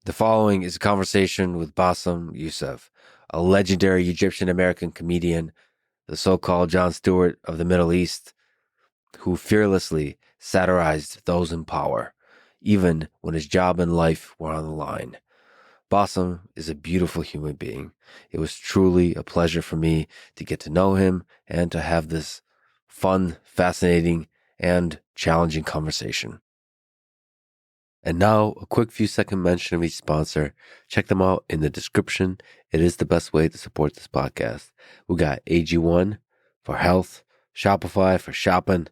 The following is a conversation with Bassem Youssef, a legendary Egyptian-American comedian, the so-called Jon Stewart of the Middle East, who fearlessly satirized those in power, even when his job and life were on the line. Bassem is a beautiful human being. It was truly a pleasure for me to get to know him and to have this fun, fascinating, and challenging conversation. And now, a quick few second mention of each sponsor. Check them out in the description. It is the best way to support this podcast. We got AG1 for health, Shopify for shopping,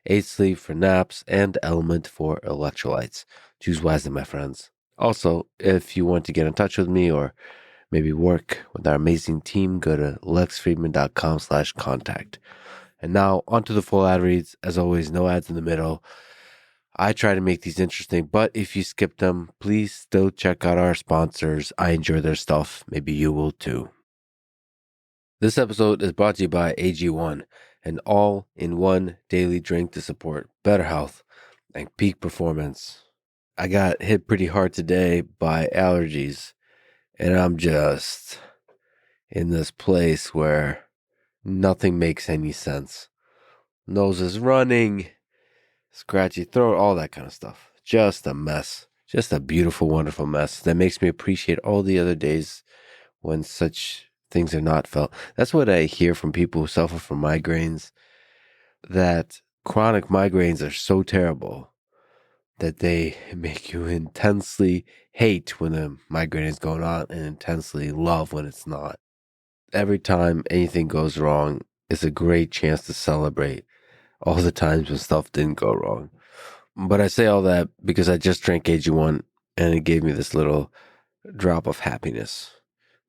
8 Sleep for naps, and Element for electrolytes. Choose wisely, my friends. Also, if you want to get in touch with me or maybe work with our amazing team, go to lexfriedman.com/contact. And now, onto the full ad reads. As always, no ads in the middle. I try to make these interesting, but if you skip them, please still check out our sponsors. I enjoy their stuff. Maybe you will too. This episode is brought to you by AG1, an all-in-one daily drink to support better health and peak performance. I got hit pretty hard today by allergies, and I'm just in this place where nothing makes any sense. Nose is running, scratchy throat, all that kind of stuff. Just a mess. Just a beautiful, wonderful mess that makes me appreciate all the other days when such things are not felt. That's what I hear from people who suffer from migraines, that chronic migraines are so terrible that they make you intensely hate when the migraine is going on and intensely love when it's not. Every time anything goes wrong is a great chance to celebrate all the times when stuff didn't go wrong. But I say all that because I just drank AG1 and it gave me this little drop of happiness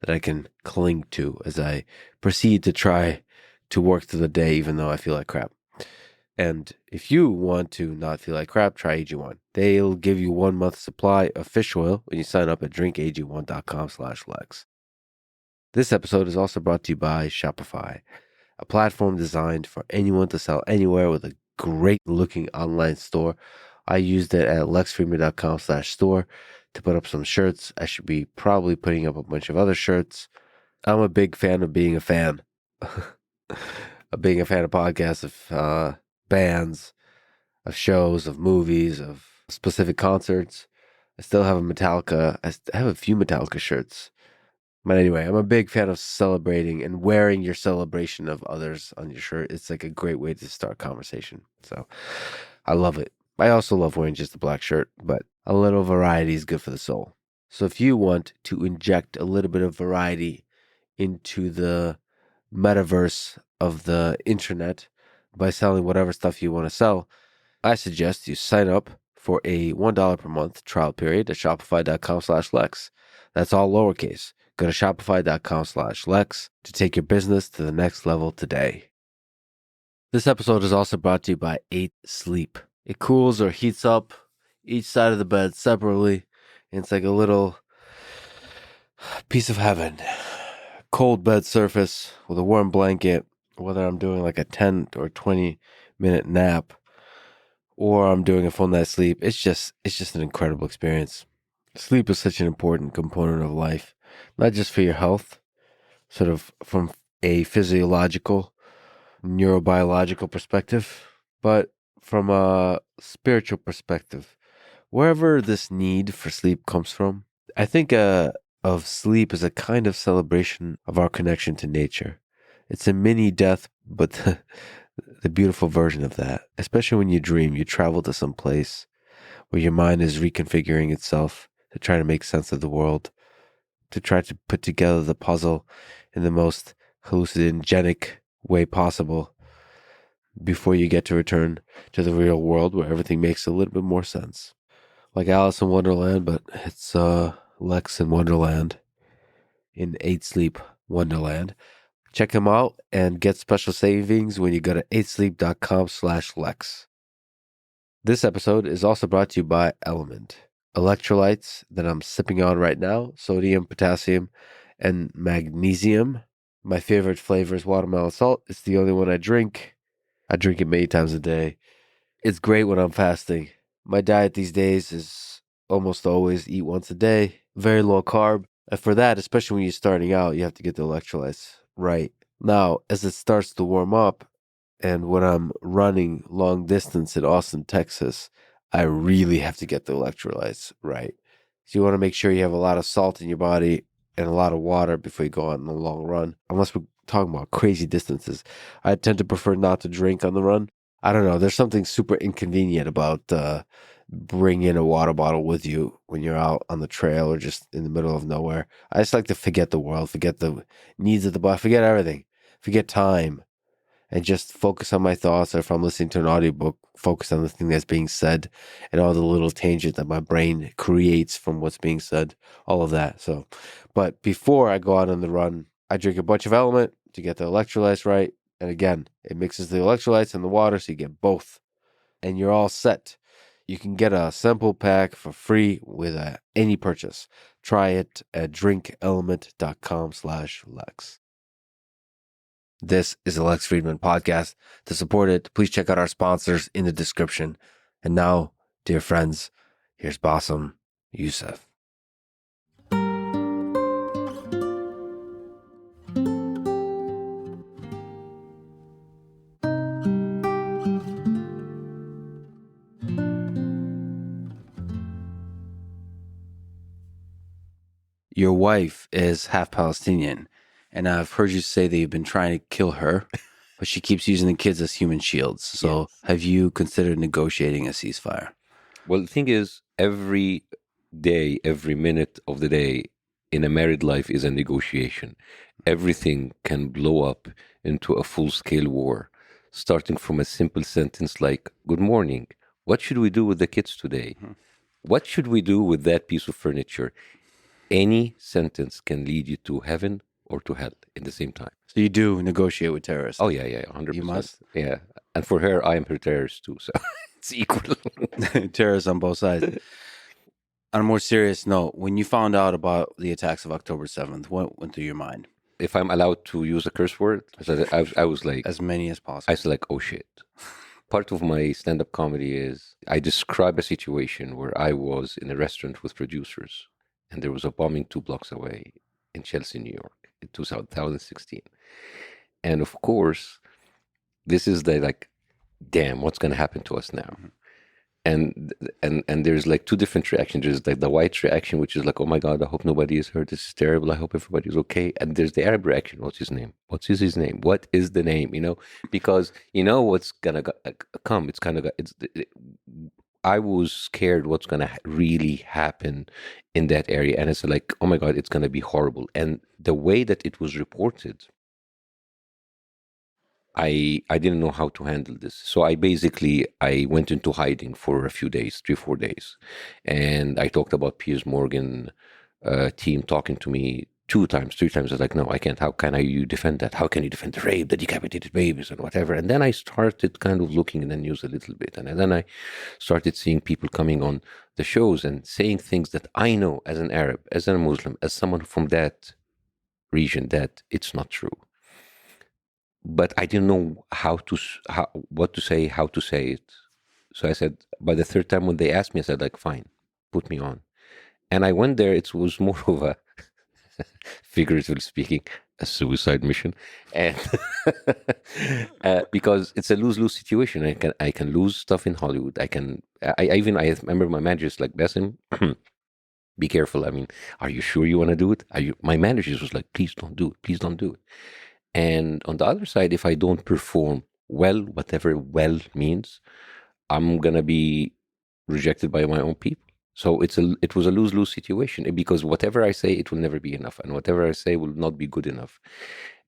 that I can cling to as I proceed to try to work through the day even though I feel like crap. And if you want to not feel like crap, try AG1. They'll give you 1 month supply of fish oil when you sign up at drinkag1.com/lex. This episode is also brought to you by Shopify, a platform designed for anyone to sell anywhere with a great looking online store. I used it at lexfriedman.com/store to put up some shirts. I should be probably putting up a bunch of other shirts. I'm a big fan of being a fan. Of being a fan of podcasts, of bands, of shows, of movies, of specific concerts. I still have I have a few Metallica shirts. But anyway, I'm a big fan of celebrating and wearing your celebration of others on your shirt. It's like a great way to start conversation. So I love it. I also love wearing just a black shirt, but a little variety is good for the soul. So if you want to inject a little bit of variety into the metaverse of the internet by selling whatever stuff you want to sell, I suggest you sign up for a $1 per month trial period at shopify.com/lex. That's all lowercase. Go to shopify.com/lex to take your business to the next level today. This episode is also brought to you by 8 Sleep. It cools or heats up each side of the bed separately. And it's like a little piece of heaven. Cold bed surface with a warm blanket, whether I'm doing like a 10 or 20 minute nap or I'm doing a full night's sleep. It's just an incredible experience. Sleep is such an important component of life, not just for your health, sort of from a physiological, neurobiological perspective, but from a spiritual perspective. Wherever this need for sleep comes from, I think of sleep as a kind of celebration of our connection to nature. It's a mini death, but the beautiful version of that. Especially when you dream, you travel to some place where your mind is reconfiguring itself to try to make sense of the world, to try to put together the puzzle in the most hallucinogenic way possible before you get to return to the real world where everything makes a little bit more sense. Like Alice in Wonderland, but it's Lex in Wonderland, in 8 Sleep Wonderland. Check them out and get special savings when you go to 8sleep.com/lex. This episode is also brought to you by Element, electrolytes that I'm sipping on right now, sodium, potassium, and magnesium. My favorite flavor is watermelon salt. It's the only one I drink. I drink it many times a day. It's great when I'm fasting. My diet these days is almost always eat once a day, very low carb. And for that, especially when you're starting out, you have to get the electrolytes right. Now, as it starts to warm up, and when I'm running long distance in Austin, Texas, I really have to get the electrolytes right. So you want to make sure you have a lot of salt in your body and a lot of water before you go out on a long run. Unless we're talking about crazy distances, I tend to prefer not to drink on the run. I don't know. There's something super inconvenient about bringing a water bottle with you when you're out on the trail or just in the middle of nowhere. I just like to forget the world, forget the needs of the body, forget everything, forget time, and just focus on my thoughts. Or if I'm listening to an audiobook, focus on the thing that's being said and all the little tangents that my brain creates from what's being said, all of that. So, but before I go out on the run, I drink a bunch of Element to get the electrolytes right. And again, it mixes the electrolytes and the water so you get both. And you're all set. You can get a sample pack for free with any purchase. Try it at drinkelement.com/Lex. This is the Lex Friedman podcast. To support it, please check out our sponsors in the description. And now, dear friends, here's Bassem, Youssef. Your wife is half Palestinian, and I've heard you say that you've been trying to kill her, but she keeps using the kids as human shields. So Yes. have you considered negotiating a ceasefire? Well, the thing is, every day, every minute of the day in a married life is a negotiation. Everything can blow up into a full-scale war, starting from a simple sentence like, "Good morning. What should we do with the kids today? What should we do with that piece of furniture?" Any sentence can lead you to heaven or to hell in the same time. So you do negotiate with terrorists? Oh, yeah, 100%. You must? Yeah. And for her, I am her terrorist too, so it's equal. Terrorists on both sides. On a more serious note, when you found out about the attacks of October 7th, what went through your mind? If I'm allowed to use a curse word, I was like, As many as I possible. was like, oh shit. Part of my stand-up comedy is I describe a situation where I was in a restaurant with producers and there was a bombing 2 blocks away in Chelsea, New York in 2016. And of course, this is the like, damn, what's going to happen to us now? And there's like two different reactions. There's like the white reaction, which is like, oh my God, I hope nobody is hurt. This is terrible. I hope everybody's okay. And there's the Arab reaction. What's his name? What is his name? What is the name? You know, because you know what's gonna come. It's kind of I was scared what's gonna really happen in that area, and it's like, oh my God, it's gonna be horrible. And the way that it was reported, I didn't know how to handle this. So I went into hiding for a few days, 3, 4 days. And I talked about Piers Morgan team talking to me 2 times, 3 times. I was like, no, I can't. How can you defend that? How can you defend the rape, the decapitated babies and whatever? And then I started kind of looking in the news a little bit. And then I started seeing people coming on the shows and saying things that I know as an Arab, as a Muslim, as someone from that region, that it's not true. But I didn't know what to say, how to say it. So I said, by the 3rd time when they asked me, I said, like, fine, put me on. And I went there. It was more of a, figuratively speaking, a suicide mission. And because it's a lose-lose situation. I can lose stuff in Hollywood. I remember my manager's like, Bassem, be careful. I mean, are you sure you want to do it? My manager was like, please don't do it. Please don't do it. And on the other side, if I don't perform well, whatever well means, I'm going to be rejected by my own people. So it was a lose-lose situation because whatever I say, it will never be enough. And whatever I say will not be good enough.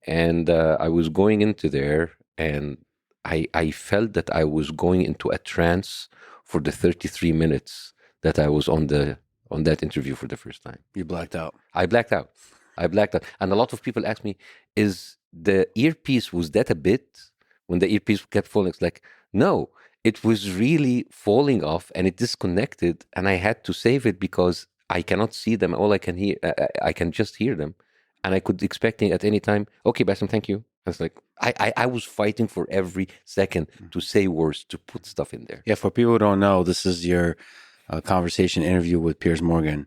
And I was going into there and I felt that I was going into a trance for the 33 minutes that I was on that interview for the first time. You blacked out. I blacked out. And a lot of people ask me, is the earpiece, was that a bit? When the earpiece kept falling, it's like, no, it was really falling off and it disconnected and I had to save it because I cannot see them. All I can hear, I can just hear them. And I could expecting at any time, okay, Bassem, thank you. I was like, I was fighting for every second to say words, to put stuff in there. Yeah, for people who don't know, this is your conversation interview with Piers Morgan.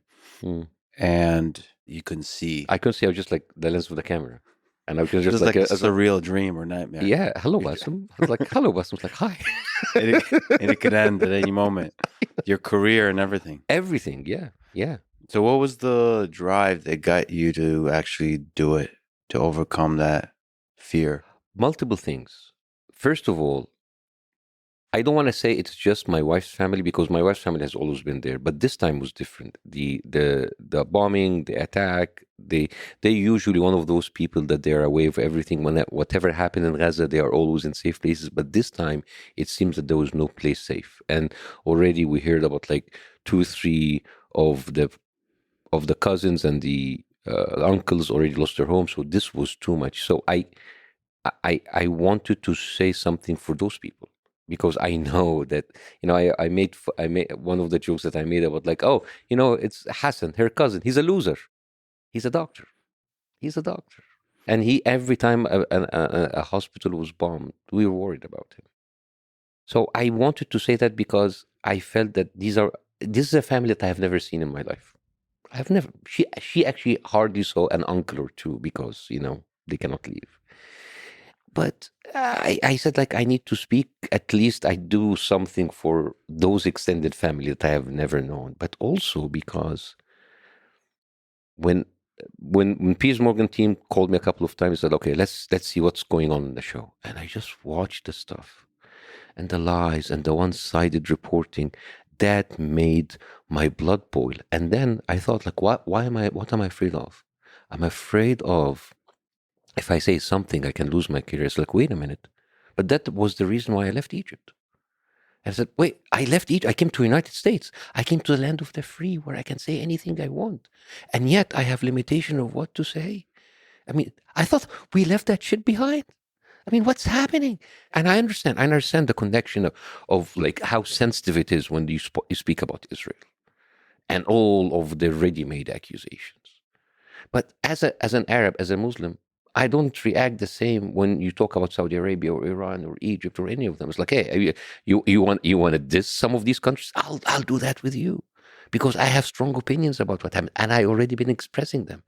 and you couldn't see. I couldn't see. I was just like the lens of the camera, and I was It just was like, like a surreal dream or nightmare. yeah, hello, Bassem. I was like, hello, Bassem. I was like, hi. And it could end at any moment. Your career and everything. Everything, yeah, yeah. So what was the drive that got you to actually do it, to overcome that fear? Multiple things. First of all, I don't want to say it's just my wife's family because my wife's family has always been there, but this time was different. The bombing, the attack, they usually one of those people that they are aware of everything. Whatever happened in Gaza, they are always in safe places. But this time, it seems that there was no place safe, and already we heard about like 2, 3 of the cousins and the uncles already lost their homes. So this was too much. So I wanted to say something for those people because I know that I made one of the jokes that I made about like, oh, it's Hassan, her cousin, he's a loser, he's a doctor, and he every time a hospital was bombed, we were worried about him. So I wanted to say that because I felt that this is a family that I have never seen in my life. I've never she actually hardly saw an uncle or two because they cannot leave. But I said, like, I need to speak. At least I do something for those extended family that I have never known. But also because when Piers Morgan team called me a couple of times, said, okay, let's see what's going on in the show. And I just watched the stuff and the lies and the one-sided reporting that made my blood boil. And then I thought, like, what am I afraid of? I'm afraid of if I say something, I can lose my career. It's like, wait a minute. But that was the reason why I left Egypt. And I said, wait, I left Egypt. I came to the United States. I came to the land of the free where I can say anything I want. And yet I have limitation of what to say. I mean, I thought we left that shit behind. I mean, what's happening? And I understand the connection of like how sensitive it is when you speak about Israel and all of the ready-made accusations. But as an Arab, as a Muslim, I don't react the same when you talk about Saudi Arabia or Iran or Egypt or any of them. It's like, hey, you want to diss some of these countries? I'll do that with you because I have strong opinions about what happened and I already been expressing them.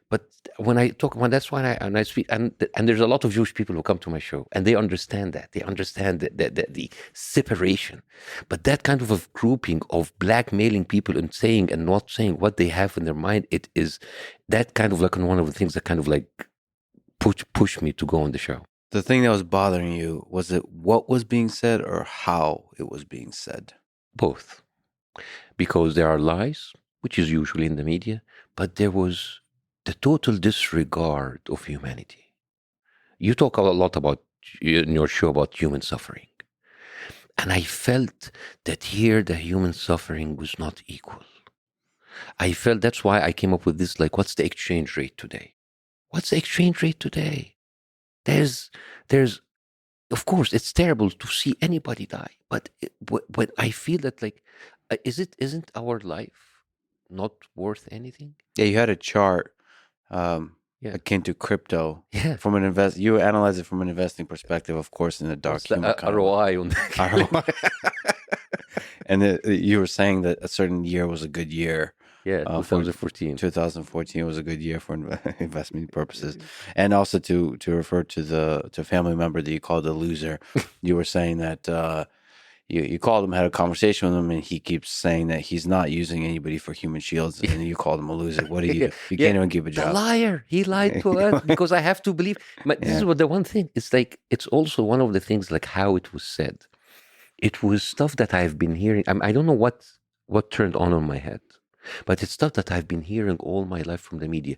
But that's why I speak, and there's a lot of Jewish people who come to my show, and they understand that. They understand the separation. But that kind of a grouping of blackmailing people and saying and not saying what they have in their mind, it is that kind of like one of the things that kind of like push me to go on the show. The thing that was bothering you, was it what was being said or how it was being said? Both. Because there are lies, which is usually in the media, but there was the total disregard of humanity. You talk a lot about in your show about human suffering. And I felt that here the human suffering was not equal. I felt that's why I came up with this, like, what's the exchange rate today? What's the exchange rate today? There's, of course, it's terrible to see anybody die. But when I feel that, like, isn't our life not worth anything? Yeah, you had a chart Yeah. akin to crypto. Yeah. From you analyze it from an investing perspective, of course, in the dark humor kind ROI on ROI. And you were saying that a certain year was a good year. Yeah, 2014. 2014 was a good year for investment purposes, and also to refer to a family member that you called a loser. You were saying that you called him, had a conversation with him, and he keeps saying that he's not using anybody for human shields, and you called him a loser. What do you do? You can't even keep a job. A liar. He lied to us because I have to believe. But this is what the one thing. It's like it's also one of the things like how it was said. It was stuff that I've been hearing. I don't know what turned on my head. But it's stuff that I've been hearing all my life from the media.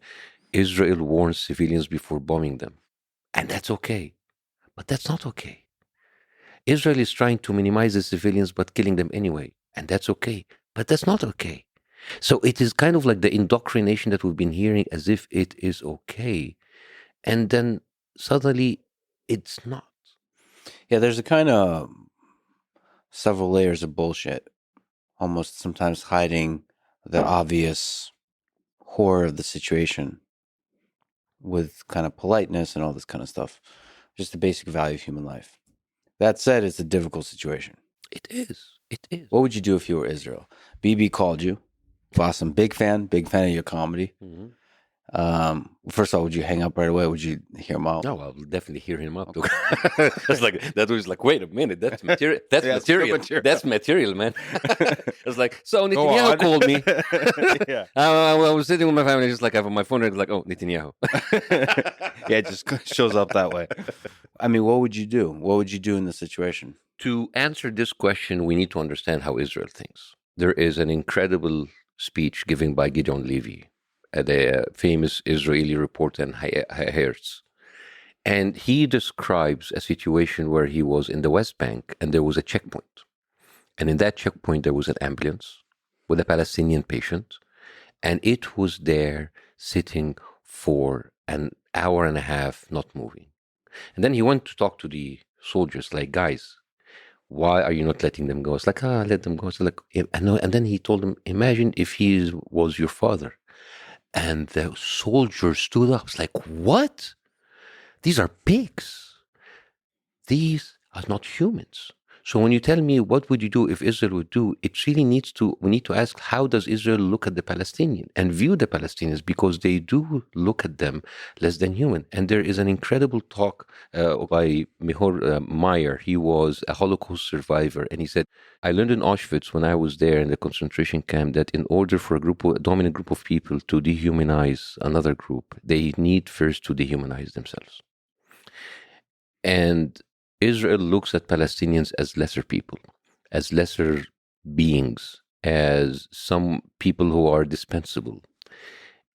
Israel warns civilians before bombing them. And that's okay. But that's not okay. Israel is trying to minimize the civilians but killing them anyway. And that's okay. But that's not okay. So it is kind of like the indoctrination that we've been hearing as if it is okay. And then suddenly it's not. Yeah, there's a kind of several layers of bullshit, almost sometimes hiding the obvious horror of the situation with kind of politeness and all this kind of stuff. Just the basic value of human life. That said, it's a difficult situation. It is. It is. What would you do if you were Israel? BB called you. Awesome. Big fan of your comedy. First of all, would you hang up right away? Would you hear him out? No, I'll definitely hear him up. It's like that was like, wait a minute, that's material. That's Yeah, it's material. material. That's material, man. It's like, so Go Netanyahu on. called me. Yeah. I was sitting with my family, just like I have my phone, and like, oh, Netanyahu. Yeah, it just shows up that way. I mean, what would you do? What would you do in this situation? To answer this question, we need to understand how Israel thinks. There is an incredible speech given by Gideon Levy, the famous Israeli reporter and Hertz. And he describes a situation where he was in the West Bank and there was a checkpoint. And in that checkpoint, there was an ambulance with a Palestinian patient. And it was there sitting for an hour and a half, not moving. And then he went to talk to the soldiers, like, guys, why are you not letting them go? It's like, let them go. So like, and then he told them, imagine if he was your father. And the soldier stood up. It's like, what? These are pigs. These are not humans. So when you tell me what would you do if Israel would do, it really we need to ask, how does Israel look at the Palestinian and view the Palestinians? Because they do look at them less than human. And there is an incredible talk by Mihor Meyer. He was a Holocaust survivor. And he said, I learned in Auschwitz when I was there in the concentration camp that in order for a dominant group of people to dehumanize another group, they need first to dehumanize themselves. And Israel looks at Palestinians as lesser people, as lesser beings, as some people who are dispensable.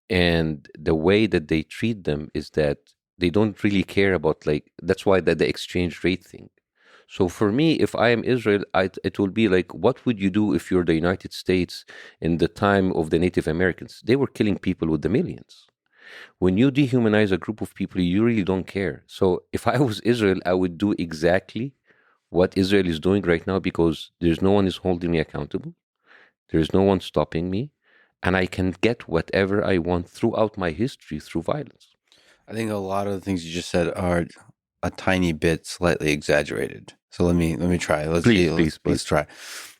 And the way that they treat them is that they don't really care about, like, that's why the exchange rate thing. So for me, if I am Israel, it will be like, what would you do if you're the United States in the time of the Native Americans? They were killing people with the millions. When you dehumanize a group of people, you really don't care. So if I was Israel, I would do exactly what Israel is doing right now, because there's no one is holding me accountable. There's no one stopping me. And I can get whatever I want throughout my history through violence. I think a lot of the things you just said are a tiny bit slightly exaggerated. So let me try. Let's try.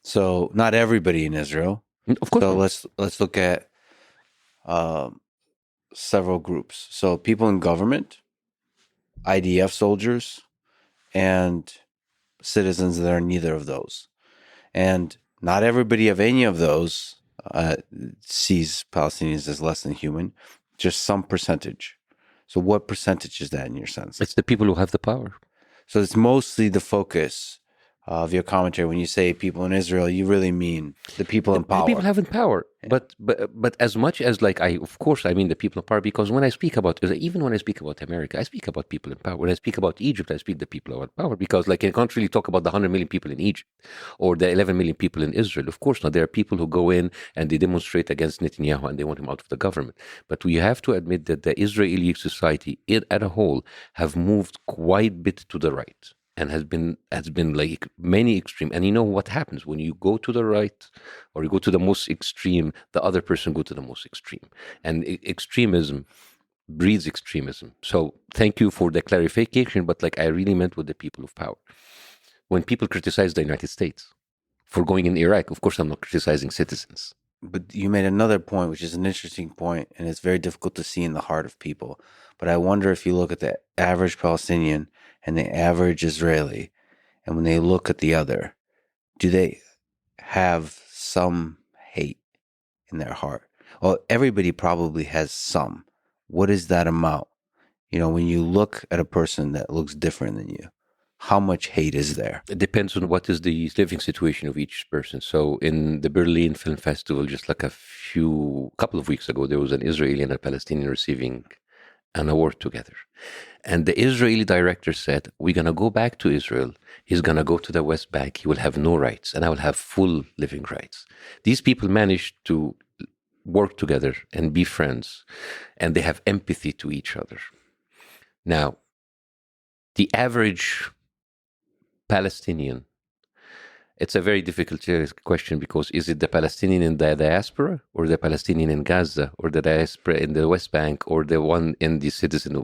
So not everybody in Israel. Of course. So not. let's look at several groups. So people in government, IDF soldiers, and citizens that are neither of those. And not everybody of any of those sees Palestinians as less than human, just some percentage. So what percentage is that in your sense? It's the people who have the power. So it's mostly the focus of your commentary. When you say people in Israel, you really mean the people in power. The people have in power. Yeah. But as much as, like, of course I mean the people in power, because when I speak about, even when I speak about America, I speak about people in power. When I speak about Egypt, I speak the people who have power, because, like, I can't really talk about the 100 million people in Egypt or the 11 million people in Israel. Of course not. There are people who go in and they demonstrate against Netanyahu and they want him out of the government. But we have to admit that the Israeli society at a whole have moved quite a bit to the right. And has been like many extreme. And you know what happens when you go to the right or you go to the most extreme, the other person go to the most extreme. And extremism breeds extremism. So thank you for the clarification, but, like, I really meant with the people of power. When people criticize the United States for going in Iraq, of course I'm not criticizing citizens. But you made another point, which is an interesting point, and it's very difficult to see in the heart of people. But I wonder if you look at the average Palestinian and the average Israeli, and when they look at the other, do they have some hate in their heart? Well, everybody probably has some. What is that amount? You know, when you look at a person that looks different than you, how much hate is there? It depends on what is the living situation of each person. So in the Berlin Film Festival, just like a couple of weeks ago, there was an Israeli and a Palestinian receiving an award together. And the Israeli director said, we're going to go back to Israel. He's going to go to the West Bank. He will have no rights, and I will have full living rights. These people managed to work together and be friends, and they have empathy to each other. Now, the average Palestinian, it's a very difficult question, because is it the Palestinian in the diaspora, or the Palestinian in Gaza, or the diaspora in the West Bank, or the one in the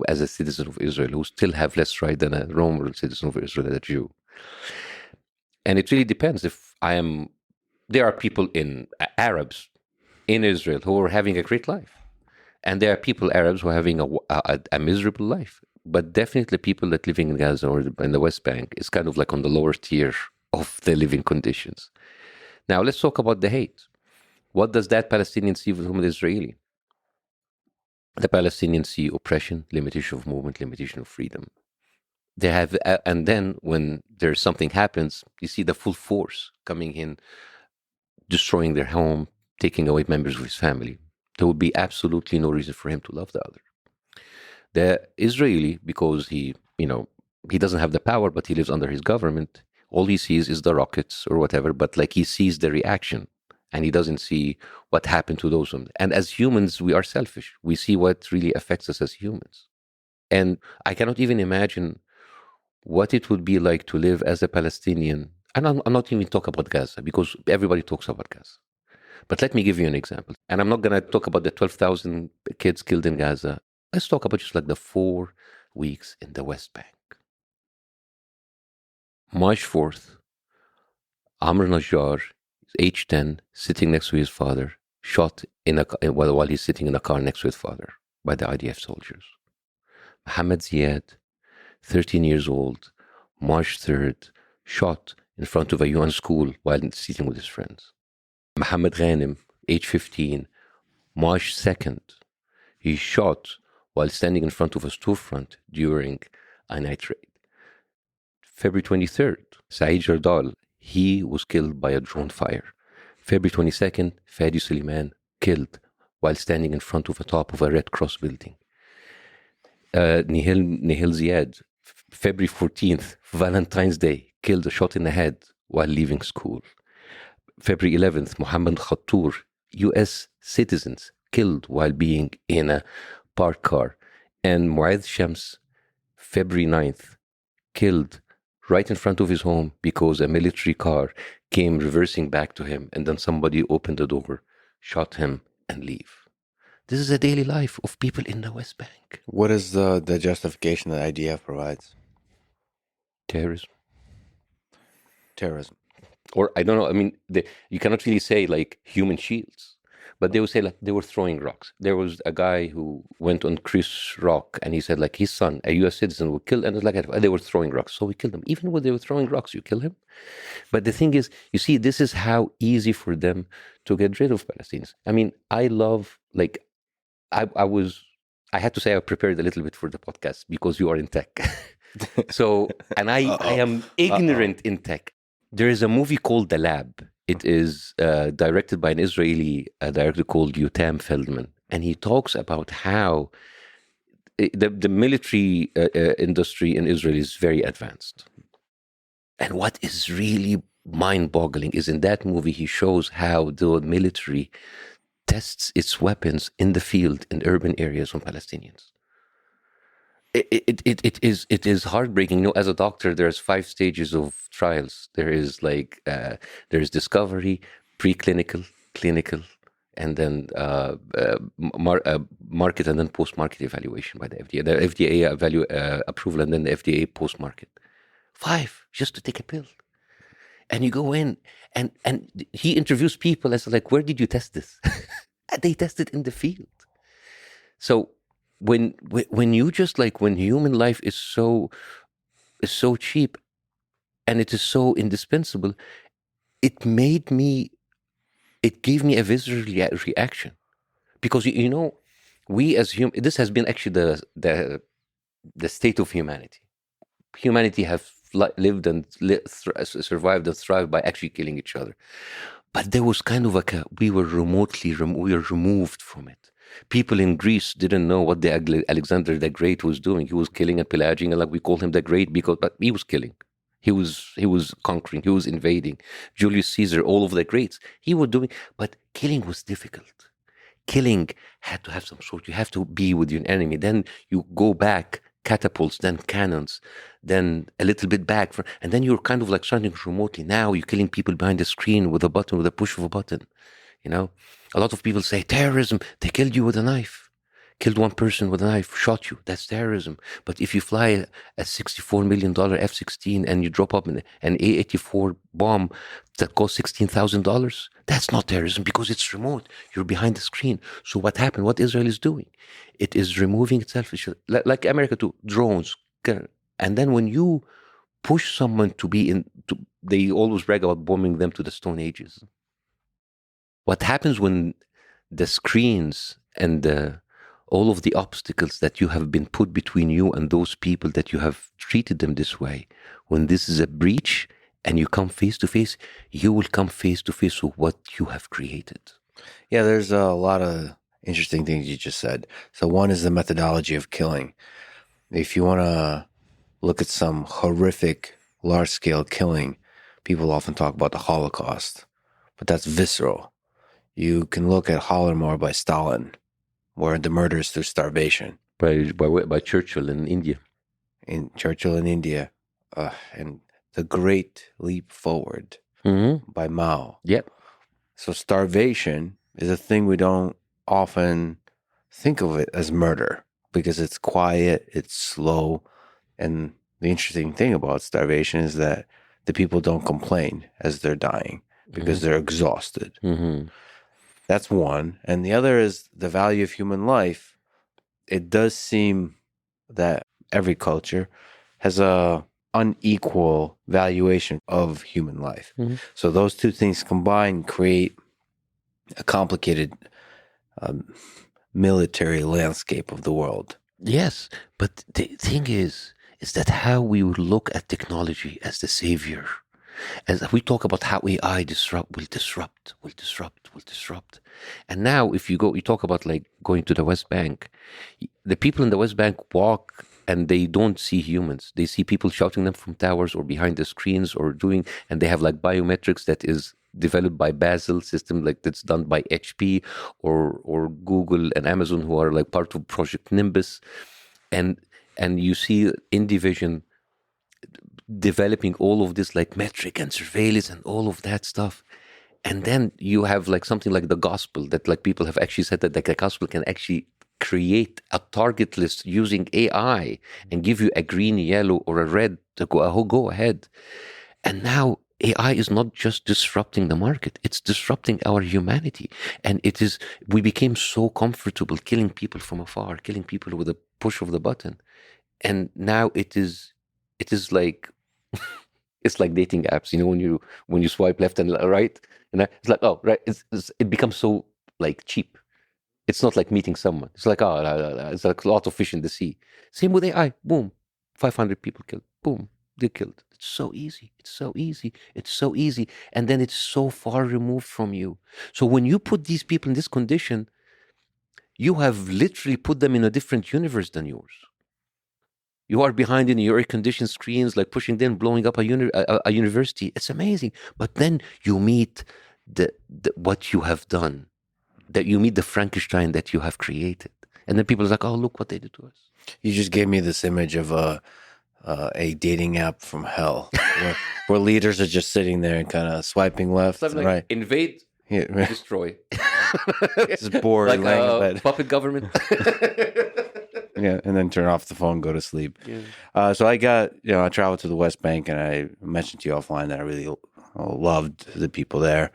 as a citizen of Israel, who still have less right than a Roman citizen of Israel, a Jew? And it really depends. There are people in Arabs in Israel who are having a great life. And there are people, Arabs, who are having a miserable life. But definitely people that living in Gaza or in the West Bank is kind of like on the lower tier of the living conditions. Now, let's talk about the hate. What does that Palestinian see from the Israeli? The Palestinians see oppression, limitation of movement, limitation of freedom. They have, and then when there's something happens, you see the full force coming in, destroying their home, taking away members of his family. There would be absolutely no reason for him to love the other. The Israeli, because he doesn't have the power, but he lives under his government, all he sees is the rockets or whatever, but like he sees the reaction and he doesn't see what happened to those ones. And as humans, we are selfish. We see what really affects us as humans. And I cannot even imagine what it would be like to live as a Palestinian. And I'm not even talking about Gaza, because everybody talks about Gaza. But let me give you an example. And I'm not going to talk about the 12,000 kids killed in Gaza. Let's talk about just like the 4 weeks in the West Bank. March 4th, Amr Najjar, age 10, sitting next to his father, shot while he's sitting in a car next to his father by the IDF soldiers. Mohammed Ziad, 13 years old, March 3rd, shot in front of a UN school while sitting with his friends. Mohammed Ghanem, age 15, March 2nd, he shot while standing in front of a storefront during a night raid. February 23rd, Saeed Jardal, he was killed by a drone fire. February 22nd, Fadi Suleiman, killed while standing in front of the top of a Red Cross building. Nihil Ziad, February 14th, Valentine's Day, killed, a shot in the head while leaving school. February 11th, Mohammed Khattour, U.S. citizens, killed while being in a parked car. And Mu'adh Shams, February 9th, killed right in front of his home because a military car came reversing back to him, and then somebody opened the door, shot him, and leave. This is a daily life of people in the West Bank. What is the justification that IDF provides? Terrorism. Or I don't know, I mean, you cannot really say like human shields, but they would say like they were throwing rocks. There was a guy who went on Chris Rock and he said like his son, a U.S. citizen, was killed, and it's like they were throwing rocks, so we killed them. Even when they were throwing rocks, you kill him. But the thing is, you see, this is how easy for them to get rid of Palestinians. I mean, I love, like, I had to say I prepared a little bit for the podcast because you are in tech. So, and I am ignorant in tech. There is a movie called The Lab. It is directed by an Israeli director called Yotam Feldman. And he talks about how the military industry in Israel is very advanced. And what is really mind-boggling is in that movie, he shows how the military tests its weapons in the field in urban areas on Palestinians. It is heartbreaking. You know, as a doctor, there's 5 stages of trials. There is there's discovery, preclinical, clinical, and then market, and then post-market evaluation by the FDA. The FDA approval, and then the FDA post-market. 5 just to take a pill. And you go in, and he interviews people as like, where did you test this? And they test it in the field. So when you just like, when human life is so cheap and it is so indispensable, it gave me a visceral reaction. Because, you know, we as human, this has been actually the state of humanity. Humanity have lived and survived and thrived by actually killing each other. But there was kind of like we were removed from it. People in Greece didn't know what Alexander the Great was doing. He was killing and pillaging, and like we call him the Great but he was killing. He was conquering. He was invading. Julius Caesar, all of the greats, he was doing. But killing was difficult. Killing had to have some sort. You have to be with your enemy. Then you go back, catapults, then cannons, then a little bit back, and then you're kind of like starting remotely. Now you're killing people behind the screen with a push of a button. You know, a lot of people say terrorism. They killed you with a knife. killed one person with a knife, shot you. That's terrorism. But if you fly a $64 million F-16 and you drop up an A-84 bomb that costs $16,000, that's not terrorism because it's remote. You're behind the screen. So what happened? What Israel is doing? It is removing itself, like America too, drones. And then when you push someone to be they always brag about bombing them to the Stone Ages. What happens when the screens and all of the obstacles that you have been put between you and those people that you have treated them this way, when this is a breach and you come face to face, you will come face to face with what you have created. Yeah, there's a lot of interesting things you just said. So one is the methodology of killing. If you want to look at some horrific, large-scale killing, people often talk about the Holocaust, but that's visceral. You can look at Holodomor by Stalin, where the murder is through starvation. By Churchill in India. In Churchill in India, and the Great Leap Forward by Mao. Yep. So starvation is a thing we don't often think of it as murder because it's quiet, it's slow, and the interesting thing about starvation is that the people don't complain as they're dying because they're exhausted. That's one. And the other is the value of human life. It does seem that every culture has a unequal valuation of human life. So those two things combined create a complicated military landscape of the world. Yes, but the thing is that how we would look at technology as the savior. As we talk about how AI will disrupt. And now if you talk about like going to the West Bank, the people in the West Bank walk and they don't see humans. They see people shouting them from towers or behind the screens and they have like biometrics that is developed by Bassem system, like that's done by HP or Google and Amazon, who are like part of Project Nimbus. And you see InDivision developing all of this like metric and surveillance and all of that stuff. And then you have like something like the gospel that like people have actually said that like the gospel can actually create a target list using AI and give you a green, yellow, or a red to go ahead. And now AI is not just disrupting the market, it's disrupting our humanity. And we became so comfortable killing people from afar, killing people with a push of the button. And now it is like, it's like dating apps, when you swipe left and right, and it's like, oh, right, it becomes so like cheap. It's not like meeting someone. It's like, it's like a lot of fish in the sea. Same with AI. Boom, 500 people killed. Boom, they killed. It's so easy. And then it's so far removed from you. So when you put these people in this condition, you have literally put them in a different universe than yours. You are behind in your air-conditioned screens, like pushing them, blowing up a university. It's amazing. But then you meet what you have done. That you meet the Frankenstein that you have created. And then people are like, oh, look what they did to us. You just gave me this image of a dating app from hell where leaders are just sitting there and kind of swiping left and right. Invade, destroy. Just bored, like laying in bed. Puppet government. Yeah, and then turn off the phone, go to sleep. Yeah. So I traveled to the West Bank, and I mentioned to you offline that I really loved the people there.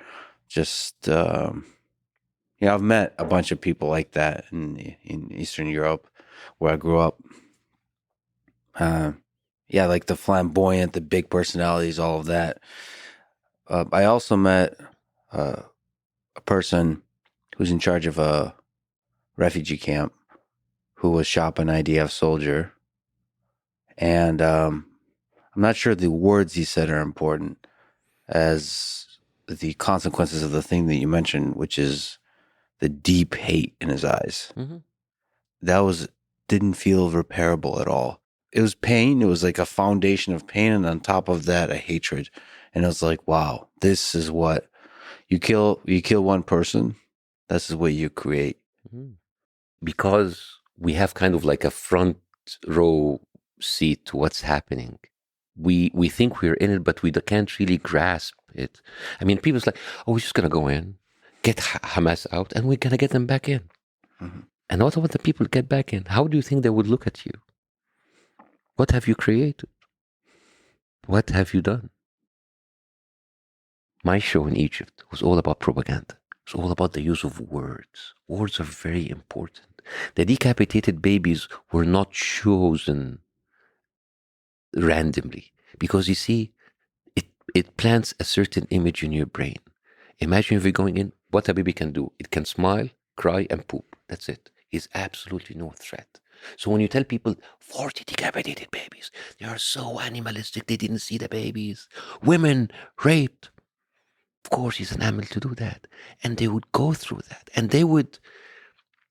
Just, I've met a bunch of people like that in Eastern Europe, where I grew up. Like the flamboyant, the big personalities, all of that. I also met a person who's in charge of a refugee camp who was shot by an IDF soldier. And I'm not sure the words he said are important as the consequences of the thing that you mentioned, which is the deep hate in his eyes. That didn't feel repairable at all. It was pain. It was like a foundation of pain. And on top of that, a hatred. And it was like, wow, this is what you kill one person. This is what you create. Because we have kind of like a front row seat to what's happening. We think we're in it, but we can't really grasp it. I mean, people's like, oh, we're just going to go in, get Hamas out, and we're going to get them back in. And what about the people get back in? How do you think they would look at you? What have you created? What have you done? My show in Egypt was all about propaganda. It's all about the use of words. Words are very important. The decapitated babies were not chosen randomly because you see, it plants a certain image in your brain. Imagine if you're going in, what a baby can do. It can smile, cry, and poop. That's it. It's absolutely no threat. So when you tell people 40 decapitated babies, they are so animalistic, they didn't see the babies. Women raped. Of course, he's an animal to do that. And they would go through that. And they would,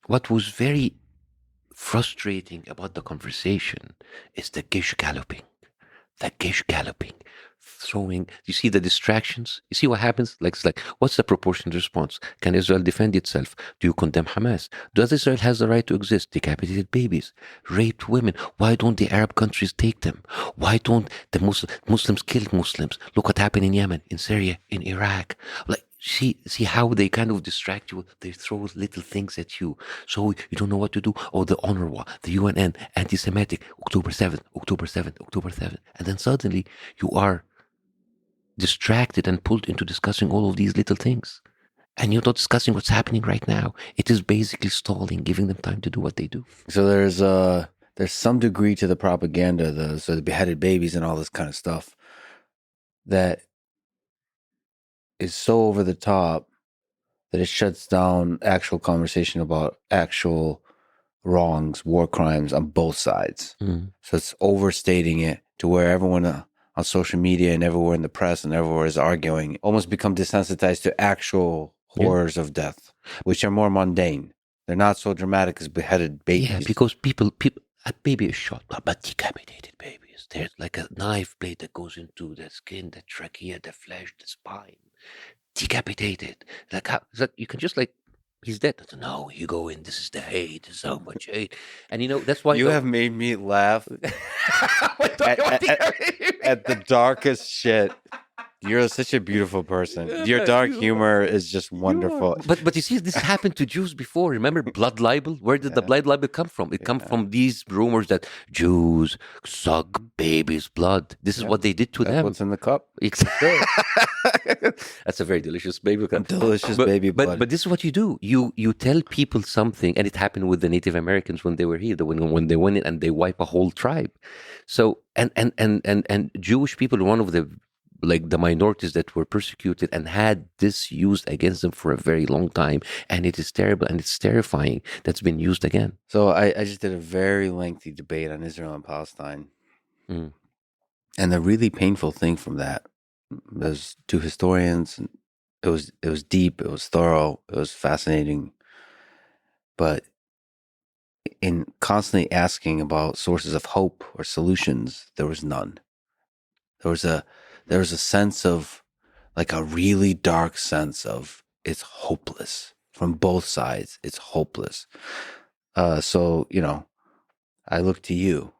what was very frustrating about the conversation is the gish galloping. The gish galloping. Throwing, you see the distractions? You see what happens? Like, it's like, what's the proportionate response? Can Israel defend itself? Do you condemn Hamas? Does Israel has the right to exist? Decapitated babies, raped women. Why don't the Arab countries take them? Why don't the Muslims kill Muslims? Look what happened in Yemen, in Syria, in Iraq. Like, see how they kind of distract you. They throw little things at you, so you don't know what to do. Or the UNRWA, the UNN, anti-Semitic, October 7th, October 7th, October 7th, and then suddenly you are distracted and pulled into discussing all of these little things. And you're not discussing what's happening right now. It is basically stalling, giving them time to do what they do. So there's some degree to the propaganda, the beheaded babies and all this kind of stuff that is so over the top that it shuts down actual conversation about actual wrongs, war crimes on both sides. Mm. So it's overstating it to where everyone on social media and everywhere in the press and everywhere is arguing, almost become desensitized to actual horrors of death, which are more mundane. They're not so dramatic as beheaded babies. Yeah, because people, a baby is shot, but decapitated babies. There's like a knife blade that goes into the skin, the trachea, the flesh, the spine. Decapitated. Like, how, it's like you can just like, he's dead. No, you go in. This is the hate. There's so much hate, and you know that's why You have made me laugh at the darkest shit. You're such a beautiful person. Your dark humor is just wonderful. But you see, this happened to Jews before. Remember blood libel? Where did the blood libel come from? It comes from these rumors that Jews suck babies' blood. This is what they did to That's them. what's in the cup. Exactly. That's a very delicious baby. Delicious baby blood. But this is what you do. You tell people something, and it happened with the Native Americans when they were here. When they went in and they wipe a whole tribe. So and Jewish people are one of the minorities that were persecuted and had this used against them for a very long time, and it is terrible and it's terrifying that's been used again. So I just did a very lengthy debate on Israel and Palestine. Mm. And the really painful thing from that, there's two historians. It was deep, it was thorough, it was fascinating. But in constantly asking about sources of hope or solutions, there was none. There was a sense of, like, a really dark sense of it's hopeless from both sides. It's hopeless. So, I look to you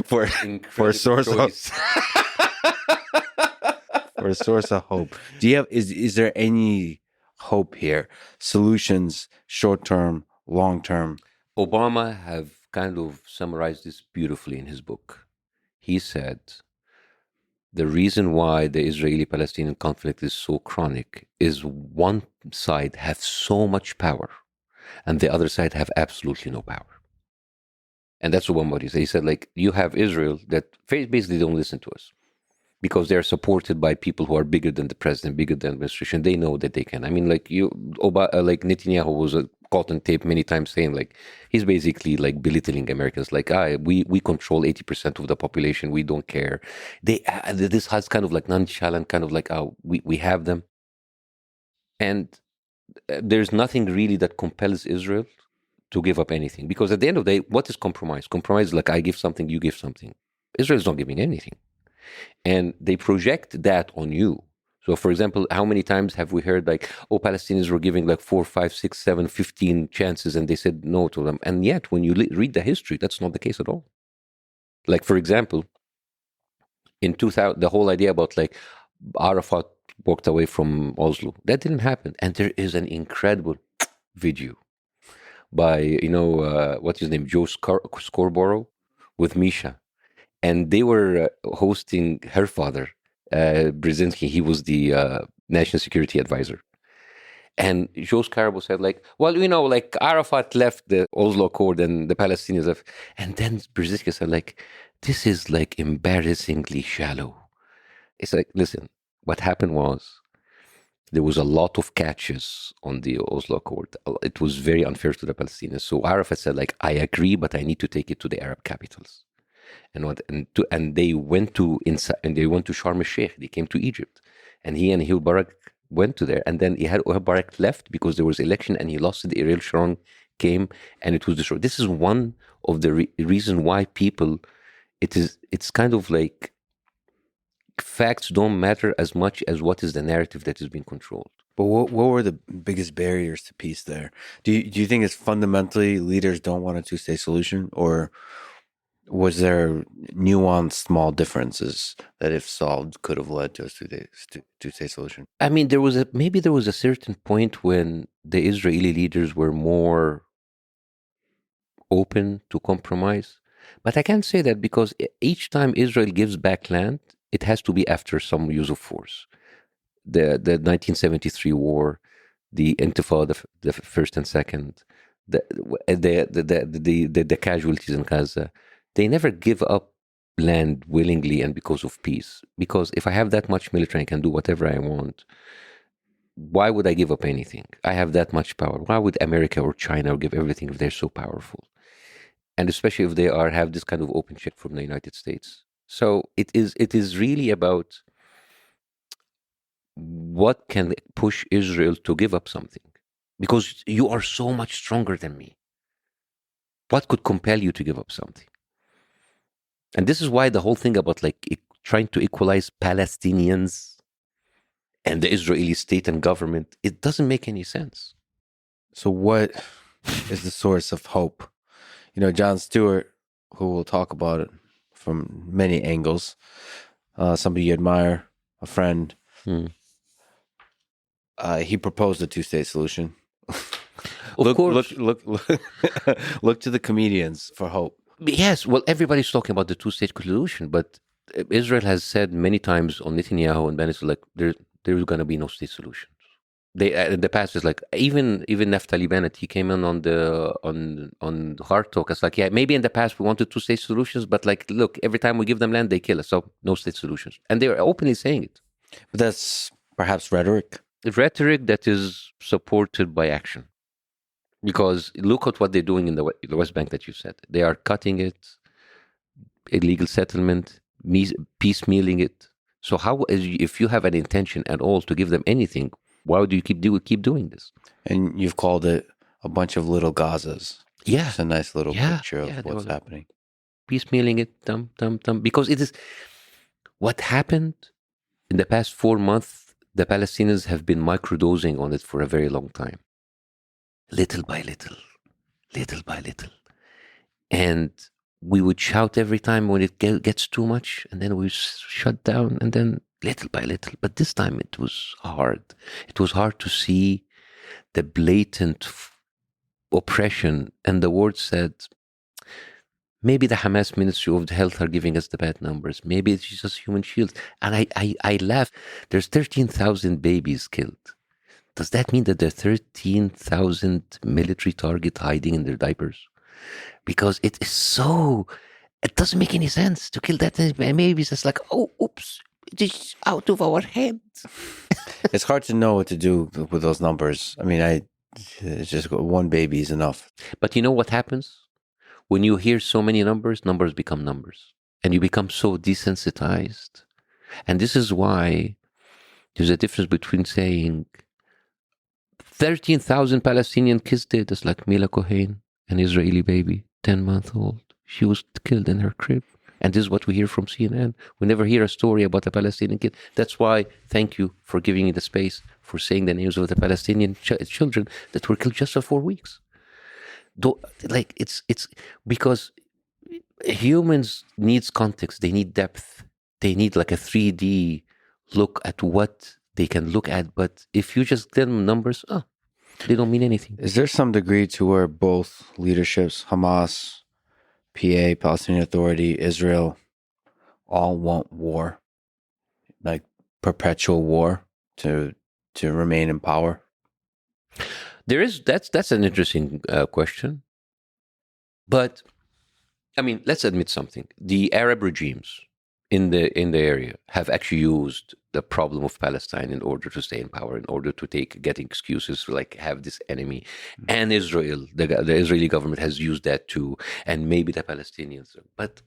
for a source of for a source of hope. Do you have is there any hope here? Solutions, short term, long term. Obama have kind of summarized this beautifully in his book. He said, the reason why the Israeli-Palestinian conflict is so chronic is one side have so much power and the other side have absolutely no power. And that's what he said. He said, like, you have Israel that basically don't listen to us because they're supported by people who are bigger than the president, bigger than the administration. They know that they can. I mean, like Netanyahu was caught on tape many times saying, like, he's basically like belittling Americans. Like, we control 80% of the population. We don't care. This has kind of like nonchalant, kind of like, we have them. And there's nothing really that compels Israel to give up anything. Because at the end of the day, what is compromise? Compromise is like, I give something, you give something. Israel is not giving anything. And they project that on you. So, for example, how many times have we heard like, Palestinians were giving like 4, 5, 6, 7, 15 chances and they said no to them. And yet, when you read the history, that's not the case at all. Like, for example, in 2000, the whole idea about like Arafat walked away from Oslo, that didn't happen. And there is an incredible video by, what's his name, Joe Scarborough with Misha. And they were hosting her father, Brzezinski. He was the national security advisor. And Joe Scarborough said, like, well, like Arafat left the Oslo Accord and the Palestinians left. And then Brzezinski said, like, this is like embarrassingly shallow. It's like, listen, what happened was there was a lot of catches on the Oslo Accord. It was very unfair to the Palestinians. So Arafat said, like, I agree, but I need to take it to the Arab capitals. And they went to Sharm el-Sheikh. They came to Egypt, and he and Mubarak went to there. And then Mubarak left because there was election, and he lost. The Ariel Sharon came, and it was destroyed. This is one of the reasons why people. It's kind of like facts don't matter as much as what is the narrative that is being controlled. But what were the biggest barriers to peace there? Do you think it's fundamentally leaders don't want a two-state solution, or was there nuanced small differences that, if solved, could have led to a two-state solution? I mean, there was a certain point when the Israeli leaders were more open to compromise. But I can't say that because each time Israel gives back land, it has to be after some use of force. The 1973 war, the Intifada, the first and second, the casualties in Gaza, they never give up land willingly and because of peace. Because if I have that much military, I can do whatever I want. Why would I give up anything? I have that much power. Why would America or China give everything if they're so powerful? And especially if they have this kind of open check from the United States. So it is really about what can push Israel to give up something. Because you are so much stronger than me. What could compel you to give up something? And this is why the whole thing about like trying to equalize Palestinians and the Israeli state and government, it doesn't make any sense. So what is the source of hope? Jon Stewart, who will talk about it from many angles, somebody you admire, a friend, he proposed a two-state solution. Of course. Look to the comedians for hope. Yes, well, everybody's talking about the two-state solution, but Israel has said many times on Netanyahu and Bennett, like there's going to be no state solutions. They in the past is like even Naftali Bennett, he came in on Hard Talk. It's like, yeah, maybe in the past we wanted two-state solutions, but like, look, every time we give them land, they kill us. So no state solutions, and they are openly saying it. But that's perhaps rhetoric. Rhetoric that is supported by action. Because look at what they're doing in the West Bank that you said. They are cutting it, illegal settlement, piecemealing it. So if you have an intention at all to give them anything, why would you keep doing this? And you've called it a bunch of little Gazas. Yeah. It's a nice little picture of what's happening. Piecemealing it, because it is what happened in the past 4 months. The Palestinians have been microdosing on it for a very long time. Little by little. And we would shout every time when it gets too much, and then we shut down, and then little by little. But this time it was hard. It was hard to see the blatant oppression. And the word said, maybe the Hamas Ministry of Health are giving us the bad numbers. Maybe it's just human shields. And I laugh. There's 13,000 babies killed. Does that mean that there are 13,000 military targets hiding in their diapers? Because it doesn't make any sense to kill that many babies. It's like, oh, oops, it's out of our hands. It's hard to know what to do with those numbers. I mean, it's just one baby is enough. But you know what happens? When you hear so many numbers become numbers. And you become so desensitized. And this is why there's a difference between saying 13,000 Palestinian kids dead. It's like Mila Cohen, an Israeli baby, 10-month-old. She was killed in her crib. And this is what we hear from CNN. We never hear a story about a Palestinian kid. That's why, thank you for giving me the space for saying the names of the Palestinian children that were killed just for 4 weeks. It's because humans needs context. They need depth. They need like a 3D look at what they can look at. But if you just give them numbers, They don't mean anything. Is there some degree to where both leaderships, Hamas, PA, Palestinian Authority, Israel, all want war, like perpetual war to remain in power? That's an interesting question. But I mean, let's admit something: the Arab regimes in the area have actually used the problem of Palestine in order to stay in power, in order to get excuses like have this enemy. And Israel, the Israeli government has used that too, and maybe the Palestinians. But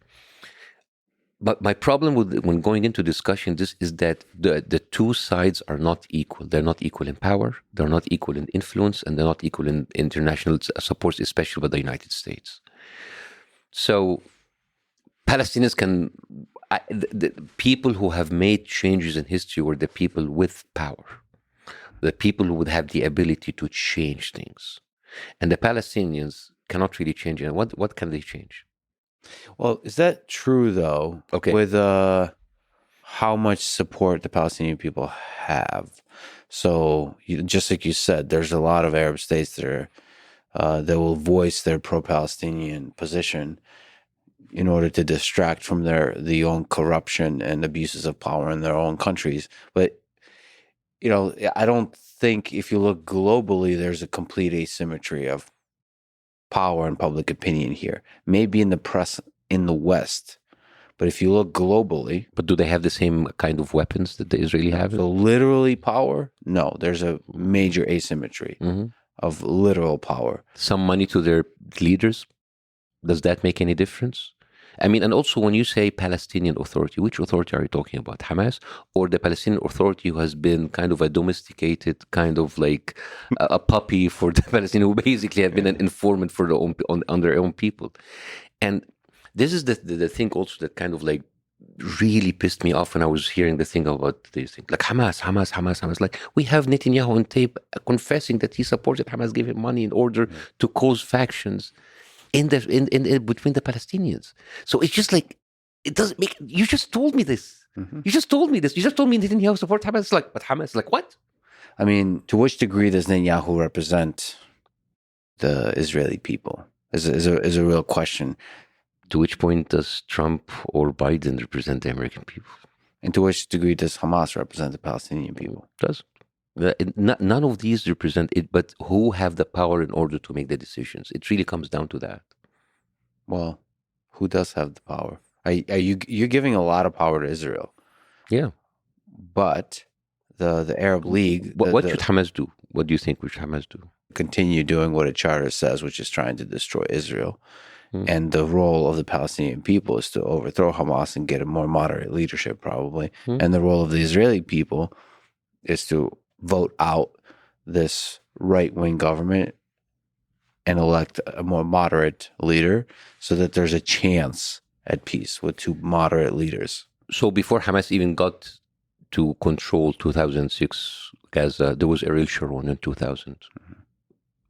my problem with when going into discussion this is that the two sides are not equal. They're not equal in power, they're not equal in influence, and they're not equal in international support, especially by the United States. So Palestinians the people who have made changes in history were the people with power, the people who would have the ability to change things. And the Palestinians cannot really change it. What can they change? Well, is that true though? Okay. With how much support the Palestinian people have. So just like you said, there's a lot of Arab states that will voice their pro-Palestinian position in order to distract from the own corruption and abuses of power in their own countries. But I don't think if you look globally, there's a complete asymmetry of power and public opinion here. Maybe in the press in the West, but if you look globally, but do they have the same kind of weapons that the Israeli have? So literally power? No, there's a major asymmetry of literal power. Some money to their leaders. Does that make any difference? I mean, and also when you say Palestinian Authority, which authority are you talking about? Hamas or the Palestinian Authority who has been kind of a domesticated, kind of like a puppy for the Palestinians, who basically have been an informant for on their own people? And this is the thing also that kind of like really pissed me off when I was hearing the thing about these things. Like Hamas. Like, we have Netanyahu on tape confessing that he supported Hamas, gave him money in order to cause factions in between the Palestinians. So it's just like, it doesn't make. You just told me this. You just told me this. You just told me Netanyahu support Hamas. Like, but Hamas, like what? I mean, to which degree does Netanyahu represent the Israeli people? Is a real question. To which point does Trump or Biden represent the American people? And to which degree does Hamas represent the Palestinian people? Does. None of these represent it, but who have the power in order to make the decisions? It really comes down to that. Well, who does have the power? You're giving a lot of power to Israel. Yeah. But the Arab League... What should Hamas do? What do you think should Hamas do? Continue doing what a charter says, which is trying to destroy Israel. And the role of the Palestinian people is to overthrow Hamas and get a more moderate leadership, probably. And the role of the Israeli people is to vote out this right-wing government and elect a more moderate leader so that there's a chance at peace with two moderate leaders. So before Hamas even got to control 2006 Gaza, there was Ariel Sharon in 2000.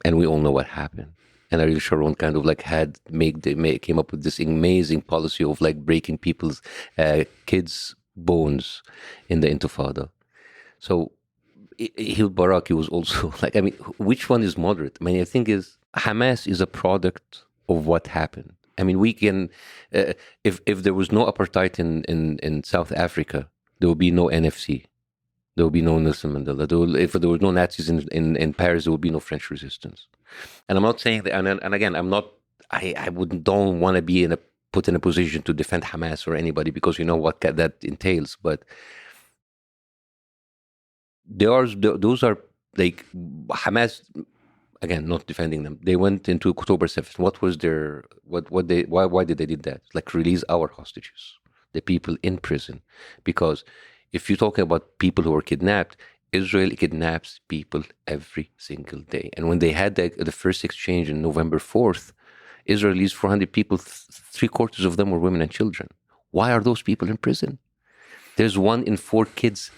And we all know what happened. And Ariel Sharon kind of like came up with this amazing policy of like breaking people's kids' bones in the Intifada. So Barak was also like, I mean, which one is moderate? I mean, the thing is, Hamas is a product of what happened. I mean, we can, if there was no apartheid in South Africa, there would be no NFC. There will be no Nelson Mandela. If there were no Nazis in Paris, there would be no French resistance. And I'm not saying that. And again, I'm not. Don't want to be put in a position to defend Hamas or anybody, because you know what that entails. But those are like Hamas. Again, not defending them. They went into October 7th. What was their why did they did that? Like, release our hostages, the people in prison, because if you're talking about people who were kidnapped, Israel kidnaps people every single day. And when they had the first exchange on November 4th, Israel released 400 people, 3/4 of them were women and children. Why are those people in prison? There's 1 in 4 kids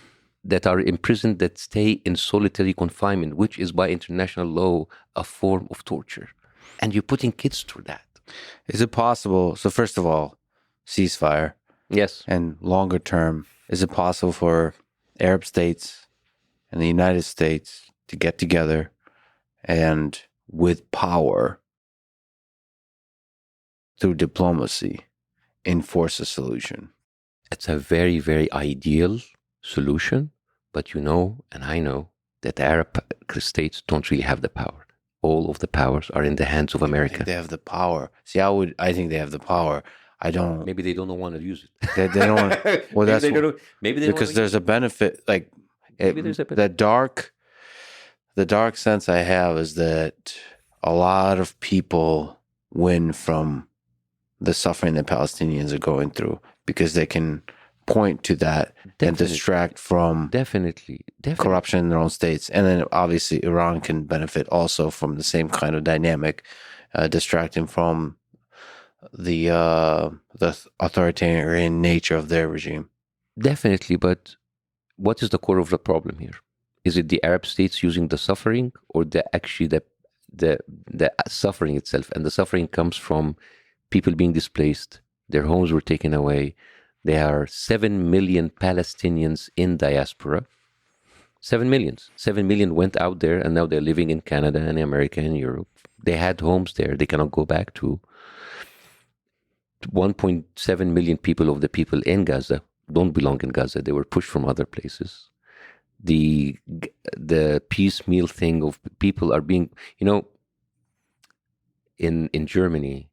that are imprisoned that stay in solitary confinement, which is by international law a form of torture. And you're putting kids through that. Is it possible? So first of all, ceasefire. Yes. And longer term, is it possible for Arab states and the United States to get together and with power through diplomacy enforce a solution. It's a very, very ideal solution, but you know, and I know, that the Arab states don't really have the power. All of the powers are in the hands of America. They have the power. See, I think they have the power. I don't. Maybe they don't want to use it. They don't want. Well, maybe that's they don't, maybe they because there's a benefit. Like Maybe there's a benefit. the dark sense I have is that a lot of people win from the suffering that Palestinians are going through because they can point to that and distract from definitely corruption in their own states. And then obviously Iran can benefit also from the same kind of dynamic, distracting from the authoritarian nature of their regime. Definitely, but what is the core of the problem here? Is it the Arab states using the suffering, or the suffering itself? And the suffering comes from people being displaced, their homes were taken away. There are 7 million Palestinians in diaspora. 7 million. 7 million went out there, and now they're living in Canada and America and Europe. They had homes there they cannot go back to. 1.7 million people of the people in Gaza don't belong in Gaza. They were pushed from other places. The piecemeal thing of people are being, in Germany,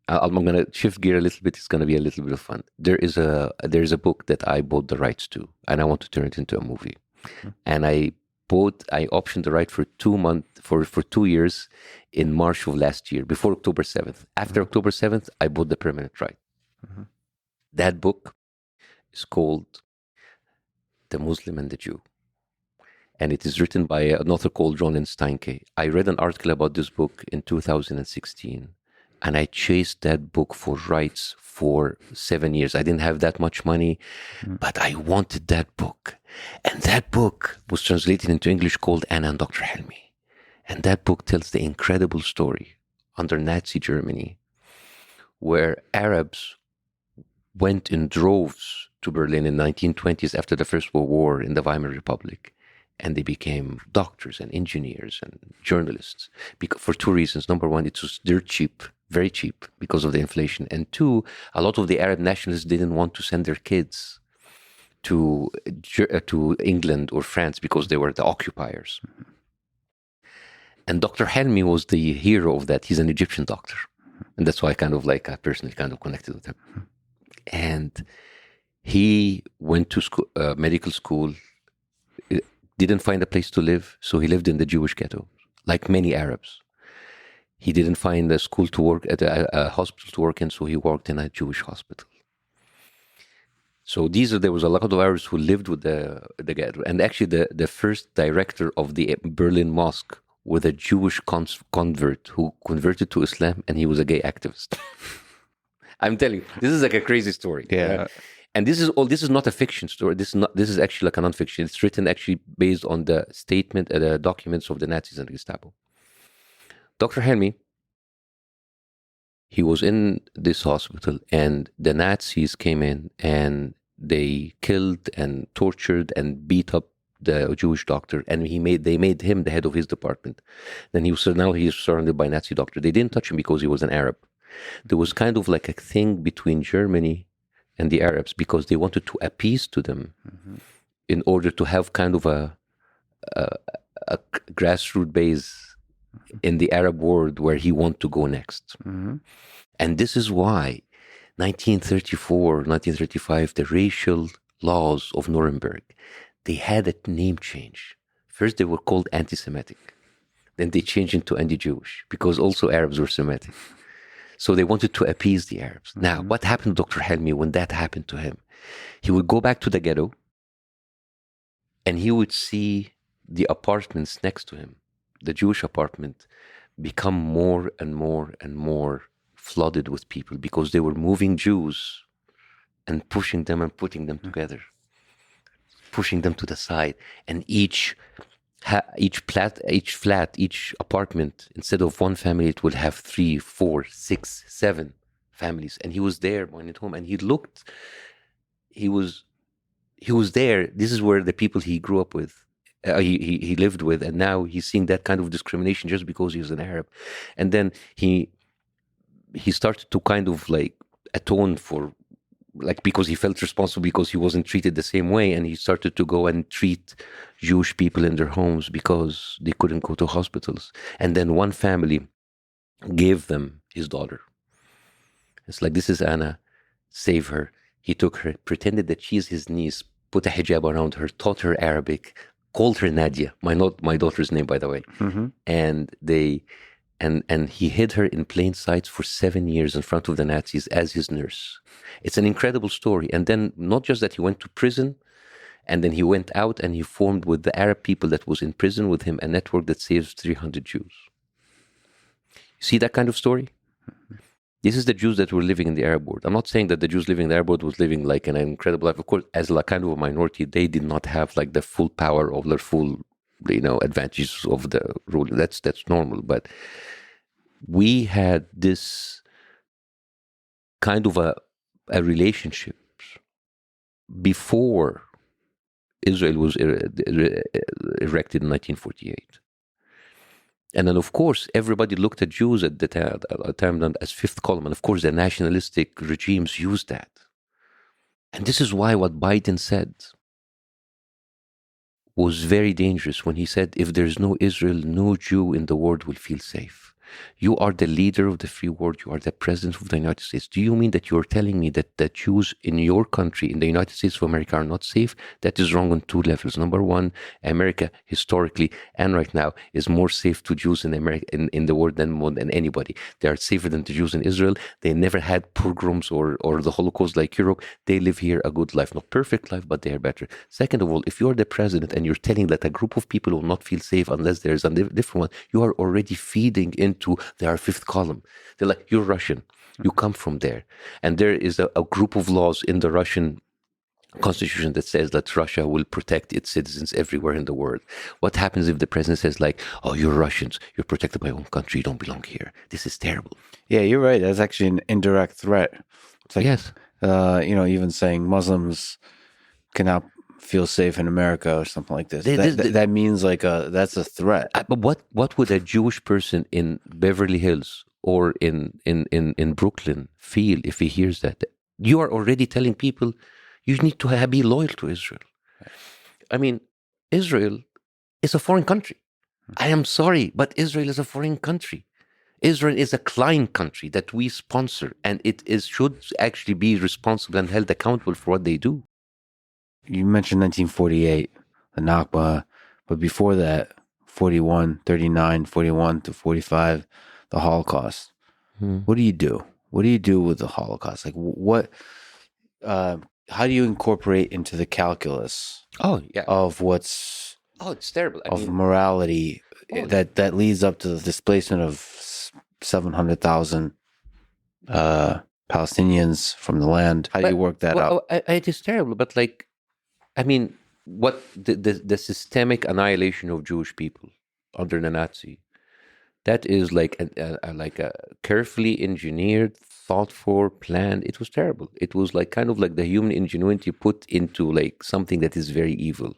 I'm going to shift gear a little bit. It's going to be a little bit of fun. There is a book that I bought the rights to, and I want to turn it into a movie. Mm-hmm. And I optioned the right for 2 months, for 2 years in March of last year, before October 7th. After October 7th, I bought the permanent right. Mm-hmm. That book is called The Muslim and the Jew. And it is written by an author called Jon Stewart. I read an article about this book in 2016. And I chased that book for rights for 7 years. I didn't have that much money, but I wanted that book. And that book was translated into English called Anna and Dr. Helmi. And that book tells the incredible story under Nazi Germany, where Arabs went in droves to Berlin in the 1920s after the First World War in the Weimar Republic. And they became doctors and engineers and journalists for two reasons. Number one, it was dirt cheap, very cheap because of the inflation. And two, a lot of the Arab nationalists didn't want to send their kids to England or France because they were the occupiers. And Dr. Helmi was the hero of that. He's an Egyptian doctor. And that's why I personally kind of connected with him. And he went to school, medical school, didn't find a place to live, so he lived in the Jewish ghetto, like many Arabs. He didn't find a school to work at, a hospital to work in, so he worked in a Jewish hospital. So there was a lot of Arabs who lived with the ghetto. And actually the first director of the Berlin mosque was a Jewish convert who converted to Islam, and he was a gay activist. I'm telling you, this is like a crazy story. Yeah. And this is not a fiction story. This is actually like a non-fiction. It's written actually based on the statement, the documents of the Nazis and Gestapo. Dr. Helmi, he was in this hospital, and the Nazis came in and they killed and tortured and beat up the Jewish doctor, and they made him the head of his department. Then now he is surrounded by Nazi doctors. They didn't touch him because he was an Arab. There was kind of like a thing between Germany and the Arabs because they wanted to appease to them in order to have kind of a grassroots base in the Arab world where he wanted to go next. And this is why 1934, 1935, the racial laws of Nuremberg, they had a name change. First, they were called anti-Semitic. Then they changed into anti-Jewish because also Arabs were Semitic. So they wanted to appease the Arabs. Now, what happened to Dr. Helmi when that happened to him? He would go back to the ghetto and he would see the apartments next to him, the Jewish apartment, become more and more and more flooded with people because they were moving Jews and pushing them and putting them together, pushing them to the side. And each apartment, instead of one family, it would have 3, 4, 6, 7 families. And he was there when at home, and he was there. This is where the people he grew up with, he lived with, and now he's seeing that kind of discrimination just because he's an Arab. And then he started to kind of like atone for, like, because he felt responsible because he wasn't treated the same way, and he started to go and treat Jewish people in their homes because they couldn't go to hospitals. And then one family gave them his daughter. It's like, this is Anna, save her. He took her, pretended that she's his niece, put a hijab around her, taught her Arabic, called her Nadia, my daughter's name, by the way. Mm-hmm. And and he hid her in plain sight for 7 years in front of the Nazis as his nurse. It's an incredible story. And then not just that, he went to prison, and then he went out and he formed with the Arab people that was in prison with him a network that saves 300 Jews. See that kind of story? This is the Jews that were living in the Arab world. I'm not saying that the Jews living in the Arab world was living like an incredible life. Of course, as like kind of a minority, they did not have like the full power of their full, advantages of the rule. That's normal. But we had this kind of a relationship before Israel was erected in 1948. And then, of course, everybody looked at Jews at the time as fifth column. And of course, the nationalistic regimes used that. And this is why what Biden said was very dangerous when he said, if there's no Israel, no Jew in the world will feel safe. You are the leader of the free world. You are the president of the United States. Do you mean that you're telling me that the Jews in your country, in the United States of America, are not safe? That is wrong on two levels. Number one, America historically and right now is more safe to Jews in America, in the world more than anybody. They are safer than the Jews in Israel. They never had pogroms or the Holocaust like Europe. They live here a good life, not perfect life, but they are better. Second of all, if you're the president and you're telling that a group of people will not feel safe unless there is a different one, you are already feeding into their fifth column. They're like, you're Russian, you come from there. And there is a group of laws in the Russian constitution that says that Russia will protect its citizens everywhere in the world. What happens if the president says like, oh, you're Russians, you're protected by your own country, you don't belong here? This is terrible. Yeah, you're right. That's actually an indirect threat. It's like, yes. Even saying Muslims cannot feel safe in America or something like this. That means like that's a threat. But what would a Jewish person in Beverly Hills or in Brooklyn feel if he hears that? You are already telling people you need to be loyal to Israel. I mean, Israel is a foreign country. I am sorry, but Israel is a foreign country. Israel is a client country that we sponsor, and should actually be responsible and held accountable for what they do. You mentioned 1948, the Nakba, but before that, 41, 39, 41 to 45, the Holocaust. What do you do? What do you do with the Holocaust? Like what, how do you incorporate into the calculus of what's... Oh, it's terrible. Morality that leads up to the displacement of 700,000 Palestinians from the land. How do you work that out? It is terrible, but what the systemic annihilation of Jewish people under the Nazi, that is like a carefully engineered, thoughtful, planned. It was terrible. It was like kind of like the human ingenuity put into like something that is very evil.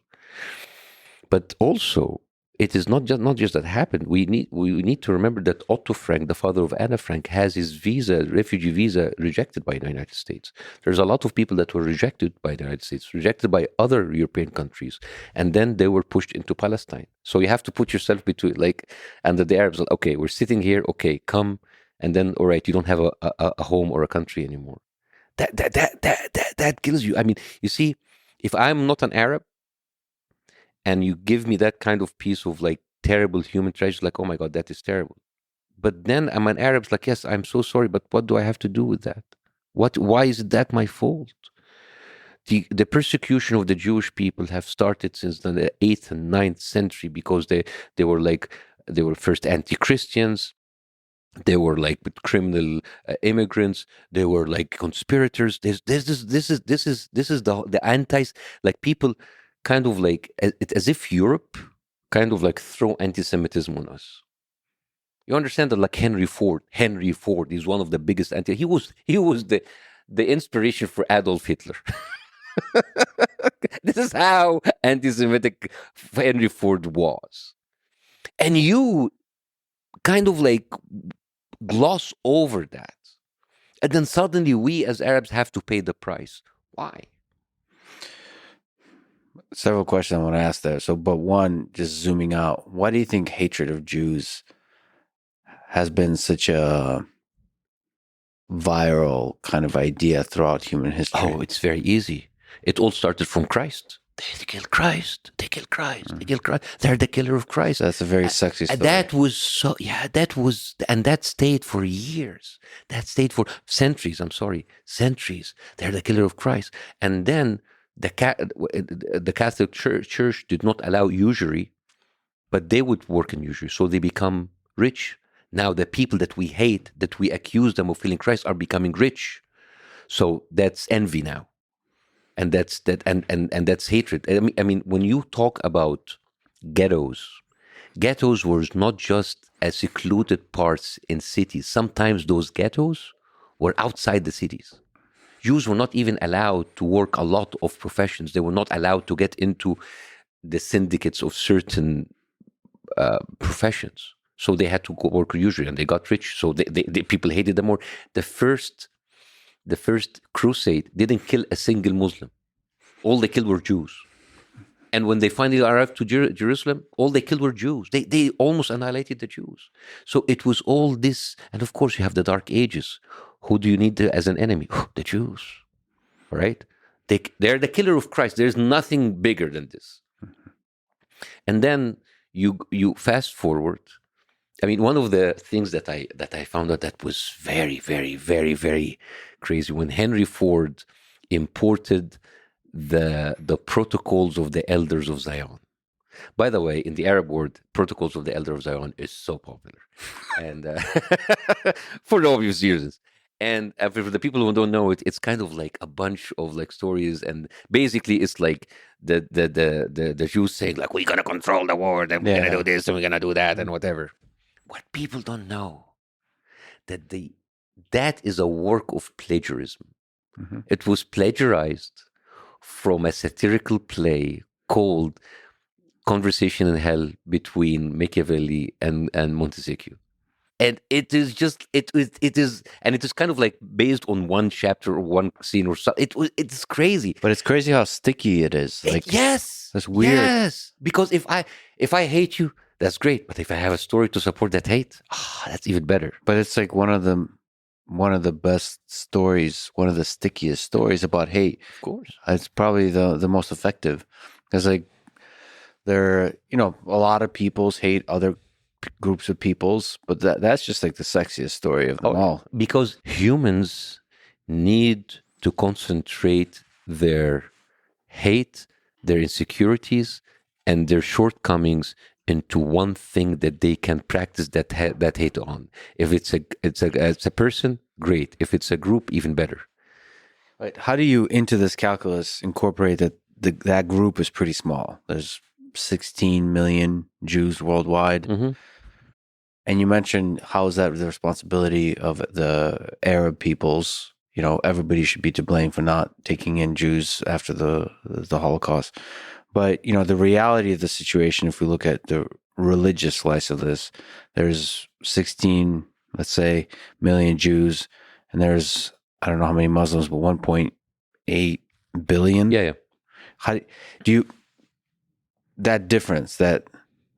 But also, it is not just that happened. We need to remember that Otto Frank, the father of Anna Frank, has his refugee visa rejected by the United States. There's a lot of people that were rejected by the United States, rejected by other European countries, and then they were pushed into Palestine. So you have to put yourself between and the Arabs. Okay, we're sitting here. Okay, come, and then all right, you don't have a home or a country anymore. That kills you. I mean, you see, if I'm not an Arab, and you give me that kind of piece of like terrible human tragedy, like, oh my God, that is terrible. But then I'm an Arab, like, yes, I'm so sorry, but what do I have to do with that? Why is that my fault? The persecution of the Jewish people have started since the 8th and 9th century because they were first anti-Christians. They were like criminal immigrants. They were like conspirators. This is the antis, like people kind of like as if Europe kind of like throw anti-Semitism on us. You understand that, like Henry Ford is one of the biggest he was the inspiration for Adolf Hitler. This is how anti-Semitic Henry Ford was. And you kind of like gloss over that. And then suddenly we as Arabs have to pay the price. Why? Several questions I want to ask there. So, but one, just zooming out, why do you think hatred of Jews has been such a viral kind of idea throughout human history? Oh, it's very easy. It all started from Christ. They killed Christ. They killed Christ. They killed Christ. They're the killer of Christ. That's a very sexy story. That was so, yeah, that was, and that stayed for years. That stayed for centuries. I'm sorry, centuries. They're the killer of Christ. And then the Catholic Church did not allow usury, but they would work in usury. So they become rich. Now the people that we hate, that we accuse them of killing Christ, are becoming rich. So that's envy now. And that's that, and that's hatred. I mean, when you talk about ghettos were not just as secluded parts in cities. Sometimes those ghettos were outside the cities. Jews were not even allowed to work a lot of professions. They were not allowed to get into the syndicates of certain professions. So they had to go work usury, and they got rich. So they people hated them more. The first crusade didn't kill a single Muslim. All they killed were Jews. And when they finally arrived to Jerusalem, all they killed were Jews. They almost annihilated the Jews. So it was all this. And of course, you have the Dark Ages. Who do you need as an enemy? The Jews. All right? They're the killer of Christ. There's nothing bigger than this. And then you fast forward. I mean, one of the things that I found out that was very, very, very, very crazy, when Henry Ford imported the protocols of the elders of Zion. By the way, in the Arab world, protocols of the elder of Zion is so popular, and for the obvious reasons. And for the people who don't know it, it's kind of like a bunch of like stories, and basically it's like the Jews saying like, we're gonna control the world, and we're gonna do this, and we're gonna do that, and whatever. What people don't know that is a work of plagiarism. Mm-hmm. It was plagiarized from a satirical play called Conversation in Hell between Machiavelli and Montesquieu. And it is kind of like based on one chapter or one scene or something. It's crazy. But it's crazy how sticky it is. Like, yes. That's weird. Yes. Because if I hate you, that's great. But if I have a story to support that hate, that's even better. But it's like one of the best stories, one of the stickiest stories about hate. Of course. It's probably the most effective. Because like a lot of peoples hate other groups of peoples, but that's just like the sexiest story of them all. Because humans need to concentrate their hate, their insecurities, and their shortcomings into one thing that they can practice that hate on. If it's a person, great. If it's a group, even better. Right. How do you, into this calculus, incorporate that group is pretty small? There's 16 million Jews worldwide. Mm-hmm. And you mentioned, how is that the responsibility of the Arab peoples? Everybody should be to blame for not taking in Jews after the Holocaust. But, the reality of the situation, if we look at the religious slice of this, there's 16, let's say, million Jews, and there's, I don't know how many Muslims, but 1.8 billion. Yeah. How do you, that difference, that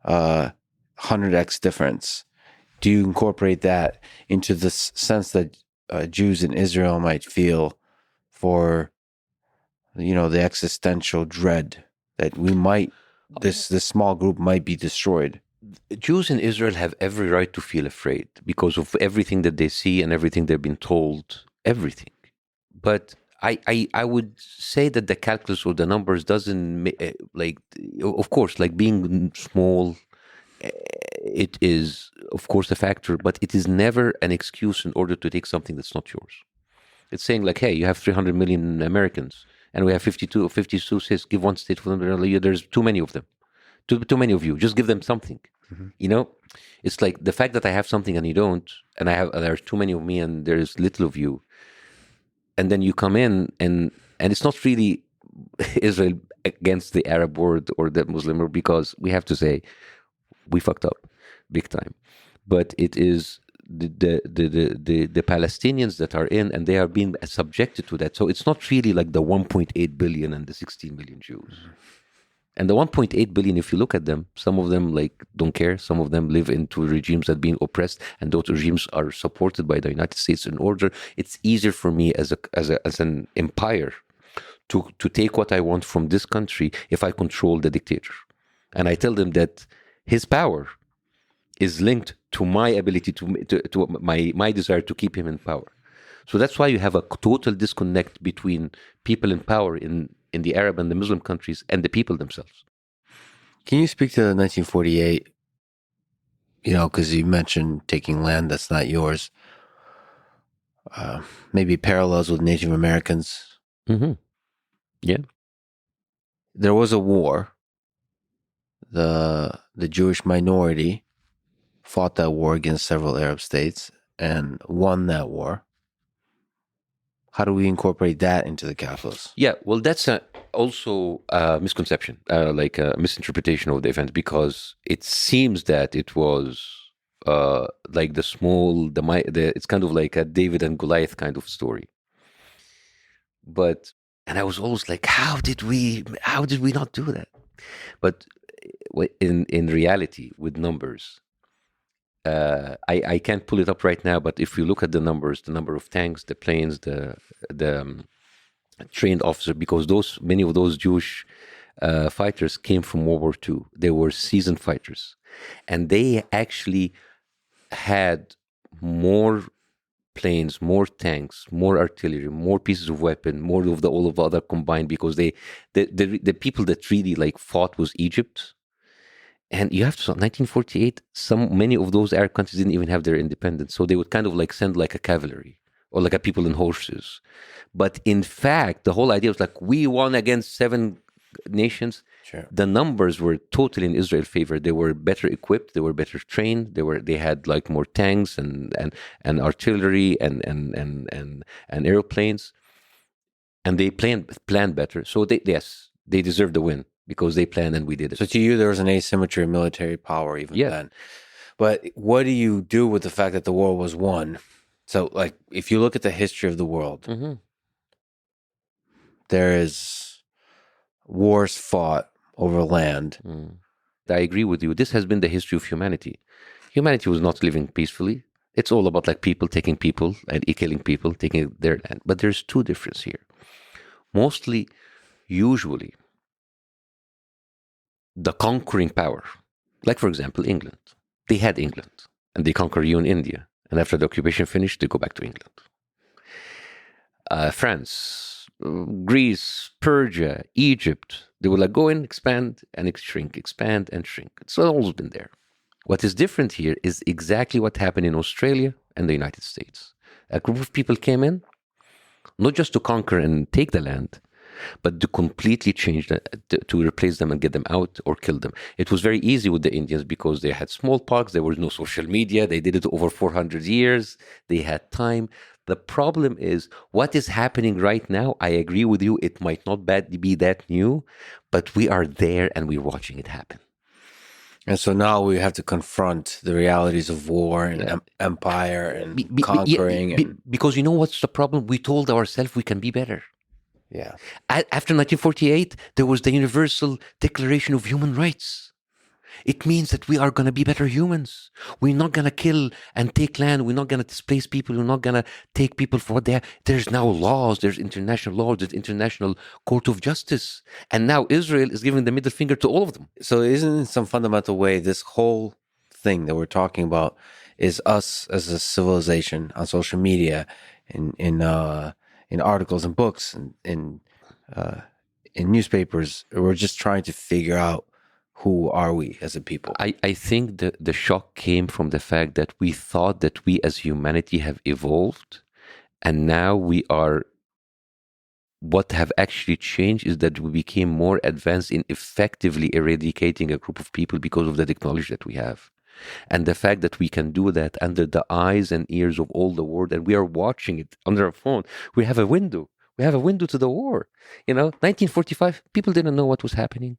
100x difference, do you incorporate that into the sense that Jews in Israel might feel for, the existential dread that we might, this small group might be destroyed? Jews in Israel have every right to feel afraid because of everything that they see and everything they've been told, everything. But I would say that the calculus or the numbers doesn't, of course, like being small, it is, of course, a factor, but it is never an excuse in order to take something that's not yours. It's saying like, hey, you have 300 million Americans, and we have 52 states. Give one state for them. There's too many of them. Too many of you. Just give them something. Mm-hmm. It's like the fact that I have something and you don't, and there's too many of me and there's little of you. And then you come in and it's not really Israel against the Arab world or the Muslim world, because we have to say we fucked up big time. But it is the Palestinians that are in, and they are being subjected to that. So it's not really like the 1.8 billion and the 16 million Jews. And the 1.8 billion, if you look at them, some of them like don't care. Some of them live into regimes that are being oppressed, and those regimes are supported by the United States in order. It's easier for me as an empire to take what I want from this country if I control the dictator. And I tell them that his power is linked to my ability to my desire to keep him in power. So that's why you have a total disconnect between people in power in the Arab and the Muslim countries and the people themselves. Can you speak to 1948? Because you mentioned taking land that's not yours. Maybe parallels with Native Americans. Mm-hmm. Yeah. There was a war. The Jewish minority fought that war against several Arab states and won that war. How do we incorporate that into the calculus? Yeah, well, that's also a misconception, like a misinterpretation of the event, because it seems that it was like it's kind of like a David and Goliath kind of story. And I was always like, how did we not do that? But in reality, with numbers, I can't pull it up right now, but if you look at the numbers, the number of tanks, the planes, the trained officer, because many of those Jewish fighters came from World War II. They were seasoned fighters, and they actually had more planes, more tanks, more artillery, more pieces of weapon, more of all of the other combined, because the people that really like fought was Egypt. And you have to, 1948, many of those Arab countries didn't even have their independence. So they would kind of like send like a cavalry or like a people in horses. But in fact, the whole idea was like, we won against 7 nations. Sure. The numbers were totally in Israel's favor. They were better equipped. They were better trained. They had like more tanks and artillery and airplanes. And they planned better. So they deserved the win, because they planned and we did it. So to you, there was an asymmetry of military power even then. But what do you do with the fact that the war was won? So, like, if you look at the history of the world, Mm-hmm. there is wars fought over land. I agree with you. This has been the history of humanity. Humanity was not living peacefully. It's all about like people taking people and killing people, taking their land. But there's 2 differences here. Usually, the conquering power, like for example, England. They had England and they conquer you in India. And after the occupation finished, they go back to England. France, Greece, Persia, Egypt, they would like go in, expand and shrink, expand and shrink. It's always been there. What is different here is exactly what happened in Australia and the United States. A group of people came in, not just to conquer and take the land, but to completely change to replace them and get them out or kill them. It was very easy with the Indians because they had smallpox, there was no social media, they did it over 400 years, they had time. The problem is what is happening right now. I agree with you, it might not be that new, but we are there and we're watching it happen. And so now we have to confront the realities of war and empire and conquering. Because you know what's the problem? We told ourselves we can be better. Yeah. After 1948, there was the Universal Declaration of Human Rights. It means that we are going to be better humans. We're not going to kill and take land. We're not going to displace people. We're not going to take people for what they are. There's now laws. There's international laws. There's International Court of Justice. And now Israel is giving the middle finger to all of them. So isn't in some fundamental way this whole thing that we're talking about is us as a civilization on social media, in articles and books and in newspapers? We're just trying to figure out who are we as a people. I think the shock came from the fact that we thought that we as humanity have evolved, and now what have actually changed is that we became more advanced in effectively eradicating a group of people because of the technology that we have. And the fact that we can do that under the eyes and ears of all the world, and we are watching it on our phone. We have a window. We have a window to the war. 1945, people didn't know what was happening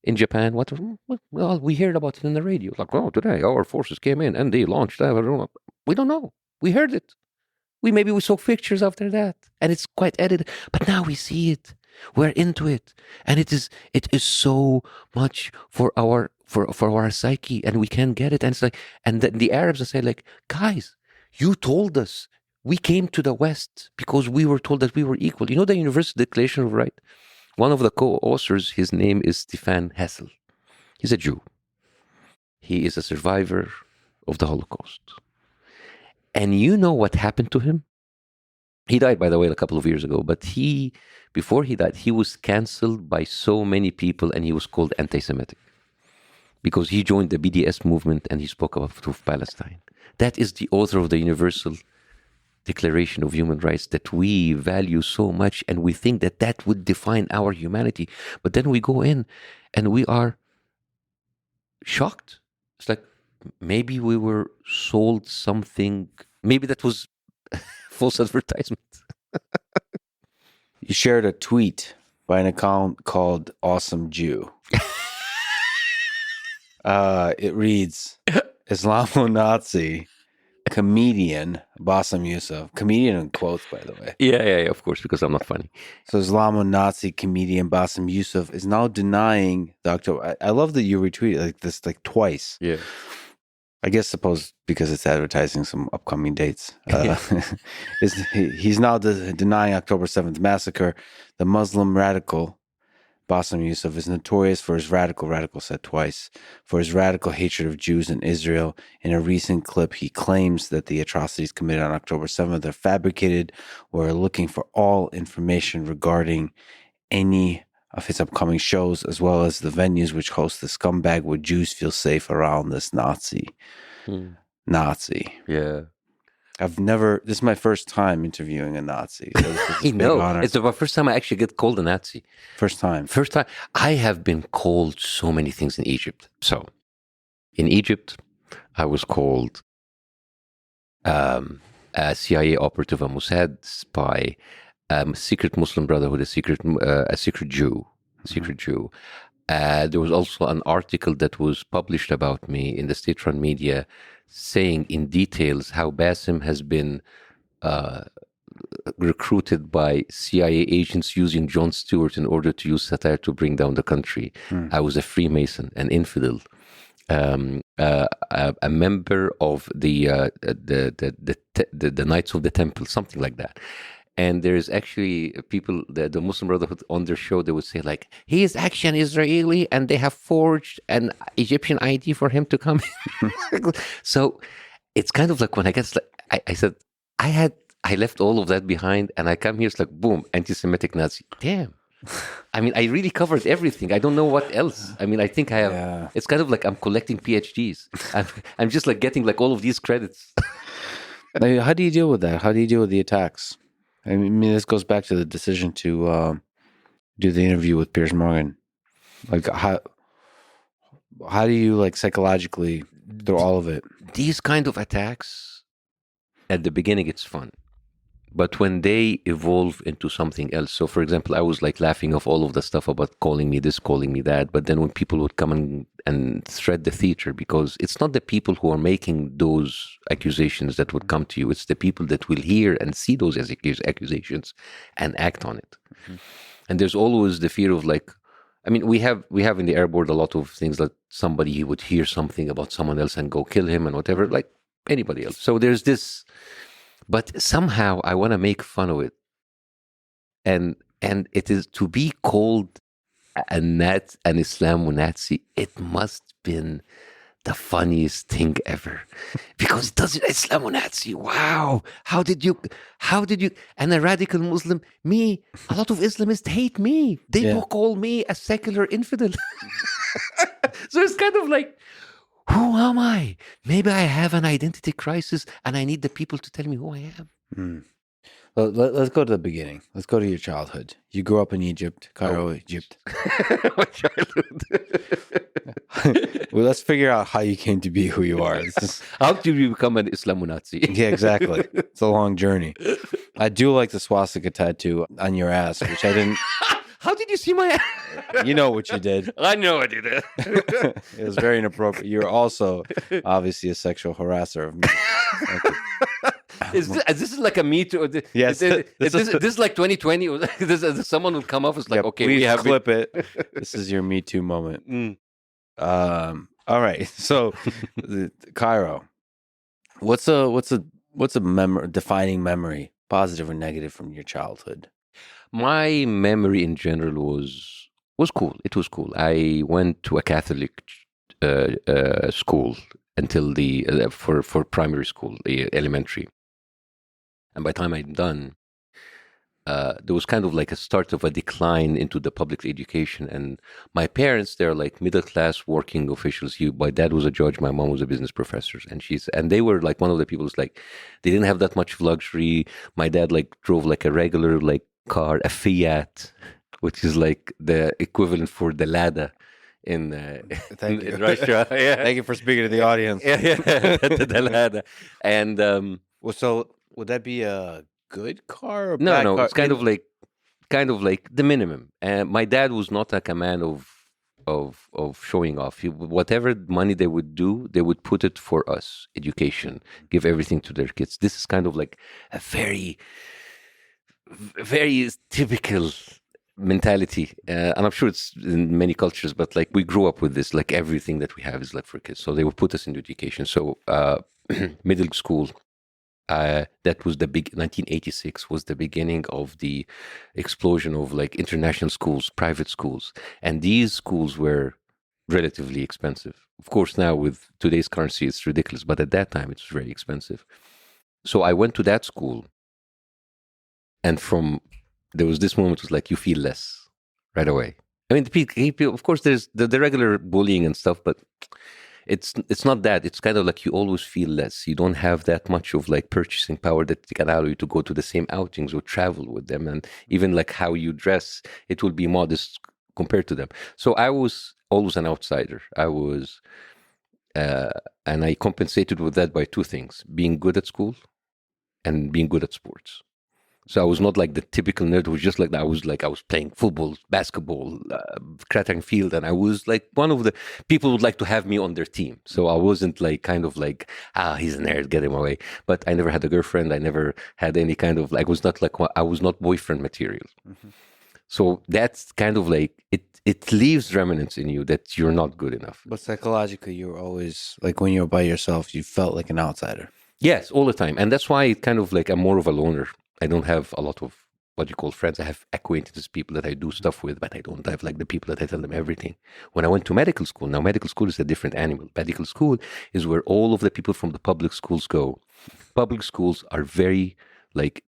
in Japan. Well, we heard about it in the radio. Like, oh, today our forces came in and they launched. We don't know. We heard it. Maybe we saw pictures after that, and it's quite edited. But now we see it. We're into it, and it is so much for our psyche, and we can't get it. And it's like, and the Arabs say, like, guys, you told us. We came to the West because we were told that we were equal. The Universal Declaration of Rights. One of the co-authors, his name is Stefan Hessel. He's a Jew. He is a survivor of the Holocaust. And you know what happened to him? He died, by the way, a couple of years ago. But before he died, he was canceled by so many people, and he was called anti-Semitic because he joined the BDS movement and he spoke about Palestine. That is the author of the Universal Declaration of Human Rights that we value so much, and we think that that would define our humanity. But then we go in and we are shocked. It's like, maybe we were sold something. Maybe that was false advertisement. You shared a tweet by an account called Awesome Jew. It reads, Islamo-Nazi comedian Bassem Youssef, comedian in quotes, by the way. Yeah, of course, because I'm not funny. So Islamo-Nazi comedian Bassem Youssef is now denying the October. I love that you retweeted like this twice. Yeah. I guess suppose because it's advertising some upcoming dates. He's now denying October 7th massacre. The Muslim radical Bassem Youssef is notorious for his radical said twice, for his radical hatred of Jews in Israel. In a recent clip, he claims that the atrocities committed on October 7th are fabricated. We're looking for all information regarding any of his upcoming shows, as well as the venues which host the scumbag. Would Jews feel safe around this Nazi? Yeah. This is my first time interviewing a Nazi. So I know. It's the first time I actually get called a Nazi. First time. I have been called so many things in Egypt. So, in Egypt, I was called a CIA operative, a Mossad spy, secret Muslim Brotherhood, a secret Jew. There was also an article that was published about me in the state-run media saying in details how Bassem has been recruited by CIA agents using Jon Stewart in order to use satire to bring down the country. I was a Freemason, an infidel, a member of the Knights of the Temple, something like that. And there's actually people, the Muslim Brotherhood on their show, they would say like, he is actually an Israeli and they have forged an Egyptian ID for him to come in. So it's kind of like when I guess, like, I said, I left all of that behind and I come here, it's like, boom, anti-Semitic Nazi. Damn. I mean, I really covered everything. I don't know what else. I mean, I think I have, it's kind of like I'm collecting PhDs. I'm just like getting like all of these credits. How do you deal with that? How do you deal with the attacks? I mean, this goes back to the decision to do the interview with Piers Morgan. Like, how do you, like, psychologically through all of it? These kind of attacks, at the beginning, it's fun. But when they evolve into something else, so for example, I was like laughing off all of the stuff about calling me this, calling me that. But then when people would come and thread the theater, because it's not the people who are making those accusations that would come to you. It's the people that will hear and see those accusations and act on it. Mm-hmm. And there's always the fear of like, I mean, we have in the air board a lot of things that somebody would hear something about someone else and go kill him and whatever, like anybody else. So there's this. But somehow I want to make fun of it. And it is to be called an Islamo-Nazi, it must have been the funniest thing ever. Because it doesn't, Islamo-Nazi, wow. How did you, and a radical Muslim, me, a lot of Islamists hate me. They will call me a secular infidel. So it's kind of like, who am I? Maybe I have an identity crisis and I need the people to tell me who I am. Well, let's go to the beginning. Let's go to your childhood. You grew up in Egypt, Cairo, Egypt. My childhood. Well, let's figure out how you came to be who you are. How did you become an Islamo-Nazi? Yeah, exactly. It's a long journey. I do like the swastika tattoo on your ass, which I didn't. How did you see my? You know what you did. I know I did it. It was very inappropriate. You're also obviously a sexual harasser of me. This is like a Me Too? Yes. This is like 2020. Someone will come up. It's like, okay, please we have clip it. This is your Me Too moment. Mm. All right. So, Cairo, what's a defining memory, positive or negative, from your childhood? My memory in general was cool. It was cool. I went to a Catholic school until the for primary school, the elementary, and by the time I'm done, there was kind of like a start of a decline into the public education. And my parents, they're like middle class working officials. My dad was a judge, my mom was a business professor, and they were like one of the people who's like, they didn't have that much of luxury. My dad like drove like a regular like car, a Fiat, which is like the equivalent for the Lada in Russia. Yeah. Thank you for speaking to the audience. The Lada. And well, so would that be a good car or no, bad car? it's kind of like the minimum. And my dad was not like a man of showing off. Whatever money they would do, they would put it for us, education, give everything to their kids. This is kind of like a very, very typical mentality, and I'm sure it's in many cultures, but like we grew up with this, like everything that we have is like for kids, so they would put us into education. So middle school, that was the big 1986 was the beginning of the explosion of like international schools, private schools, and these schools were relatively expensive. Of course, now with today's currency, it's ridiculous, but at that time, it was very expensive. So I went to that school, and there was this moment was like you feel less right away. I mean, the people, of course, there's the regular bullying and stuff, but it's not that. It's kind of like you always feel less. You don't have that much of like purchasing power that can allow you to go to the same outings or travel with them, and even like how you dress, it will be modest compared to them. So I was always an outsider. I was, and I compensated with that by two things: being good at school and being good at sports. So I was not like the typical nerd who was just like that. I was playing football, basketball, track and field, and I was like one of the people who would like to have me on their team. So I wasn't like kind of like, he's a nerd, get him away. But I never had a girlfriend. I never had any kind of like, I was not boyfriend material. Mm-hmm. So that's kind of like, it leaves remnants in you that you're not good enough. But psychologically, you were always like, when you were by yourself, you felt like an outsider. Yes, all the time. And that's why it kind of like I'm more of a loner. I don't have a lot of what you call friends. I have acquaintances, people that I do stuff with, but I don't have like the people that I tell them everything. When I went to medical school, now medical school is a different animal. Medical school is where all of the people from the public schools go. Public schools are very like,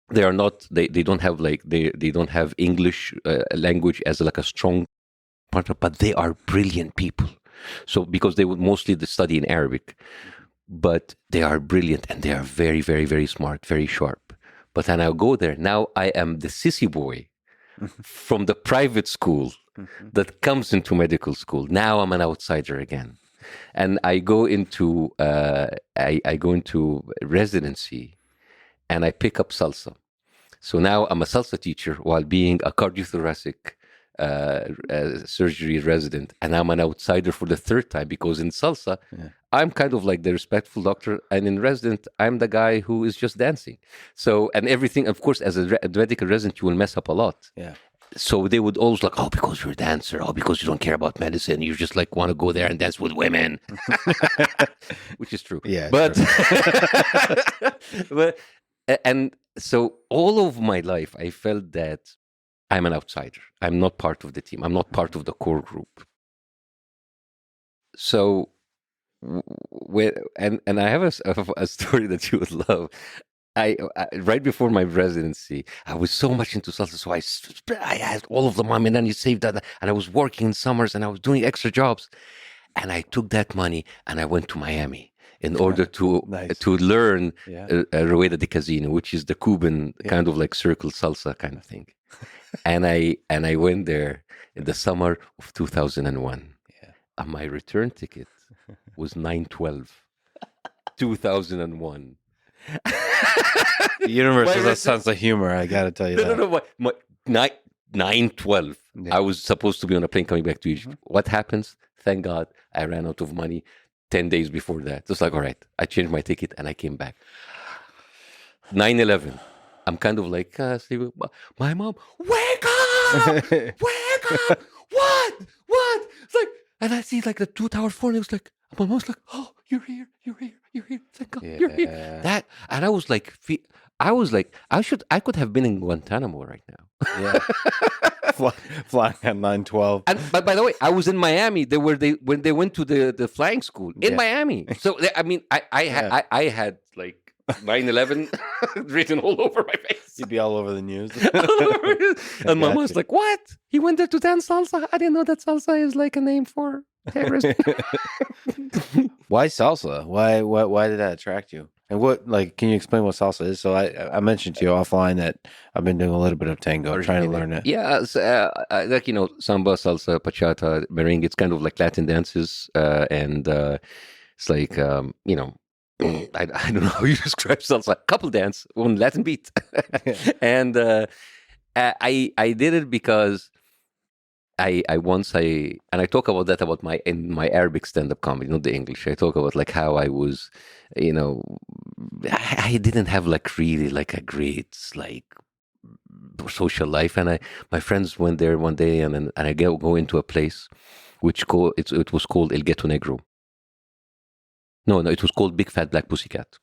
they are not, they don't have like, they don't have English language as like a strong partner, but they are brilliant people. So because they would mostly study in Arabic, but they are brilliant and they are very, very, very smart, very sharp. But then I'll go there. Now I am the sissy boy from the private school that comes into medical school. Now I'm an outsider again. And I go into I go into residency and I pick up salsa. So now I'm a salsa teacher while being a cardiothoracic surgery resident, and I'm an outsider for the third time because in salsa, I'm kind of like the respectful doctor, and in resident, I'm the guy who is just dancing. So, and everything, of course, as a medical resident, you will mess up a lot. Yeah. So they would always like, oh, because you're a dancer, oh, because you don't care about medicine, you just like want to go there and dance with women, which is true. Yeah, but, but, and so all of my life, I felt that I'm an outsider. I'm not part of the team. I'm not part of the core group. So, and I have a story that you would love. I right before my residency, I was so much into salsa, so I had all of the money, and then you saved that, and I was working in summers, and I was doing extra jobs, and I took that money and I went to Miami in order to learn Rueda de Casino, which is the Cuban kind of like circle salsa kind of thing. And I went there in the summer of 2001. Yeah. And my return ticket was 9/12, 2001. The universe My has a wrist- sense of humor. I got to tell you No, that. no, no. My 9/12. Yeah. I was supposed to be on a plane coming back to Egypt. What happens? Thank God I ran out of money 10 days before that. It's like, all right, I changed my ticket and I came back. 9/11. I'm kind of like, sleeping. My mom, wake up! Wake up! What? It's like, and I see like the 2 tower phone. It was like, my mom's like, oh, you're here. Thank God, you're here. Yeah. That, and I was like, I could have been in Guantanamo right now. Yeah. Flying at 9/12. And but by the way, I was in Miami. When they went to the flying school in Yeah. Miami. So I mean, I had like 9/11 written all over my face. You'd be all over the news. And my Gotcha. mom's like, "What? He went there to dance salsa? I didn't know that salsa is like a name for terrorists." Why salsa? Why did that attract you? And what, like, can you explain what salsa is? So I mentioned to you offline that I've been doing a little bit of tango, trying to learn it. Yeah, like samba, salsa, bachata, merengue. It's kind of like Latin dances, and it's like I don't know how you describe salsa. Couple dance on Latin beat, and I did it because I talk about that in my Arabic stand-up comedy, not the English. I talk about like how I was, I didn't have like really like a great like social life, and my friends went there one day, and I go into a place which it was called El Ghetto Negro. No, it was called Big Fat Black Pussycat,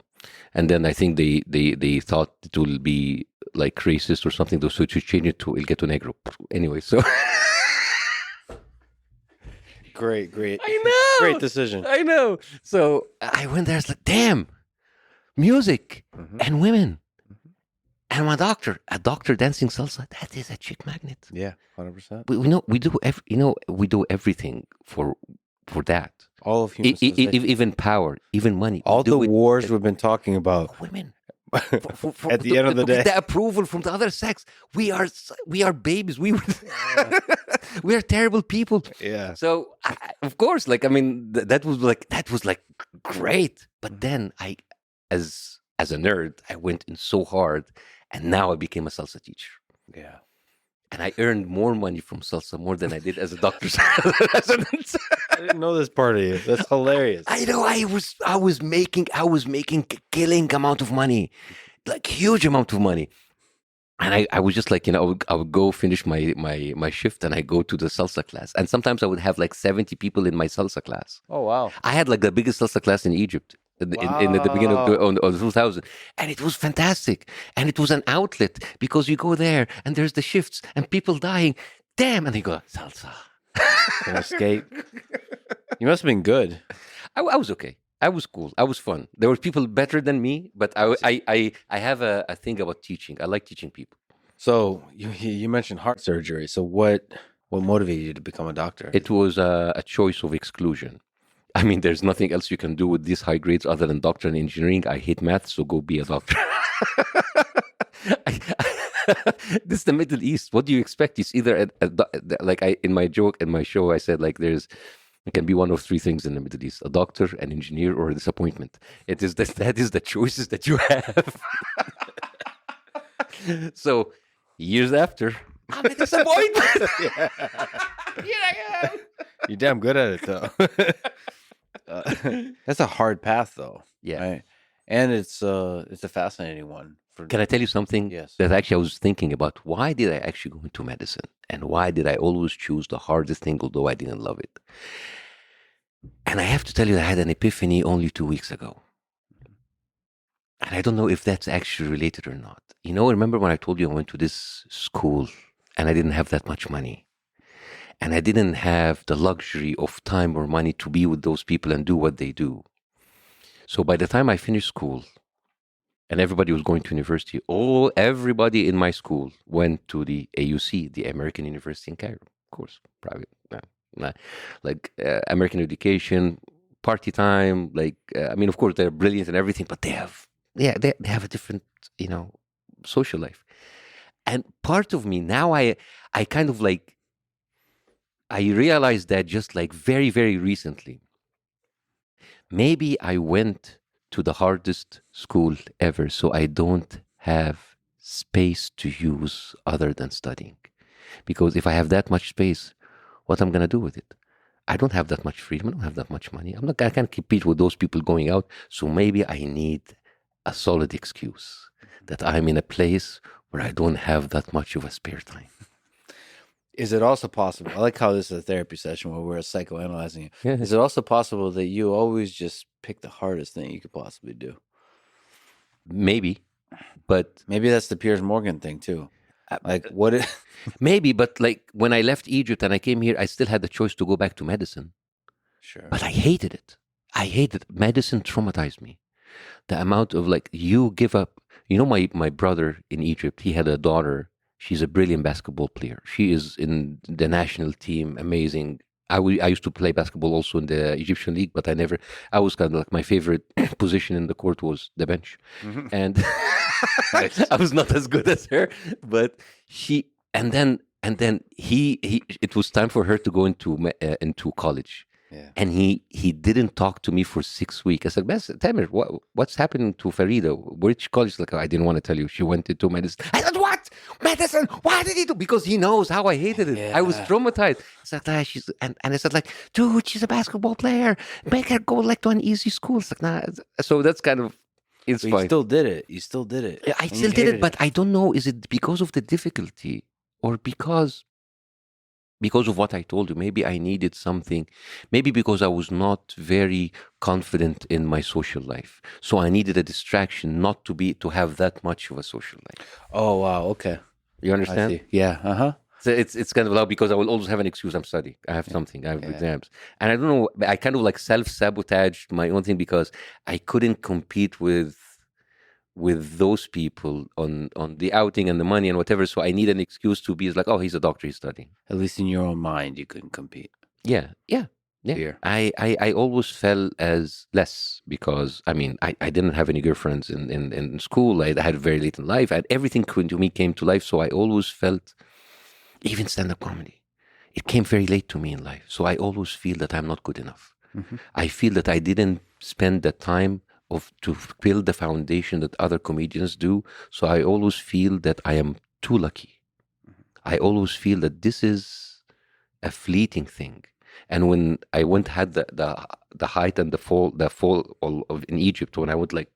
and then I think they thought it will be like racist or something, so to change it to El Ghetto Negro. Anyway, so. Great. I know. Great decision. I know. So I went there. It's like, damn, music and women, and my doctor, a doctor dancing salsa. That is a chick magnet. Yeah, 100%. We do everything for that. All of human civilization. Even power, even money. All We do the it- wars we've been talking about. women. At the end of the day. the approval from the other sex. We are babies. We are terrible people. Yeah. So of course, like I mean, that was like great. But then as a nerd, I went in so hard, and now I became a salsa teacher, Yeah. and I earned more money from salsa more than I did as a doctor. I didn't know this part of you. That's hilarious. I know I was making a killing amount of money, like huge amount of money. And I was just like, I would go finish my shift, and I go to the salsa class. And sometimes I would have like 70 people in my salsa class. Oh, wow. I had like the biggest salsa class in Egypt in the beginning of 2000. And it was fantastic. And it was an outlet because you go there and there's the shifts and people dying. Damn. And they go, salsa. Can escape. You must have been good. I was okay. I was cool. I was fun. There were people better than me, but I have a thing about teaching. I like teaching people. So you mentioned heart surgery. So what motivated you to become a doctor? It was a choice of exclusion. I mean, there's nothing else you can do with these high grades other than doctor and engineering. I hate math, so go be a doctor. This is the Middle East. What do you expect? It's either in my show, I said like it can be one of three things in the Middle East: a doctor, an engineer, or a disappointment. That is the choices that you have. So years after, I'm a disappointment. Yeah. Here I am. You're damn good at it, though. That's a hard path, though. Yeah. Right? And it's a fascinating one. Can I tell you something? Yes. That actually I was thinking about. Why did I actually go into medicine? And why did I always choose the hardest thing, although I didn't love it? And I have to tell you, I had an epiphany only 2 weeks ago. And I don't know if that's actually related or not. Remember when I told you I went to this school and I didn't have that much money? And I didn't have the luxury of time or money to be with those people and do what they do. So by the time I finished school, and everybody was going to university, everybody in my school went to the AUC, the American University in Cairo, of course, private, American education, party time. Of course, they're brilliant and everything, but they have a different, social life. And part of me now, I kind of I realized that just like very, very recently. Maybe I went to the hardest school ever. So I don't have space to use other than studying. Because if I have that much space, what I'm gonna do with it? I don't have that much freedom. I don't have that much money. I can't compete with those people going out. So maybe I need a solid excuse that I'm in a place where I don't have that much of a spare time. Is it also possible? I like how this is a therapy session where we're psychoanalyzing you. Yeah. Is it also possible that you always just pick the hardest thing you could possibly do? Maybe, but Maybe that's the Piers Morgan thing too. Like what? maybe, but like when I left Egypt and I came here, I still had the choice to go back to medicine. Sure. But I hated it. I hated it. Medicine traumatized me. The amount of like you give up. You know, my brother in Egypt, he had a daughter. She's a brilliant basketball player. She is in the national team, amazing. I used to play basketball also in the Egyptian league, but I was kind of like my favorite position in the court was the bench. Mhm. And I was not as good as her, but and then it was time for her to go into college. Yeah. And he didn't talk to me for 6 weeks. I said, Tamer, what's happening to Farida? Which college? Like, I didn't want to tell you. She went into medicine. I said, what? Medicine? Why did he do? Because he knows how I hated it. I was Yeah. traumatized. I said, and I said, like, dude, she's a basketball player. Make her go like to an easy school. It's like, nah. So that's kind of, it's But fine. you still did it. You still did it. I And you still did hated it, but I don't know. Is it because of the difficulty or because of what I told you? Maybe I needed something. Maybe because I was not very confident in my social life, so I needed a distraction, not to have that much of a social life. Oh wow. Okay. You I understand? see. Yeah. So it's kind of loud because I will always have an excuse. I'm studying. I have something. I have exams, and I don't know. I kind of like self-sabotaged my own thing because I couldn't compete with those people on the outing and the money and whatever. So I need an excuse to be like, oh, he's a doctor, he's studying. At least in your own mind, you couldn't compete. Yeah. Fear. I always felt as less because I mean I didn't have any girlfriends in school. I had very late in life, and everything to me came to life. So I always felt, even stand-up comedy, it came very late to me in life. So I always feel that I'm not good enough. Mhm. I feel that I didn't spend the time to build the foundation that other comedians do. So I always feel that I am too lucky. I always feel that this is a fleeting thing. And when I had the height and the fall of in Egypt, when I went like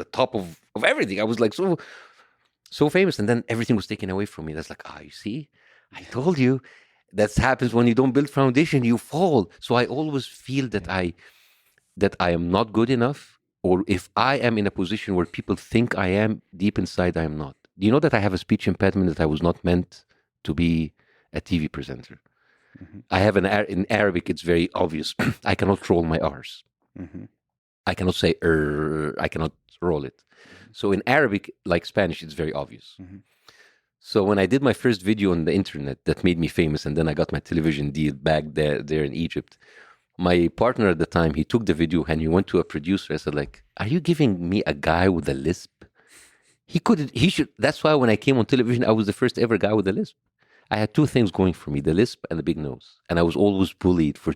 the top of everything, I was like so famous, and then everything was taken away from me. That's like, you see, I told you. That happens when you don't build foundation, you fall. So I always feel that I am not good enough, or if I am in a position where people think I am, deep inside I am not. Do you know that I have a speech impediment, that I was not meant to be a TV presenter? I have in Arabic, it's very obvious. I cannot roll my R's. I cannot say I cannot roll it. So in Arabic, like Spanish, it's very obvious. So when I did my first video on the internet that made me famous, and then I got my television deal back there in Egypt, my partner at the time, he took the video and he went to a producer. I said, like, are you giving me a guy with a lisp? He should. That's why when I came on television, I was the first ever guy with a lisp. I had two things going for me, the lisp and the big nose. And I was always bullied for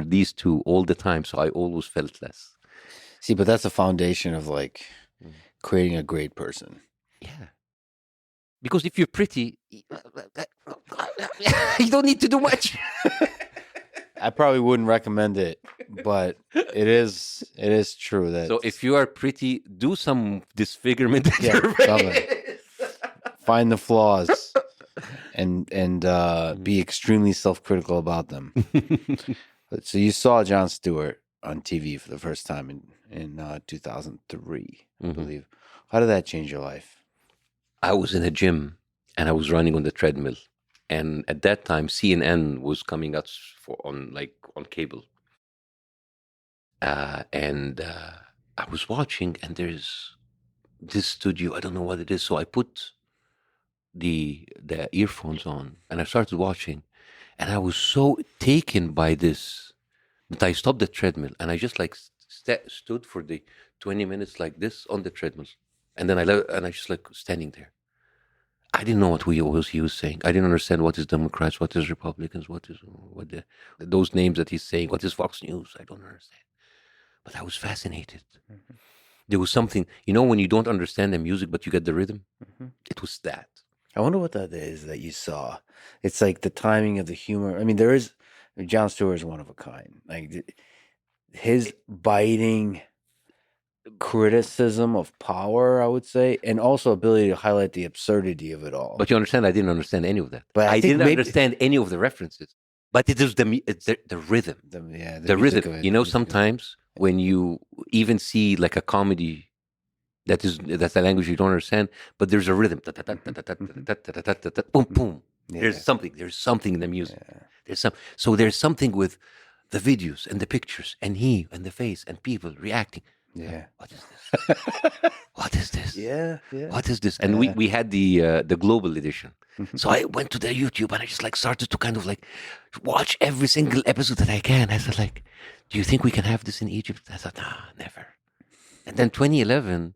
these two all the time. So I always felt less. See, but that's a foundation of like creating a great person. Yeah. Because if you're pretty, you don't need to do much. I probably wouldn't recommend it, but it is true that. So if you are pretty, do some disfigurement. Yeah, find the flaws and be extremely self-critical about them. So you saw Jon Stewart on TV for the first time in 2003, I believe. How did that change your life? I was in a gym and I was running on the treadmill. And at that time, CNN was coming out on cable. And I was watching, and there's this studio. I don't know what it is. So I put the earphones on, and I started watching. And I was so taken by this that I stopped the treadmill, and I just like stood for the 20 minutes like this on the treadmill. And then I just like standing there. I didn't know what he was saying. I didn't understand what is Democrats, what is Republicans, what those names that he's saying, what is Fox News. I don't understand. But I was fascinated. There was something, when you don't understand the music, but you get the rhythm. It was that. I wonder what that is that you saw. It's like the timing of the humor. I mean, Jon Stewart is one of a kind. Like his biting criticism of power, I would say, and also ability to highlight the absurdity of it all. But you understand, I didn't understand any of that. But I I think didn't maybe- understand any of the references. But it was the rhythm. the The music rhythm. of it. Sometimes when you even see like a comedy that's a language you don't understand, but there's a rhythm. Boom, boom. There's something in the music. So there's something with the videos and the pictures and he and the face and people reacting. Yeah. What is this? What is this? Yeah. What is this? And we had the global edition. So I went to the YouTube and I just like started to kind of like watch every single episode that I can. I said like, do you think we can have this in Egypt? I thought, nah, never. And then 2011,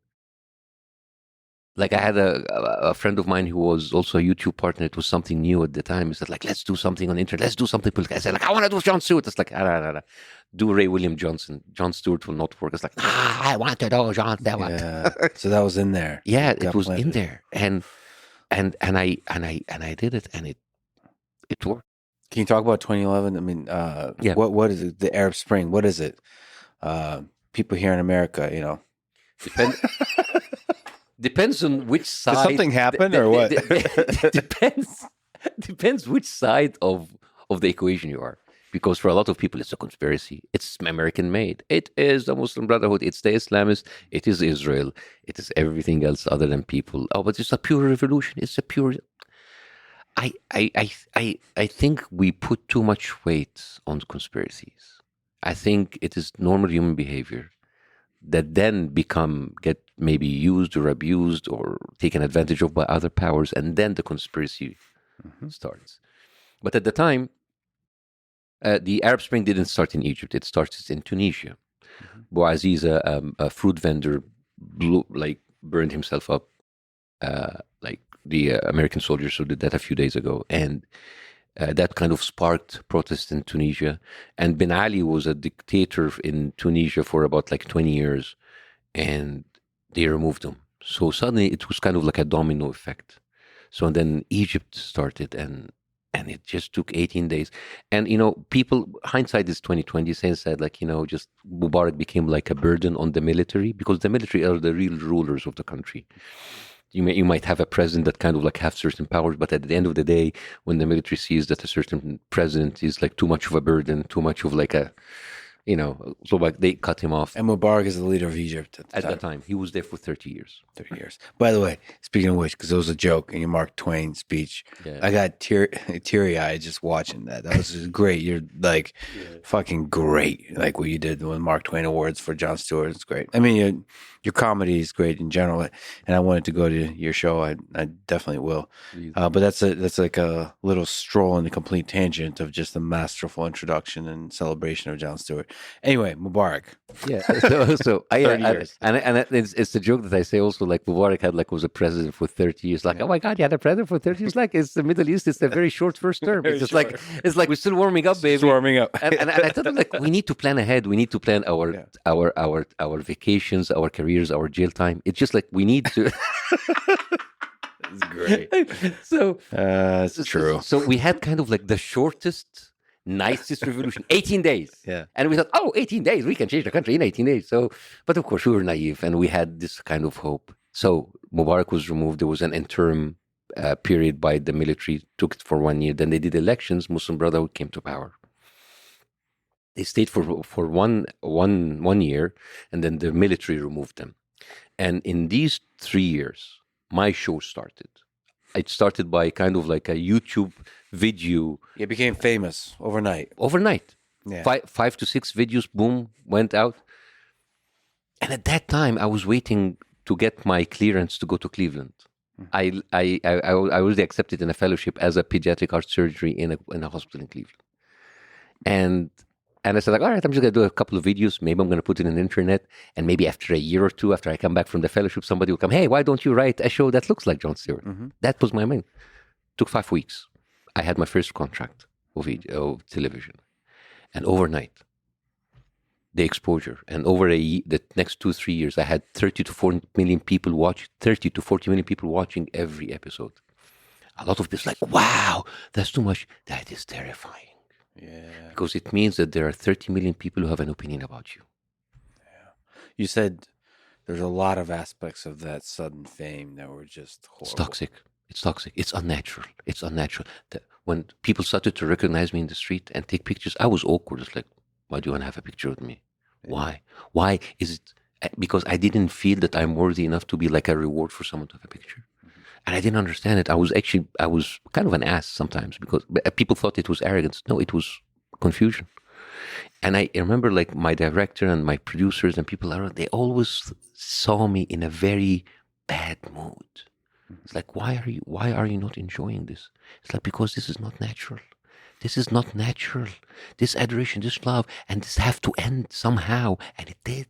like I had a friend of mine who was also a YouTube partner. It was something new at the time. He said like, let's do something on the internet. Let's do something political. I said like, I want to do Jon Stewart. It's like, nah. Do Ray William Johnson. Jon Stewart will not work. It's like, I want to do Jon Stewart. Yeah. So that was in there. Yeah, Got it was planted. in there, and I did it, and it worked. Can you talk about 2011? I mean, Yeah. What is it? The Arab Spring. What is it? People here in America, Depends on which side. Did something happen or what? Depends which side of the equation you are. Because for a lot of people, it's a conspiracy. It's American made. It is the Muslim Brotherhood. It's the Islamists. It is Israel. It is everything else other than people. Oh, but it's a pure revolution. It's a pure. I think we put too much weight on conspiracies. I think it is normal human behavior that then get maybe used or abused or taken advantage of by other powers, and then the conspiracy starts. But at the time, the Arab Spring didn't start in Egypt. It started in Tunisia. Bouaziz, a fruit vendor, burned himself up, like the American soldiers who did that a few days ago. And that kind of sparked protests in Tunisia. And Ben Ali was a dictator in Tunisia for about like 20 years. And they removed him. So suddenly it was kind of like a domino effect. So then Egypt started, and it just took 18 days. And, people, hindsight is 2020, since that, like, just Mubarak became like a burden on the military, because the military are the real rulers of the country. You might have a president that kind of like have certain powers, but at the end of the day, when the military sees that a certain president is like too much of a burden, too much of like a, so like they cut him off. And Mubarak is the leader of Egypt At that time. He was there for 30 years. 30 years. By the way, speaking of which, because it was a joke in your Mark Twain speech, Yeah. I got teary-eyed just watching that. That was just great. You're like fucking great. Like what you did with Mark Twain Awards for Jon Stewart. It's great. I mean, your comedy is great in general. And I wanted to go to your show. I definitely will. But that's like a little stroll in the complete tangent of just a masterful introduction and celebration of Jon Stewart. Anyway, Mubarak. Yeah. So 30 years. And it's the joke that I say also, like Mubarak was a president for 30 years. Like, oh my God, you had a president for 30 years. Like, it's the Middle East. It's a very short first term. Very It's just short. it's like we're still warming up, baby. It's warming up. And I thought, like, we need to plan ahead. We need to plan our vacations, our careers, our jail time. It's just like we need to. It's great. So It's true. So we had kind of like the shortest, nicest revolution, 18 days. Yeah. And we thought, 18 days, we can change the country in 18 days. So, but of course we were naive and we had this kind of hope. So Mubarak was removed. There was an interim period by the military, took it for 1 year. Then they did elections. Muslim Brotherhood came to power. They stayed for one year, and then the military removed them. And in these 3 years, my show started. It started by kind of like a YouTube video. It became famous overnight. Overnight. Yeah. 5 to 6 videos, boom, went out. And at that time, I was waiting to get my clearance to go to Cleveland. I already accepted in a fellowship as a pediatric heart surgery in a hospital in Cleveland. And I said, like, all right, I'm just going to do a couple of videos. Maybe I'm going to put it on the internet. And maybe after a year or two, after I come back from the fellowship, somebody will come, hey, why don't you write a show that looks like Jon Stewart? That was my mind. Took 5 weeks. I had my first contract of television. And overnight, the exposure. And over the next 2-3 years, I had 30 to 40 million people watching every episode. A lot of people like, wow, that's too much. That is terrifying. Yeah. Because it means that there are 30 million people who have an opinion about you. Yeah. You said there's a lot of aspects of that sudden fame that were just horrible. It's toxic. It's toxic. It's unnatural. It's unnatural. When people started to recognize me in the street and take pictures, I was awkward. It's like, why do you want to have a picture with me? Yeah. Why? Why is it? Because I didn't feel that I'm worthy enough to be like a reward for someone to have a picture. Mm-hmm. And I didn't understand it. I was kind of an ass sometimes because people thought it was arrogance. No, it was confusion. And I remember like my director and my producers and people around, they always saw me in a very bad mood. It's like, why are you not enjoying this? It's like, because this is not natural. This is not natural. This adoration, this love, and this have to end somehow. And it did.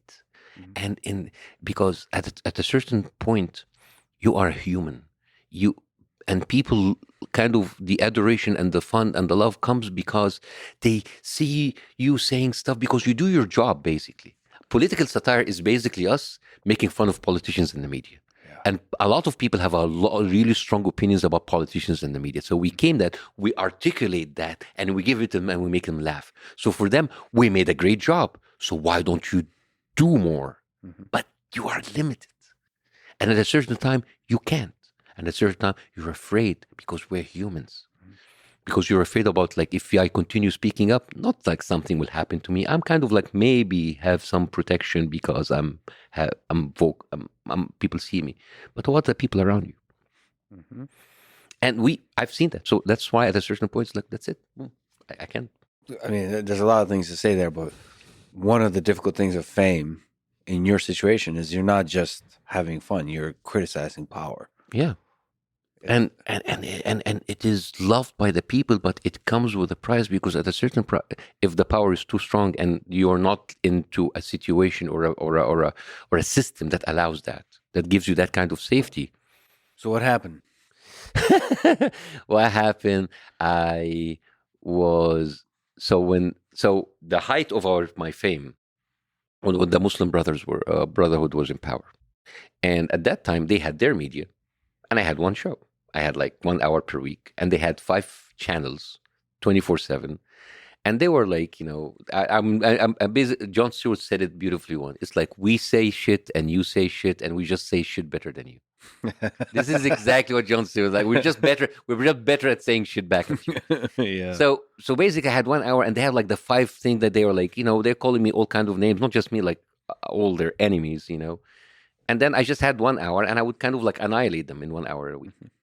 Mm-hmm. Because at a certain point, you are a human. And people kind of, the adoration and the fun and the love comes because they see you saying stuff because you do your job, basically. Political satire is basically us making fun of politicians in the media. Yeah. And a lot of people have really strong opinions about politicians in the media. So we articulate that and we give it to them and we make them laugh. So for them, we made a great job. So why don't you do more? Mm-hmm. But you are limited. And at a certain time, you can't. And at a certain time, you're afraid because we're humans. Mm-hmm. Because you're afraid about, like, if I continue speaking up, not like something will happen to me. I'm kind of like maybe have some protection because people see me. But what are the people around you? Mm-hmm. And I've seen that. So that's why at a certain point, it's like, that's it. I can't. I mean, there's a lot of things to say there, but one of the difficult things of fame in your situation is you're not just having fun, you're criticizing power. Yeah. And it is loved by the people, but it comes with a price because at a certain if the power is too strong and you're not into a situation or a system that allows that gives you that kind of safety. So what happened? What happened? So the height of my fame, when the Muslim Brotherhood was in power, and at that time they had their media, and I had one show. I had like 1 hour per week, and they had 5 channels, 24/7, and they were like, I'm basically, Jon Stewart said it beautifully once. It's like we say shit and you say shit, and we just say shit better than you. This is exactly what Jon Stewart was like. We're just better at saying shit back at you. Yeah. So basically, I had 1 hour, and they have like the 5 thing that they were like, they're calling me all kinds of names, not just me, like all their enemies, And then I just had 1 hour, and I would kind of like annihilate them in 1 hour a week. Mm-hmm.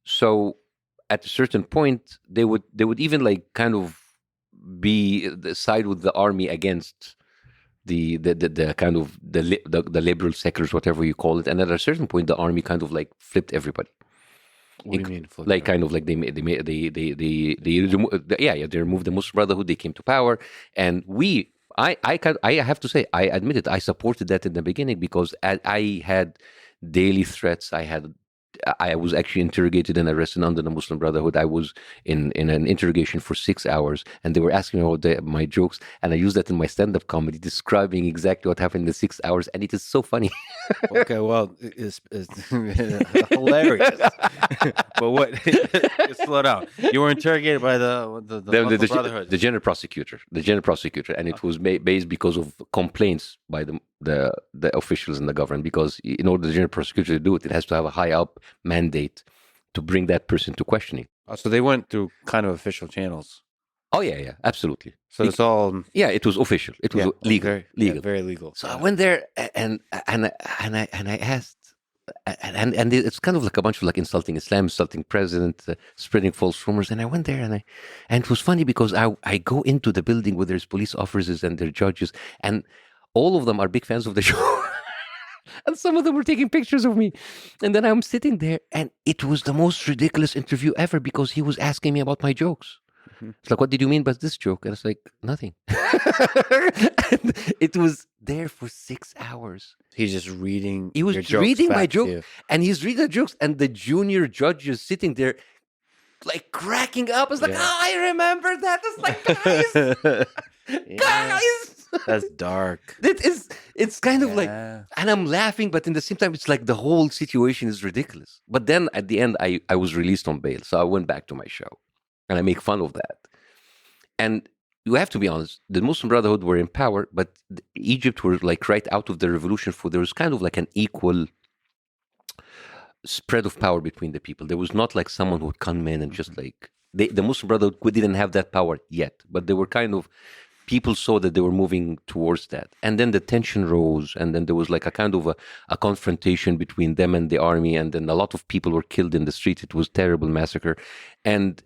So at a certain point, they would even like kind of be side with the army against the kind of the liberal sectors, whatever you call it. And at a certain point, the army kind of like flipped everybody. What do you mean? Like kind of like they removed the Muslim Brotherhood. They came to power, and I have to say, I admit it. I supported that in the beginning because I had daily threats. I was actually interrogated and arrested under the Muslim Brotherhood. I was in an interrogation for 6 hours, and they were asking me about my jokes, and I used that in my stand-up comedy, describing exactly what happened in the 6 hours, and it is so funny. Okay, well, it's hilarious. But what? Slow down. You were interrogated by the Brotherhood, the general prosecutor, and it was based because of complaints by the officials in the government. Because in order for the general prosecutor to do it, it has to have a high up mandate to bring that person to questioning. Oh, so they went through kind of official channels. Oh yeah, absolutely. So it's all it was official. It was legal, very legal. So I went there and I asked, and it's kind of like a bunch of like insulting Islam, insulting president, spreading false rumors. And I went there and it was funny because I go into the building where there's police officers and their judges, and all of them are big fans of the show. And some of them were taking pictures of me. And then I'm sitting there, and it was the most ridiculous interview ever because he was asking me about my jokes. Mm-hmm. It's like, what did you mean by this joke? And it's like, nothing. And it was there for 6 hours. He's just reading. He was reading my joke, and he's reading the jokes, and the junior judge is sitting there, like cracking up. It's like, I remember that. It's like, guys, guys. That's dark. It's kind of like, Yeah. and I'm laughing, but in the same time, it's like the whole situation is ridiculous. But then at the end, I was released on bail. So I went back to my show and I make fun of that. And you have to be honest, the Muslim Brotherhood were in power, but Egypt were like right out of the revolution. There was kind of like an equal spread of power between the people. There was not like someone who would come in and just like, the Muslim Brotherhood didn't have that power yet, but they were kind of, people saw that they were moving towards that. And then the tension rose, and then there was like a kind of a confrontation between them and the army, and then a lot of people were killed in the street. It was a terrible massacre. And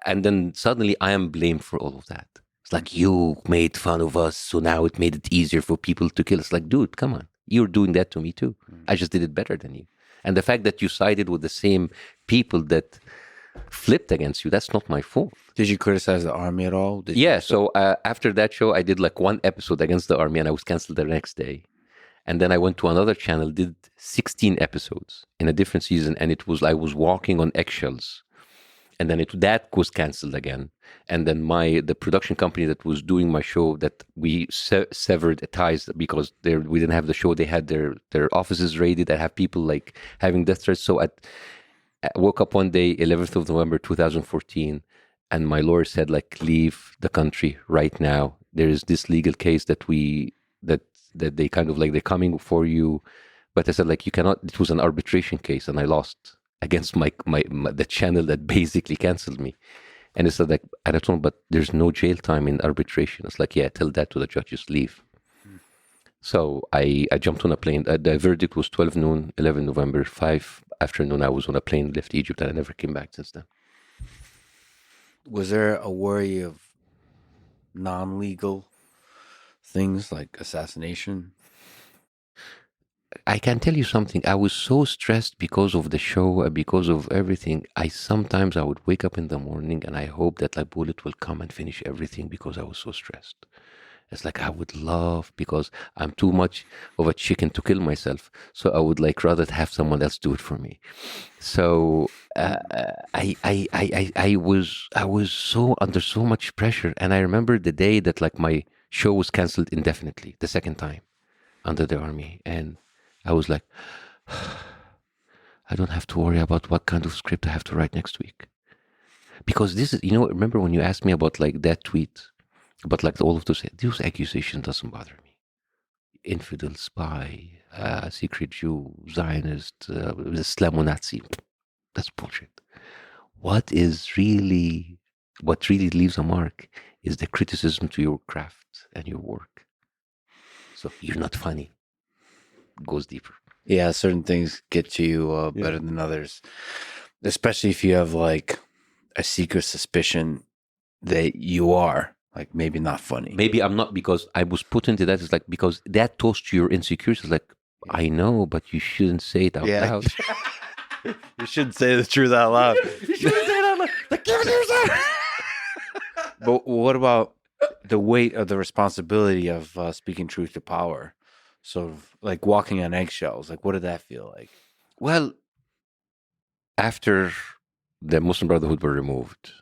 then suddenly I am blamed for all of that. It's like, you made fun of us, so now it made it easier for people to kill us. Like, dude, come on. You're doing that to me too. I just did it better than you. And the fact that you sided with the same people that flipped against you, that's not my fault. Did you criticize the army at all? So after that show, I did like one episode against the army, and I was canceled the next day. And then I went to another channel, did 16 episodes in a different season, and I was walking on eggshells. And then that was canceled again. And then the production company that was doing my show, that we severed ties because we didn't have the show. They had their offices raided. I have people like having death threats. So I woke up one day, 11th of November, 2014, and my lawyer said, like, leave the country right now. There is this legal case that they kind of like, they're coming for you. But I said, like, you cannot, it was an arbitration case, and I lost against the channel that basically canceled me. And it said, like, and I told him, but there's no jail time in arbitration. It's like, yeah, tell that to the judges, leave. So I jumped on a plane. The verdict was 12 noon, 11 November, 5 afternoon. I was on a plane, left Egypt, and I never came back since then. Was there a worry of non-legal things like assassination? I can tell you something. I was so stressed because of the show, because of everything. Sometimes I would wake up in the morning and I hope that like bullet will come and finish everything because I was so stressed. It's like I would love, because I'm too much of a chicken to kill myself. So I would like rather have someone else do it for me. So I was so under so much pressure. And I remember the day that like my show was canceled indefinitely, the second time under the army. And I was like, I don't have to worry about what kind of script I have to write next week. Because this is, remember when you asked me about like that tweet, about like all of those accusations doesn't bother me. Infidel, spy, secret Jew, Zionist, Islamo-Nazi, that's bullshit. What really leaves a mark is the criticism to your craft and your work. So you're not funny. Goes deeper. Yeah, certain things get to you better than others, especially if you have like a secret suspicion that you are like maybe not funny. Maybe I'm not, because I was put into that. It's like, because that toast to your insecurities. It's like, I know, but you shouldn't say it out loud. You shouldn't say the truth out loud. You shouldn't say it out loud. Like, but what about the weight of the responsibility of speaking truth to power? Sort of like walking on eggshells. Like, what did that feel like? Well, after the Muslim Brotherhood were removed,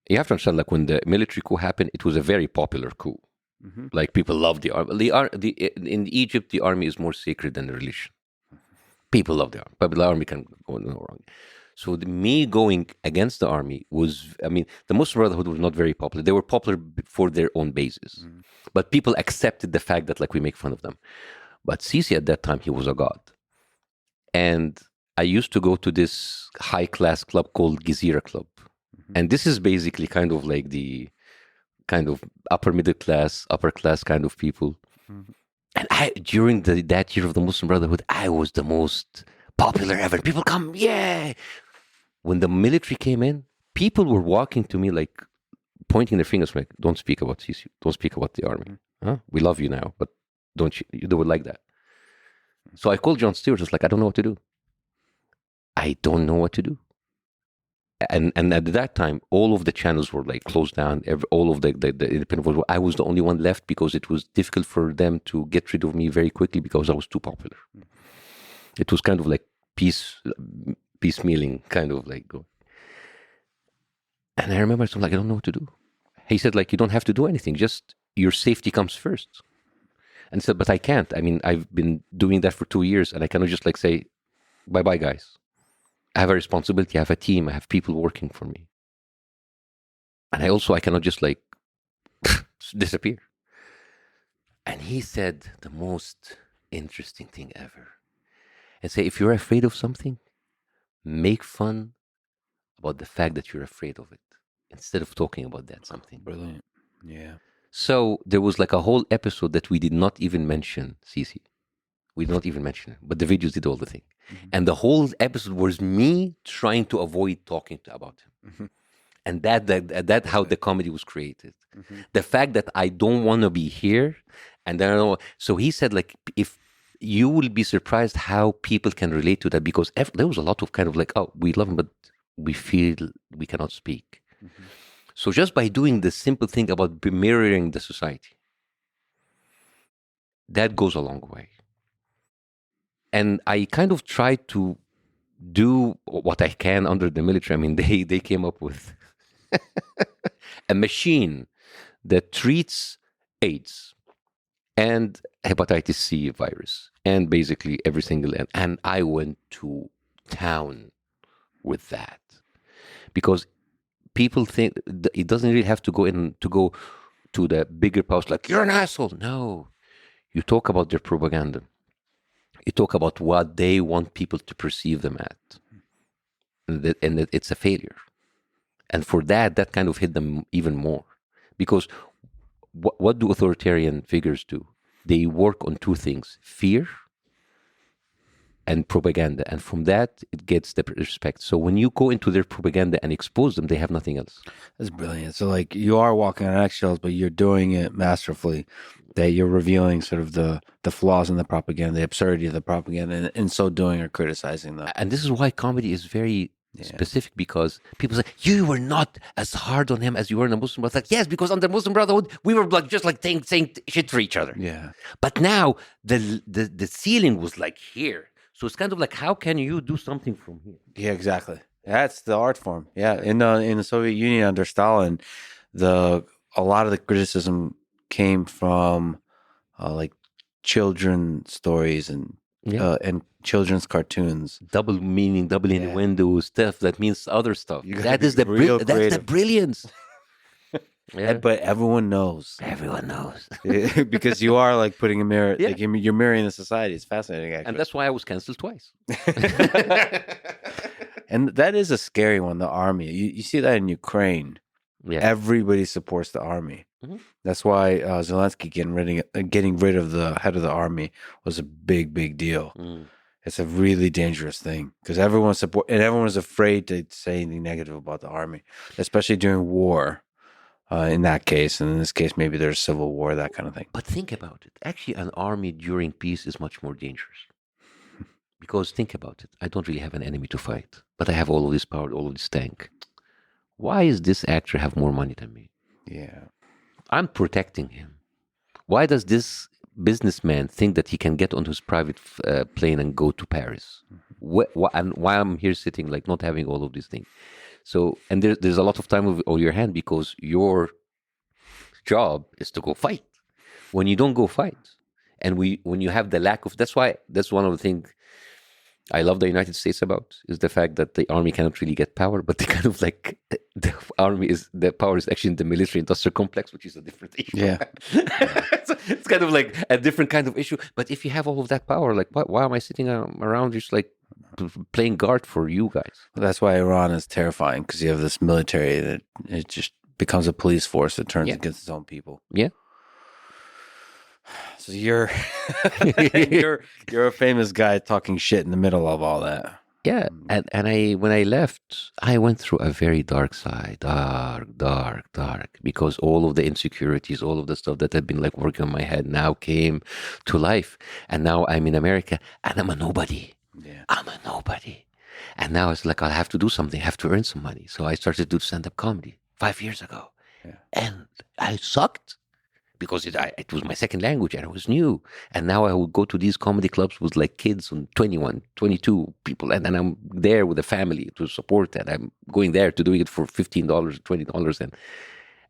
you have to understand, like, when the military coup happened, it was a very popular coup. Mm-hmm. Like, people love the army. In Egypt, the army is more sacred than the religion. People love the army, but the army can go no wrong. So me going against the army was, the Muslim Brotherhood was not very popular. They were popular for their own basis. Mm-hmm. But people accepted the fact that, like, we make fun of them. But Sisi at that time, he was a god. And I used to go to this high-class club called Gezira Club. Mm-hmm. And this is basically kind of like the kind of upper middle class, upper class kind of people. Mm-hmm. And during that year of the Muslim Brotherhood, I was the most popular ever. People come, yeah. When the military came in, people were walking to me like, pointing their fingers like, don't speak about Sisi, don't speak about the army. Huh? We love you now, but don't you do it like that. So I called Jon Stewart. It's like, I don't know what to do. I don't know what to do. And at that time, all of the channels were like closed down. All of the independent. I was the only one left because it was difficult for them to get rid of me very quickly because I was too popular. It was kind of like piecemealing, kind of like going. And I remember, I'm like, I don't know what to do. He said, like, you don't have to do anything. Just your safety comes first. And said, but I can't. I mean, I've been doing that for 2 years, and I cannot just like say, bye-bye, guys. I have a responsibility. I have a team. I have people working for me. And I cannot just like disappear. And he said the most interesting thing ever. And say, if you're afraid of something, make fun about the fact that you're afraid of it instead of talking about that something. Brilliant. Yeah. So there was like a whole episode that we did not even mention, Cece. We did not even mention it, but the videos did all the thing. Mm-hmm. And the whole episode was me trying to avoid talking about him. Mm-hmm. And that how the comedy was created. Mm-hmm. The fact that I don't want to be here, and then so he said, like, if you will be surprised how people can relate to that, because there was a lot of kind of like, oh, we love him, but we feel we cannot speak. Mm-hmm. So just by doing the simple thing about mirroring the society, that goes a long way. And I kind of try to do what I can under the military. I mean, they came up with a machine that treats AIDS and hepatitis C virus and basically every single and I went to town with that because people think it doesn't really have to go to the bigger powers like you're an asshole. No, you talk about their propaganda. You talk about what they want people to perceive them at, and that it's a failure. And for that kind of hit them even more. Because what do authoritarian figures do? They work on two things, fear and propaganda. And from that, it gets the respect. So when you go into their propaganda and expose them, they have nothing else. That's brilliant. So like you are walking on eggshells, but you're doing it masterfully. That you're revealing sort of the flaws in the propaganda, the absurdity of the propaganda, and in so doing are criticizing them. And this is why comedy is very specific, because people say, you were not as hard on him as you were in the Muslim Brotherhood. Like, yes, because under Muslim Brotherhood, we were like just like saying shit for each other. Yeah. But now the ceiling was like here. So it's kind of like, how can you do something from here? Yeah, exactly. That's the art form. Yeah. In the Soviet Union under Stalin, a lot of the criticism came from like children's stories and children's cartoons. Double meaning, double innuendo stuff that means other stuff. That is that's the brilliance. Yeah. But everyone knows. Everyone knows. Because you are like putting a mirror, like you're mirroring the society. It's fascinating, actually. And that's why I was canceled twice. And that is a scary one, the army. You see that in Ukraine. Yeah. Everybody supports the army. Mm-hmm. That's why Zelensky getting rid of the head of the army was a big deal. Mm. It's a really dangerous thing because everyone's afraid to say anything negative about the army, especially during war. In that case, and in this case, maybe there's civil war, that kind of thing. But think about it. Actually, an army during peace is much more dangerous. Because think about it. I don't really have an enemy to fight, but I have all of this power, all of this tank. Why does this actor have more money than me? Yeah. I'm protecting him. Why does this businessman think that he can get onto his private plane and go to Paris? And why I'm here sitting like not having all of these things? So, and there's a lot of time on your hand because your job is to go fight. When you don't go fight, and when you have the lack of, that's one of the things I love the United States about, is the fact that the army cannot really get power, but they kind of like, the power is actually in the military industrial complex, which is a different issue. Yeah. It's kind of like a different kind of issue. But if you have all of that power, like, why am I sitting around just like, playing guard for you guys? Well, that's why Iran is terrifying, because you have this military that it just becomes a police force that turns against its own people. Yeah. So you're a famous guy talking shit in the middle of all that. Yeah, and when I left, I went through a very dark side, dark, because all of the insecurities, all of the stuff that had been like working on my head now came to life, and now I'm in America and I'm a nobody. Yeah. I'm a nobody. And now it's like, I have to do something. I have to earn some money. So I started to do stand-up comedy 5 years ago. Yeah. And I sucked because it was my second language and I was new. And now I would go to these comedy clubs with like kids on 21, 22 people. And then I'm there with a family to support that. I'm going there to doing it for $15, $20.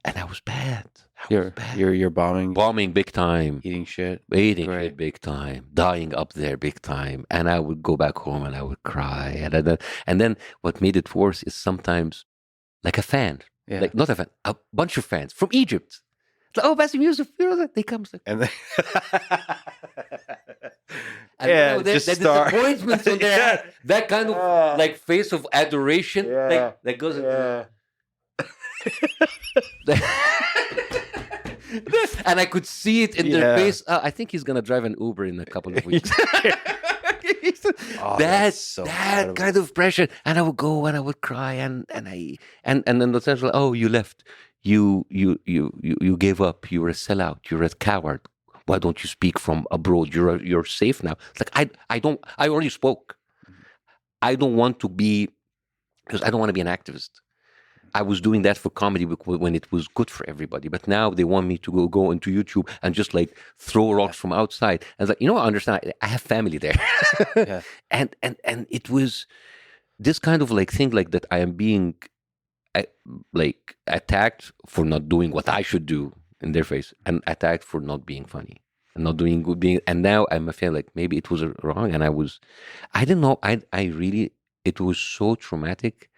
And I was bad. I was bad. You're Bombing big time. eating shit. Eating Great. shit big time, dying up there big time, and I would go back home and I would cry, and then what made it worse is sometimes like a fan, Yeah. like not a fan, a bunch of fans from Egypt. It's like, oh, Bassem, Youssef, they come. It's like, And then and yeah, the just start. disappointment on their Yeah. that kind of like face of adoration, Yeah. that goes Yeah. and I could see it in Yeah. their face. I think he's gonna drive an Uber in a couple of weeks. Oh, that that's so that incredible. kind of pressure, and I would go and I would cry, and then the central, oh, you left, you gave up, you were a sellout, you're a coward. Why don't you speak from abroad? You're safe now. It's like I already spoke. I don't want to be, because I don't want to be an activist. I was doing that for comedy when it was good for everybody, but now they want me to go into YouTube and just like throw rocks from outside. And it's like, I understand. I have family there, Yeah. and it was this kind of like thing like that. I am being like attacked for not doing what I should do in their face, and attacked for not being funny and not doing good. And now I'm feeling like maybe it was wrong, and I don't know. I really, it was so traumatic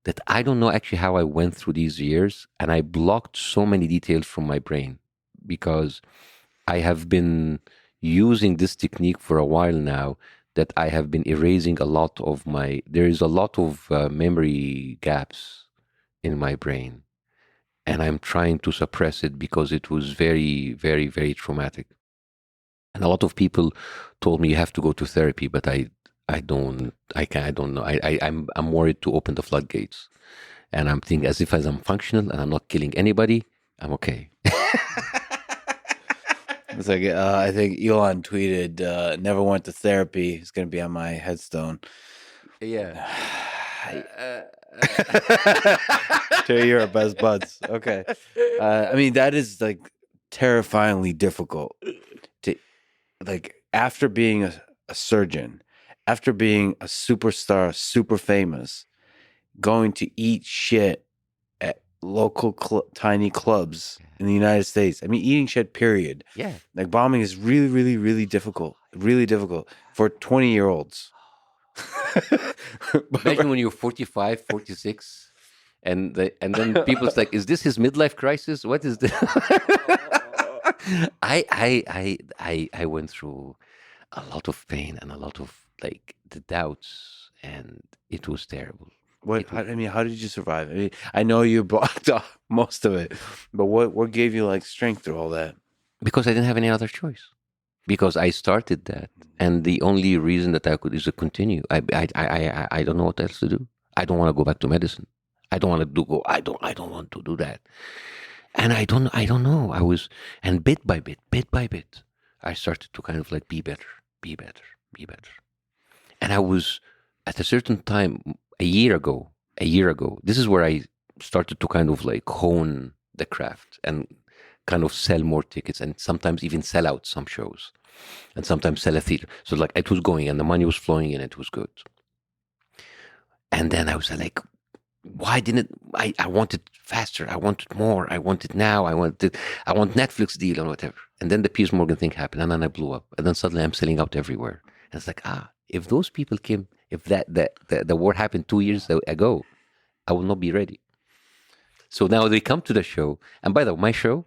that I don't know actually how I went through these years, and I blocked so many details from my brain because I have been using this technique for a while now, that I have been erasing a lot of there is a lot of memory gaps in my brain, and I'm trying to suppress it because it was very, very, very traumatic. And a lot of people told me you have to go to therapy, but I don't know. I'm worried to open the floodgates, and I'm thinking as I'm functional and I'm not killing anybody, I'm okay. It's like I think Elon tweeted, "Never went to therapy." It's going to be on my headstone. Yeah. To your best buds. Okay. I mean, that is like terrifyingly difficult. To like after being a surgeon, after being a superstar, super famous, going to eat shit at local tiny clubs in the United States. I mean, eating shit, period. Yeah. Like bombing is really, really, really difficult. Really difficult for 20-year-olds. Imagine when you're 45, 46, and then people's like, is this his midlife crisis? What is this? I went through a lot of pain and a lot of like the doubts, and it was terrible. How did you survive? I mean, I know you blocked off most of it, but what gave you like strength through all that? Because I didn't have any other choice. Because I started that, and the only reason that I could is to continue. I don't know what else to do. I don't want to go back to medicine. I don't want to I don't want to do that. And I don't know. And bit by bit, I started to kind of like be better. And I was at a certain time, a year ago, this is where I started to kind of like hone the craft and kind of sell more tickets, and sometimes even sell out some shows, and sometimes sell a theater. So like it was going and the money was flowing and it was good. And then I was like, why didn't I wanted faster, I wanted more, I want it now, I want Netflix deal or whatever. And then the Piers Morgan thing happened, and then I blew up, and then suddenly I'm selling out everywhere. And it's like, if those people came, if the war happened 2 years ago, I will not be ready. So now they come to the show, and by the way, my show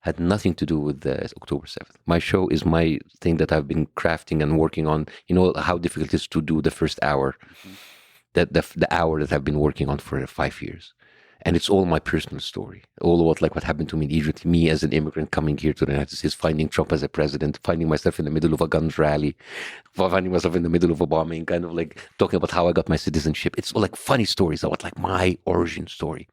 had nothing to do with the October 7th. My show is my thing that I've been crafting and working on. You know how difficult it is to do the first hour, the hour that I've been working on for 5 years. And it's all my personal story, all what happened to me in Egypt, me as an immigrant coming here to the United States, finding Trump as a president, finding myself in the middle of a guns rally, finding myself in the middle of a bombing, kind of like talking about how I got my citizenship. It's all like funny stories about like my origin story.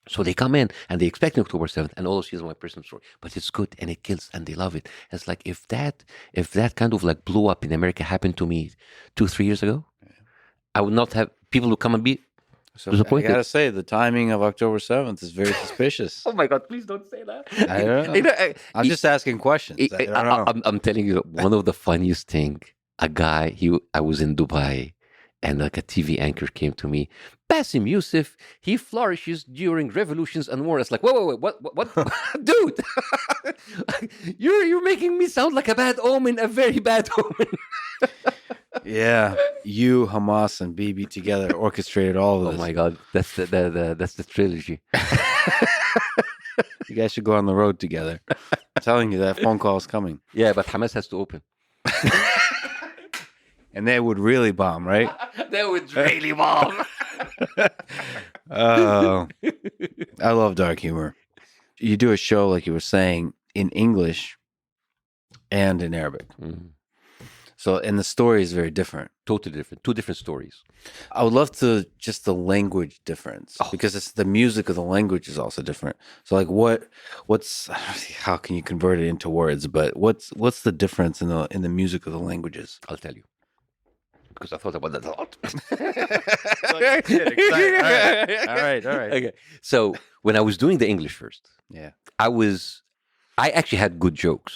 So they come in and they expect October 7th, and all of is my personal story, but it's good and it kills and they love it. And it's like if that kind of like blew up in America happened to me 2-3 years ago, I would not have people who come and be disappointed. I gotta say, the timing of October 7th is very suspicious. Oh my God! Please don't say that. I don't know. I'm just asking questions. I don't know. I'm telling you, one of the funniest thing. A guy, I was in Dubai, And like a TV anchor came to me, Bassem Youssef, he flourishes during revolutions and wars. It's like, whoa, what? Dude, you're making me sound like a bad omen, a very bad omen. Yeah, you, Hamas, and Bibi together orchestrated all of Oh this. my God, that's the trilogy. You guys should go on the road together. I'm telling you, that phone call is coming. Yeah, but Hamas has to open. And they would really bomb, right? That would really bomb. Oh, I love dark humor. You do a show, like you were saying, in English and in Arabic. Mhm. So, and the story is very different. Totally different. Two different stories. I would love to just the language difference Oh. because it's the music of the language is also different. So, like, what's how can you convert it into words? But what's the difference in the music of the languages? I'll tell you. Because I thought about that a lot. All right. Okay. So when I was doing the English first, Yeah. I actually had good jokes,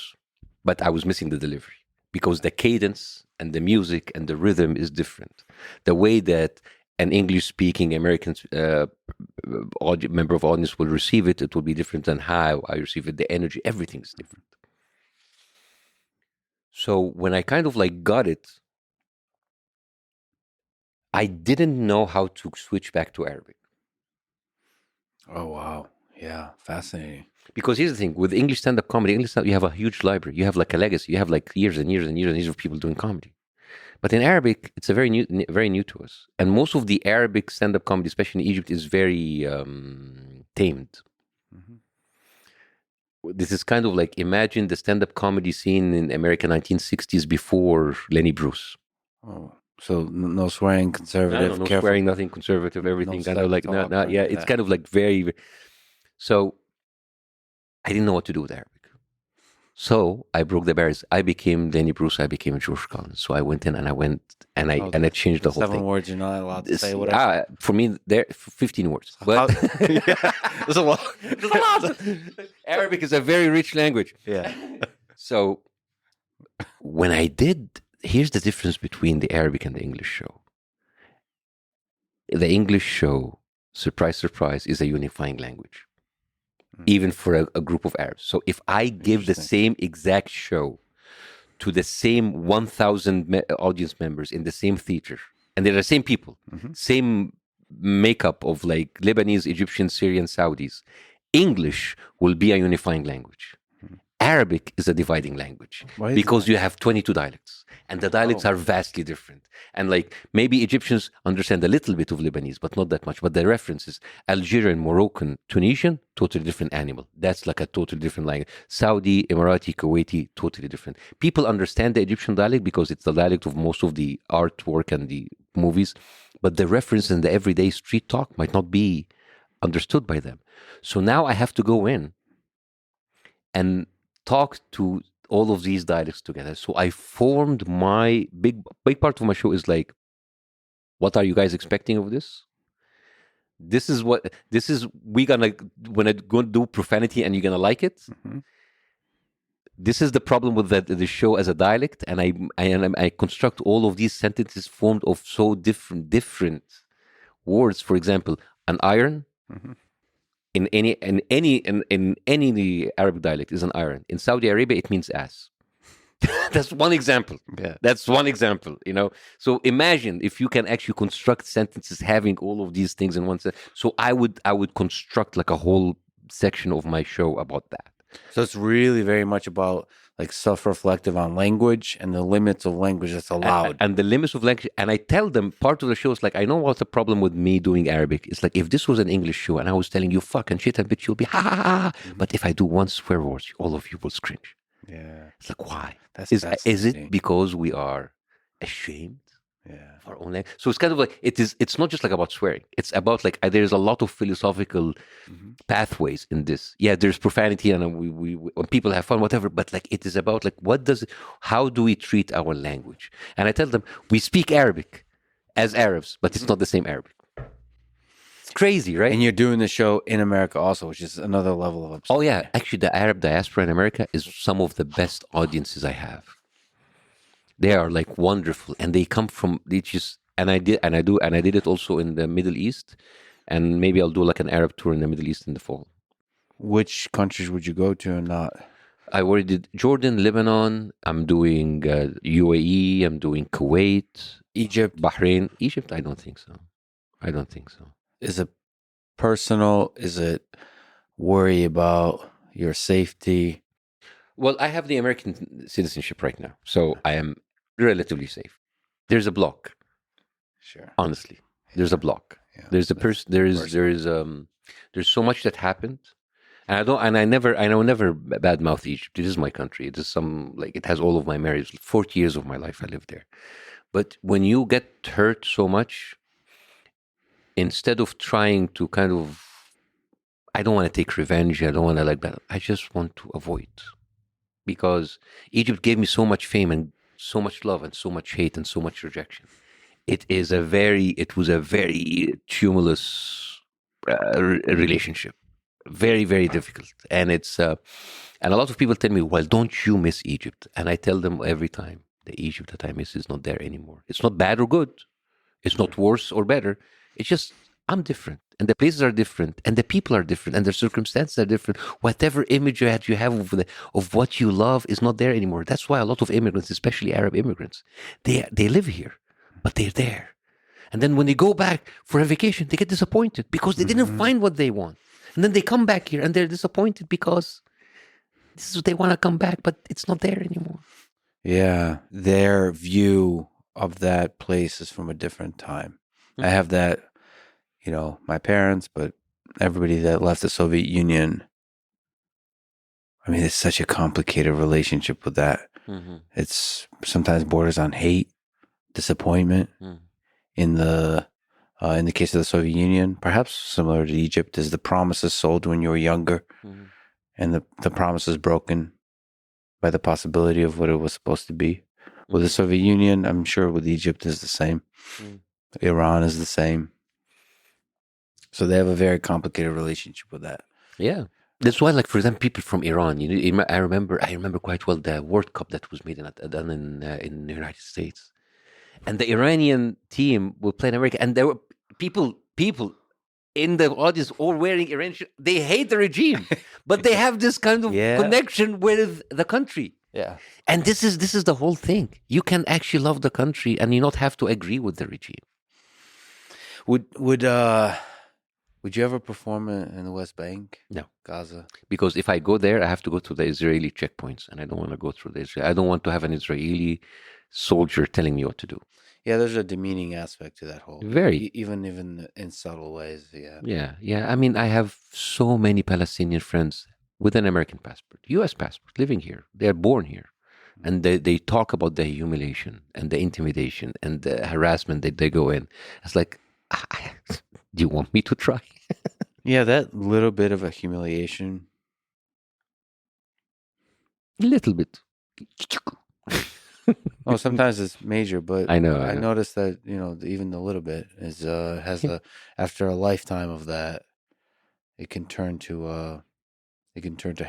but I was missing the delivery because the cadence and the music and the rhythm is different. The way that an English-speaking American member of audience will receive it, it will be different than how I receive it. The energy, everything is different. So when I kind of like got it, I didn't know how to switch back to Arabic. Oh wow. Yeah. Fascinating. Because here's the thing, with English stand-up comedy, you have a huge library. You have like a legacy. You have like years and years and years and years of people doing comedy. But in Arabic, it's very new to us. And most of the Arabic stand-up comedy, especially in Egypt, is very tamed. Mhm. This is kind of like, imagine the stand-up comedy scene in American 1960s before Lenny Bruce. Oh, so no swearing, conservative, No careful. swearing, nothing conservative, everything kind of step like, talk, yeah, it's yeah. kind of like very. So I didn't know what to do with Arabic. So I broke the barriers. I became Lenny Bruce. I became George Collins. So I went in and I changed the whole 7 thing. words you're not allowed to say. Whatever. For me, there 15 words. But Yeah, there's a lot. there's a lot. Arabic is a very rich language. Yeah. So when I did, here's the difference between the Arabic and the English show. The English show, surprise, surprise, is a unifying language, even for a group of Arabs. So if I give the Interesting. same exact show to the same 1,000 audience members in the same theater, and they're the same people, same makeup of like Lebanese, Egyptian, Syrian, Saudis, English will be a unifying language. Arabic is a dividing language Why is because that? you have 22 dialects and the dialects Oh. are vastly different. And like maybe Egyptians understand a little bit of Lebanese, but not that much. But the references, Algerian, Moroccan, Tunisian, totally different animal. That's like a totally different language. Saudi, Emirati, Kuwaiti, totally different. People understand the Egyptian dialect because it's the dialect of most of the artwork and the movies. But the reference in the everyday street talk might not be understood by them. So now I have to go in and talk to all of these dialects together. So I formed my big part of my show is like, what are you guys expecting of this? This is we gonna when I go do profanity and you're gonna like it. Mhm. This is the problem with the show as a dialect, and I construct all of these sentences formed of so different words. For example, an iron. Mhm. In any Arabic dialect is an iron. In Saudi Arabia, it means ass. That's one example. Yeah. That's one example, you know. So imagine if you can actually construct sentences having all of these things in one sentence. So I would construct like a whole section of my show about that. So it's really very much about like self-reflective on language and the limits of language that's allowed. And the limits of language. And I tell them part of the show is like, I know what's the problem with me doing Arabic. It's like, if this was an English show and I was telling you fucking shit and bitch, you'll be ha ha ha. But if I do one swear word, all of you will cringe. Yeah. It's like, why? That's Is fascinating. it because we are ashamed Yeah. of our own language? So it's kind of like, it's not just like about swearing. It's about like, there's a lot of philosophical pathways in this. Yeah, there's profanity and we when people have fun, whatever, but like it is about like, how do we treat our language? And I tell them, we speak Arabic as Arabs, but it's not the same Arabic. It's crazy, right? And you're doing the show in America also, which is another level of Oh absurdity. yeah, actually the Arab diaspora in America is some of the best audiences I have. They are like wonderful, and they come from And I did it also in the Middle East, and maybe I'll do like an Arab tour in the Middle East in the fall. Which countries would you go to and not? I already did Jordan, Lebanon. I'm doing UAE. I'm doing Kuwait, Egypt? Bahrain. Egypt, I don't think so. Is it personal? Is it worry about your safety? Well, I have the American citizenship right now, so I am relatively safe. There's a block, Sure. honestly. There's a block. Yeah, There's a person. There's so much that happened, and I will never badmouth Egypt. It is my country. It is it has all of my memories. 40 years of my life I lived there. But when you get hurt so much, instead of trying to kind of, I don't want to take revenge. I don't want to like that. I just want to avoid, because Egypt gave me so much fame and so much love and so much hate and so much rejection. It was a very tumultuous relationship, very, very difficult. And and a lot of people tell me, well, don't you miss Egypt? And I tell them every time, the Egypt that I miss is not there anymore. It's not bad or good. It's not worse or better. It's just, I'm different, and the places are different, and the people are different, and the circumstances are different. Whatever image you have of what you love is not there anymore. That's why a lot of immigrants, especially Arab immigrants, they live here, but they're there. And then when they go back for a vacation, they get disappointed because they didn't find what they want. And then they come back here and they're disappointed because this is what they want to come back, but it's not there anymore. Yeah, their view of that place is from a different time. I have that, my parents, but everybody that left the Soviet Union. I mean, it's such a complicated relationship with that. Mm-hmm. It's sometimes borders on hate, disappointment. Mm. In the case of the Soviet Union, perhaps similar to Egypt, is the promises sold when you were younger, and the promises broken by the possibility of what it was supposed to be. With the Soviet Union, I'm sure with Egypt is the same. Iran is the same. So they have a very complicated relationship with that. Yeah. That's why, like, for example, people from Iran, I remember quite well the World Cup that was done in the United States. And the Iranian team will play in America. And there were people in the audience all wearing Iranian. They hate the regime, but they have this kind of connection with the country. Yeah. And this is the whole thing. You can actually love the country and you not have to agree with the regime. Would you ever perform in the West Bank? No. Gaza? Because if I go there, I have to go to the Israeli checkpoints, and I don't want to go through the Israel. I don't want to have an Israeli soldier telling me what to do. Yeah, there's a demeaning aspect to that whole. Very. Even in subtle ways, yeah. Yeah. I mean, I have so many Palestinian friends with an American passport, U.S. passport, living here. They're born here. And they talk about the humiliation and the intimidation and the harassment that they go in. It's like, do you want me to try? Yeah, that little bit of a humiliation. A little bit. Oh, sometimes it's major, but I know. I noticed that even a little bit has after a lifetime of that, it can turn to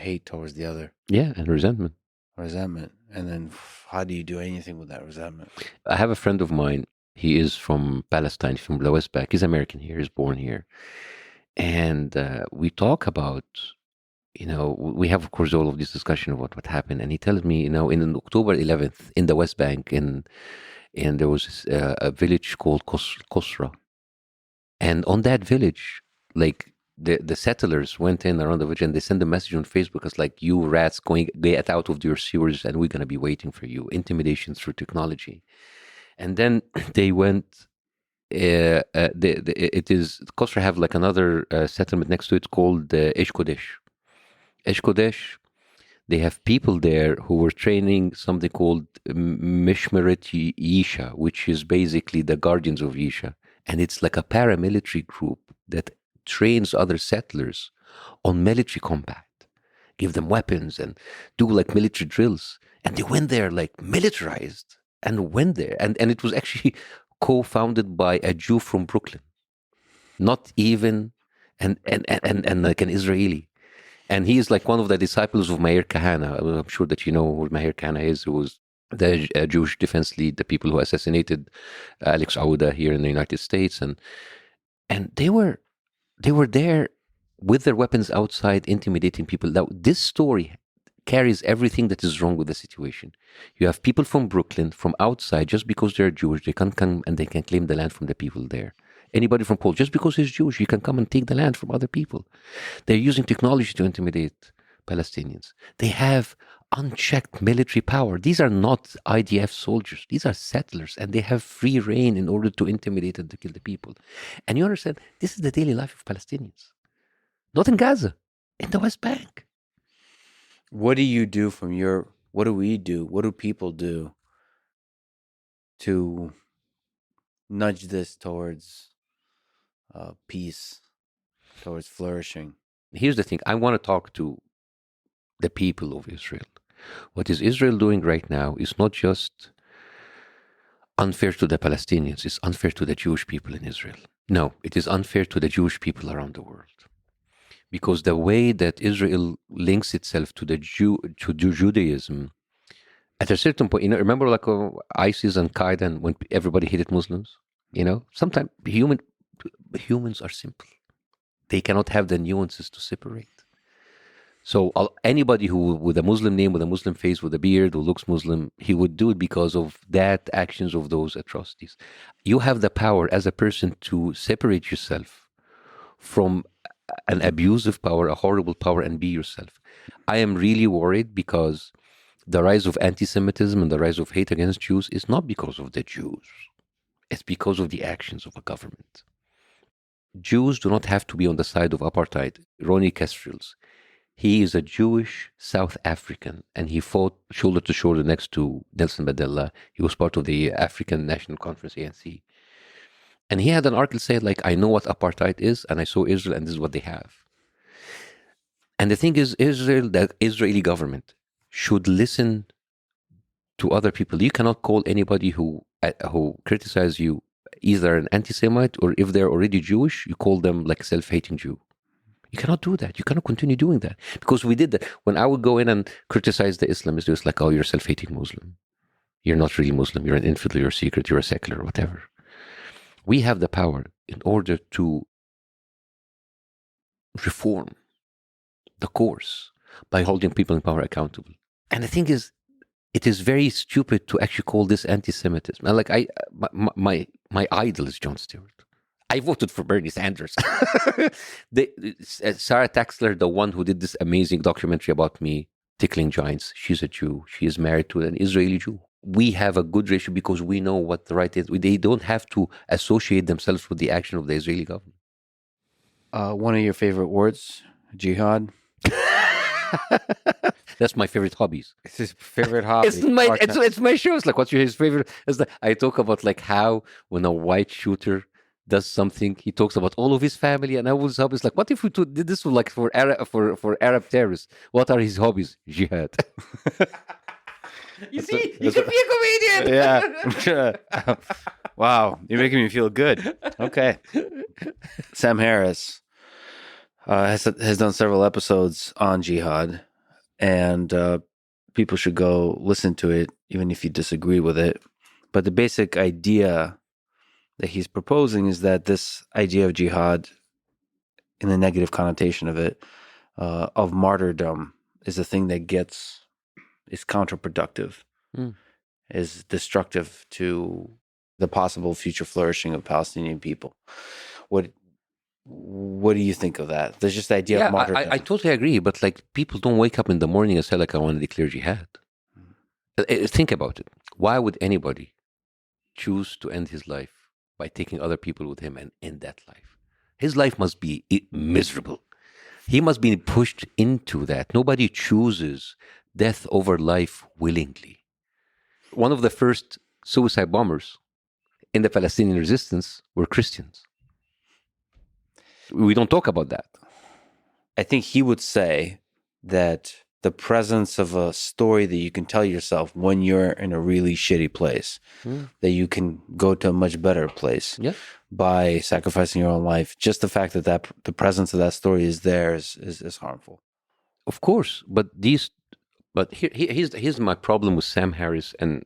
hate towards the other. Yeah, and resentment. And then how do you do anything with that resentment? I have a friend of mine. He is from Palestine, from the West Bank. He's American here. He's born here. And we talk about, we have, of course, all of this discussion about what happened. And he tells me, in October 11th, in the West Bank, and there was a village called Qusra. And on that village, like, the settlers went in around the village and they sent a message on Facebook. It's like, you rats, get out of your sewers and we're going to be waiting for you. Intimidation through technology. And then they went, Qusra have like another settlement next to it called Esh Kodesh. Esh Kodesh, they have people there who were training something called Mishmeret Yisha, which is basically the guardians of Yisha. And it's like a paramilitary group that trains other settlers on military combat, give them weapons and do like military drills. And they went there like militarized and went there. And it was actually co-founded by a Jew from Brooklyn, not even and like an Israeli. And he is like one of the disciples of Meir Kahane. I'm sure that you know who Meir Kahane is, who was the Jewish defense lead, the people who assassinated Alex Auda here in the United States, and they were there with their weapons outside, intimidating people. Now, this story carries everything that is wrong with the situation. You have people from Brooklyn, from outside, just because they're Jewish, they can come and they can claim the land from the people there. Anybody from Poland, just because he's Jewish, you can come and take the land from other people. They're using technology to intimidate Palestinians. They have unchecked military power. These are not IDF soldiers. These are settlers, and they have free reign in order to intimidate and to kill the people. And you understand, this is the daily life of Palestinians. Not in Gaza, in the West Bank. What do you do what do we do? What do people do to nudge this towards peace, towards flourishing? Here's the thing. I want to talk to the people of Israel. What is Israel doing right now is not just unfair to the Palestinians, it's unfair to the Jewish people in Israel. No, it is unfair to the Jewish people around the world. Because the way that Israel links itself to Judaism, at a certain point, remember like ISIS and Qaeda, and when everybody hated Muslims, sometimes humans are simple. They cannot have the nuances to separate. So anybody who with a Muslim name, with a Muslim face, with a beard, who looks Muslim, he would do it because of that actions of those atrocities. You have the power as a person to separate yourself from an abusive power, a horrible power, and be yourself. I am really worried because the rise of anti-Semitism and the rise of hate against Jews is not because of the Jews. It's because of the actions of a government. Jews do not have to be on the side of apartheid. Ronnie Kestrels, he is a Jewish South African, and he fought shoulder to shoulder next to Nelson Mandela. He was part of the African National Conference, ANC. And he had an article saying, like, I know what apartheid is, and I saw Israel, and this is what they have. And the thing is, the Israeli government should listen to other people. You cannot call anybody who criticizes you either an anti-Semite, or if they're already Jewish, you call them like self-hating Jew. You cannot do that. You cannot continue doing that. Because we did that. When I would go in and criticize the Islamists, it was like, oh, you're a self-hating Muslim. You're not really Muslim. You're an infidel, you're a secret, you're a secular, whatever. We have the power in order to reform the course by holding people in power accountable. And the thing is, it is very stupid to actually call this anti-Semitism. And like my idol is Jon Stewart. I voted for Bernie Sanders. Sarah Taxler, the one who did this amazing documentary about me, Tickling Giants, she's a Jew. She is married to an Israeli Jew. We have a good ratio because we know what the right is. They don't have to associate themselves with the action of the Israeli government. One of your favorite words, jihad? That's my favorite hobbies. It's his favorite hobby. It's my show. It's like, what's his favorite? It's like, I talk about like how when a white shooter does something, he talks about all of his family, and I was hobbies like, what if we did this like for Arab terrorists? What are his hobbies? Jihad. You see, you should be a comedian. Yeah. Wow, you're making me feel good. Okay. Sam Harris has done several episodes on jihad, and people should go listen to it, even if you disagree with it. But the basic idea that he's proposing is that this idea of jihad, in the negative connotation of it, of martyrdom, is a thing that is counterproductive, is destructive to the possible future flourishing of Palestinian people. What do you think of that? There's just the idea of martyrdom. I totally agree, but like people don't wake up in the morning and say like, I want to declare jihad. Think about it. Why would anybody choose to end his life by taking other people with him and end that life? His life must be miserable. He must be pushed into that. Nobody chooses death over life willingly. One of the first suicide bombers in the Palestinian resistance were Christians. We don't talk about that. I think he would say that the presence of a story that you can tell yourself when you're in a really shitty place, that you can go to a much better place by sacrificing your own life. Just the fact that the presence of that story is there is harmful. Of course, but these But here's my problem with Sam Harris, and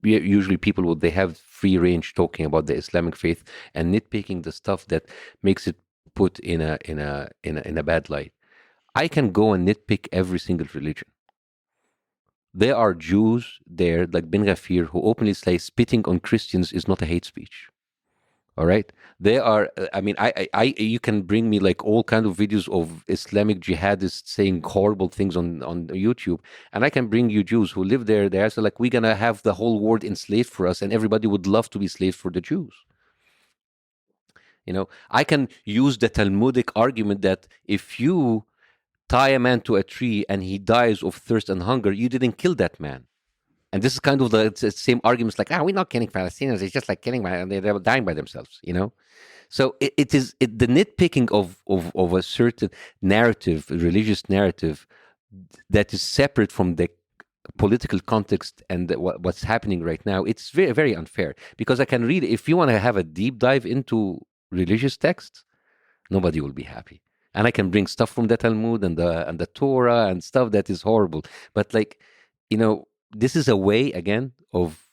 usually people they have free range talking about the Islamic faith and nitpicking the stuff that makes it put in a bad light. I can go and nitpick every single religion. There are Jews there, like Ben Ghafir, who openly say spitting on Christians is not a hate speech. All right, there are. I mean, you can bring me like all kind of videos of Islamic jihadists saying horrible things on YouTube, and I can bring you Jews who live there. They're so like, we're gonna have the whole world enslaved for us, and everybody would love to be slaves for the Jews. You know, I can use the Talmudic argument that if you tie a man to a tree and he dies of thirst and hunger, you didn't kill that man. And this is kind of the same arguments like, we're not killing Palestinians. It's just like killing, they're dying by themselves, you know? So it is the nitpicking of a certain narrative, religious narrative, that is separate from the political context and what's happening right now. It's very, very unfair, because I can read, if you want to have a deep dive into religious texts, nobody will be happy. And I can bring stuff from the Talmud and the Torah and stuff that is horrible. But like, you know, this is a way, again, of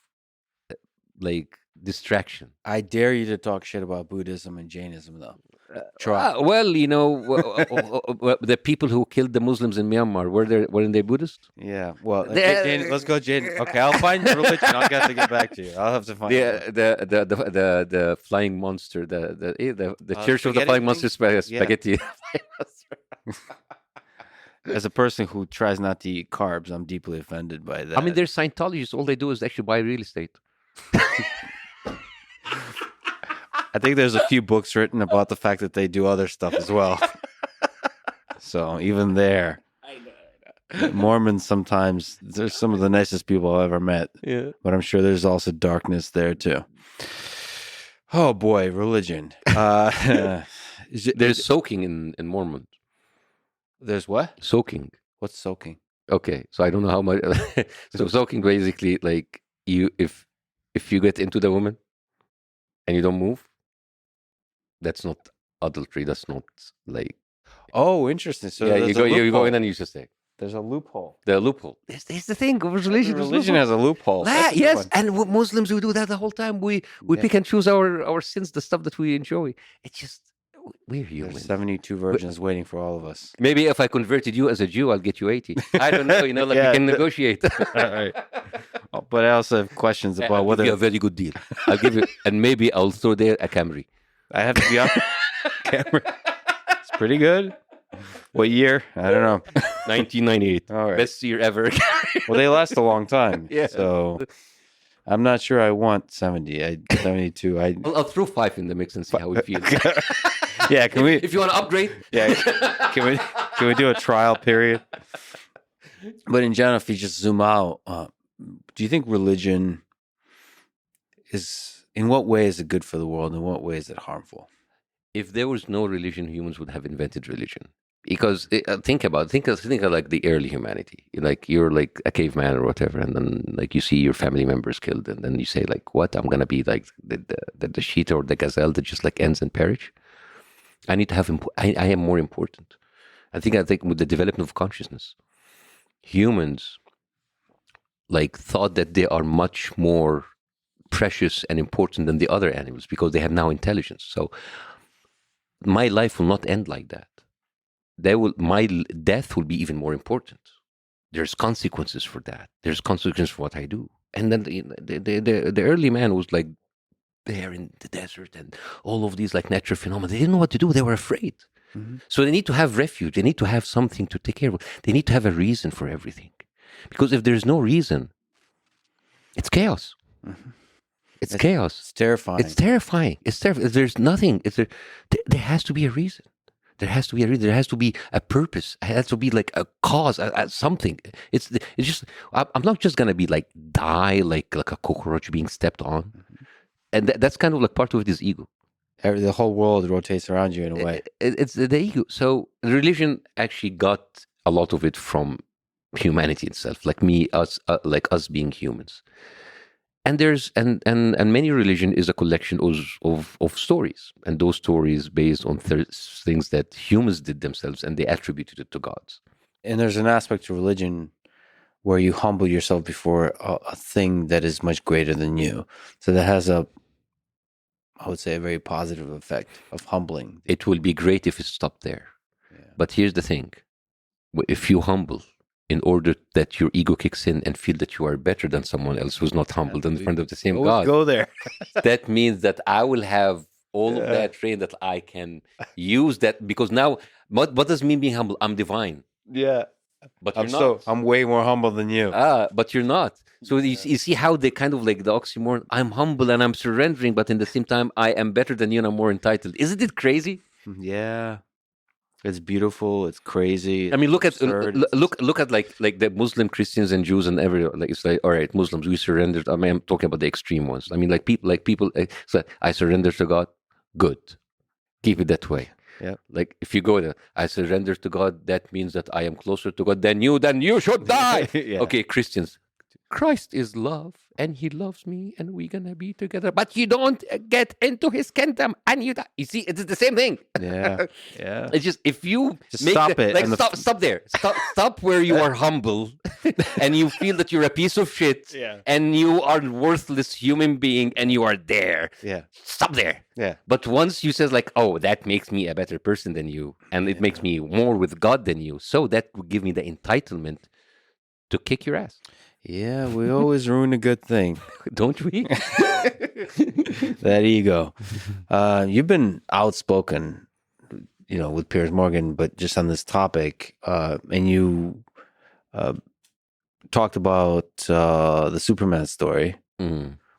like distraction. I dare you to talk shit about Buddhism and Jainism, though. Try. Well, you know, the people who killed the Muslims in Myanmar, weren't they Buddhist? Yeah. Well, let's go, Jaden. Okay, I'll find your religion. I'll have to get back to you. I'll have to find the flying monster, the Church of the Flying Monster spaghetti. Yeah. As a person who tries not to eat carbs, I'm deeply offended by that. I mean, they're Scientologists. All they do is actually buy real estate. I think there's a few books written about the fact that they do other stuff as well. So even there, I know. Mormons sometimes, they're some of the nicest people I've ever met. Yeah. But I'm sure there's also darkness there too. Oh boy, religion. There's soaking in Mormon. There's what? Soaking. What's soaking? Okay, so I don't know how much. So soaking, basically, like if you get into the woman and you don't move, that's not adultery. That's not like. Oh, interesting. So yeah, you go in and you just say. There's a loophole. The loophole. This is the thing. Religion. Religion has a loophole. Yes, and Muslims, we do that the whole time. We pick and choose our sins, the stuff that we enjoy. It's just. We're human. There's 72 virgins waiting for all of us. Maybe if I converted you as a Jew, I'll get you 80. I don't know, you know, like we can negotiate. Right. Oh, but I also have questions about whether... I'll give you a very good deal. I'll give you, and maybe I'll throw there a Camry. I have to be on camera. It's pretty good. What year? I don't know. 1998. All right. Best year ever. Well, they last a long time. Yeah. So I'm not sure I want 70. 72. I'll throw 5 in the mix and see how it feels. Yeah, can we? If you want to upgrade, yeah, can we do a trial period? But in general, if you just zoom out, do you think religion is, in what way is it good for the world? In what way is it harmful? If there was no religion, humans would have invented religion. Because think of like the early humanity. Like you're like a caveman or whatever, and then like you see your family members killed, and then you say like, "What? I'm gonna be like the cheetah or the gazelle that just like ends and perish." I need to have. I am more important. I think with the development of consciousness, humans like thought that they are much more precious and important than the other animals because they have now intelligence. So my life will not end like that. My death will be even more important. There's consequences for that. There's consequences for what I do. And then the early man was like there in the desert and all of these like natural phenomena. They didn't know what to do. They were afraid. Mm-hmm. So they need to have refuge. They need to have something to take care of. They need to have a reason for everything. Because if there's no reason, it's chaos. Mm-hmm. It's chaos. It's terrifying. It's terrifying. It's terrifying. If there's nothing, there has to be a reason. There has to be a reason. There has to be a purpose. It has to be like a cause, something. It's just. I'm not just gonna be like die like a cockroach being stepped on, mm-hmm. And that's kind of like part of it is ego. The whole world rotates around you in a way. It's the ego. So religion actually got a lot of it from humanity itself, like us being humans. And there's and many religion is a collection of stories, and those stories based on things that humans did themselves, and they attributed it to gods. And there's an aspect to religion where you humble yourself before a thing that is much greater than you. So that has I would say, a very positive effect of humbling. It will be great if it stopped there. Yeah. But here's the thing. If you humble in order that your ego kicks in and feel that you are better than someone else who's not humbled in front of the same God, Go there. that means that I will have all of that train that I can use that, because now, what does mean being humble? I'm divine. Yeah. But you're not. I'm way more humble than you. But you're not. So you see how they kind of like the oxymoron, I'm humble and I'm surrendering, but in the same time, I am better than you and I'm more entitled. Isn't it crazy? Yeah. It's beautiful. It's crazy. I mean, look absurd. at look at like the Muslim Christians and Jews and like it's like, all right, Muslims, we surrendered. I mean, I'm talking about the extreme ones. I mean, like people. So I surrender to God. Good, keep it that way. Yeah. Like if you go there, I surrender to God. That means that I am closer to God than you. Then you should die. Yeah. Okay, Christians. Christ is love, and He loves me, and we're gonna be together. But you don't get into His kingdom, and you die. You see, it's the same thing. Yeah, yeah. It's just if you just stop it. Like stop there. Stop where you are humble, and you feel that you're a piece of shit, and you are a worthless human being, and you are there. Yeah. Stop there. Yeah. But once you says like, oh, that makes me a better person than you, and it makes me more with God than you, so that would give me the entitlement to kick your ass. Yeah, we always ruin a good thing. Don't we? That ego. You've been outspoken, with Piers Morgan, but just on this topic, and you talked about the Superman story,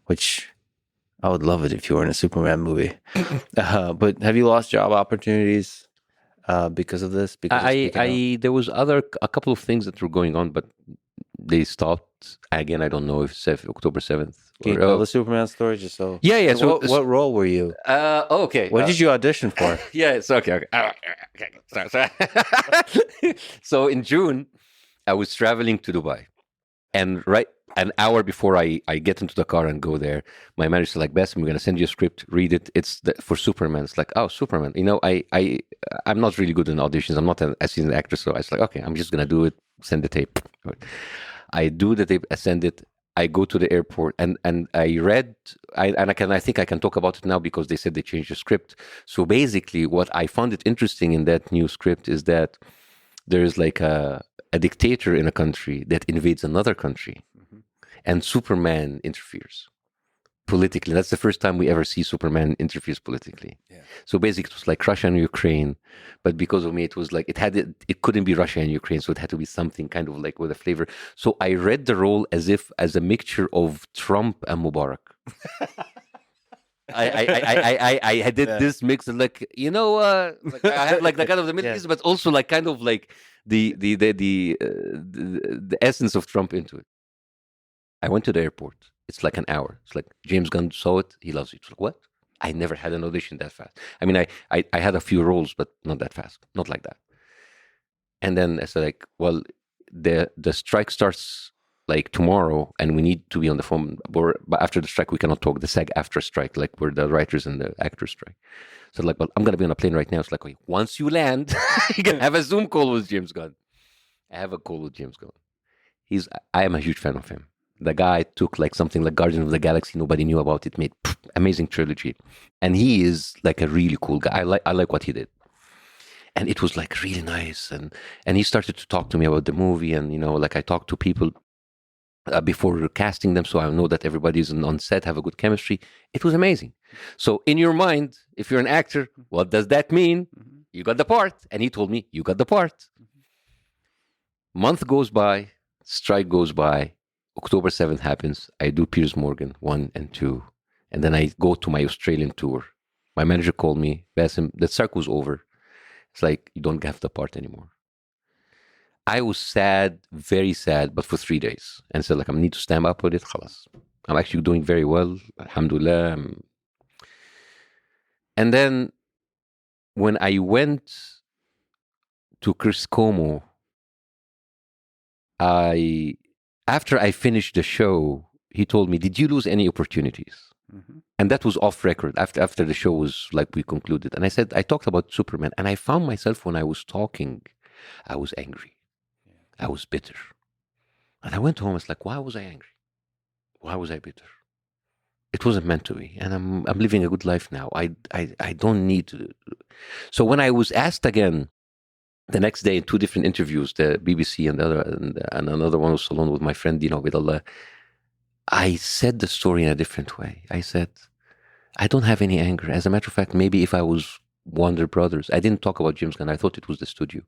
which I would love it if you were in a Superman movie. But have you lost job opportunities because of this? Because there was a couple of things that were going on, but they stopped. Again, I don't know if it's October 7th. Can you tell the Superman story just so? Yeah. So what role were you? Okay. What did you audition for? Yeah, it's okay. Sorry. So in June, I was traveling to Dubai, and right an hour before I get into the car and go there, my manager's like, Bassem, we're gonna send you a script, read it. It's for Superman. It's like, oh, Superman. I'm not really good in auditions. I'm not a seasoned actor, so I was like, okay, I'm just gonna do it. Send the tape. I do the tape. I send it. I go to the airport and I read. I think I can talk about it now because they said they changed the script. So basically, what I found it interesting in that new script is that there is like a dictator in a country that invades another country, and Superman interferes politically. That's the first time we ever see Superman interferes politically. Yeah. So basically, it was like Russia and Ukraine, but because of me, it was like it couldn't be Russia and Ukraine, so it had to be something kind of like with a flavor. So I read the role as a mixture of Trump and Mubarak. I did this mix of like like I had like the kind of the Middle East, but also like kind of like the essence of Trump into it. I went to the airport. It's like an hour. It's like James Gunn saw it. He loves it. It's like, what? I never had an audition that fast. I mean, I had a few roles, but not that fast. Not like that. And then I said, like, well, the strike starts like tomorrow, and we need to be on the phone. But after the strike, we cannot talk. The SAG-AFTRA strike, like where the writers and the actors strike. So like, well, I'm gonna be on a plane right now. It's like, okay, once you land, you can have a Zoom call with James Gunn. I have a call with James Gunn. I am a huge fan of him. The guy took like something like Guardian of the Galaxy, nobody knew about it, made amazing trilogy, and he is like a really cool guy. I like what he did, and it was like really nice. And he started to talk to me about the movie, and like I talked to people before casting them, so I know that everybody's on set, have a good chemistry. It was amazing. So in your mind, if you're an actor, what does that mean? You got the part, and he told me you got the part. Month goes by, strike goes by. October 7th happens. I do Piers Morgan 1 and 2. And then I go to my Australian tour. My manager called me, Bassem, the strike was over. It's like, you don't have the part anymore. I was sad, very sad, but for 3 days. And said, like, I need to stand up with it. Khalas. I'm actually doing very well. Alhamdulillah. And then when I went to Chris Como, after I finished the show, he told me, did you lose any opportunities? And that was off record after the show was like we concluded. And I said, I talked about Superman, and I found myself when I was talking, I was angry. I was bitter. And I went home. It's like, why was I angry? Why was I bitter? It wasn't meant to be, and I'm living a good life now. I don't need to. So when I was asked again the next day in two different interviews, the BBC and the other, and another one was alone with my friend Dino Vidallah, I said the story in a different way. I said, I don't have any anger. As a matter of fact, maybe if I was Warner Brothers, I didn't talk about James Gunn. I thought it was the studio.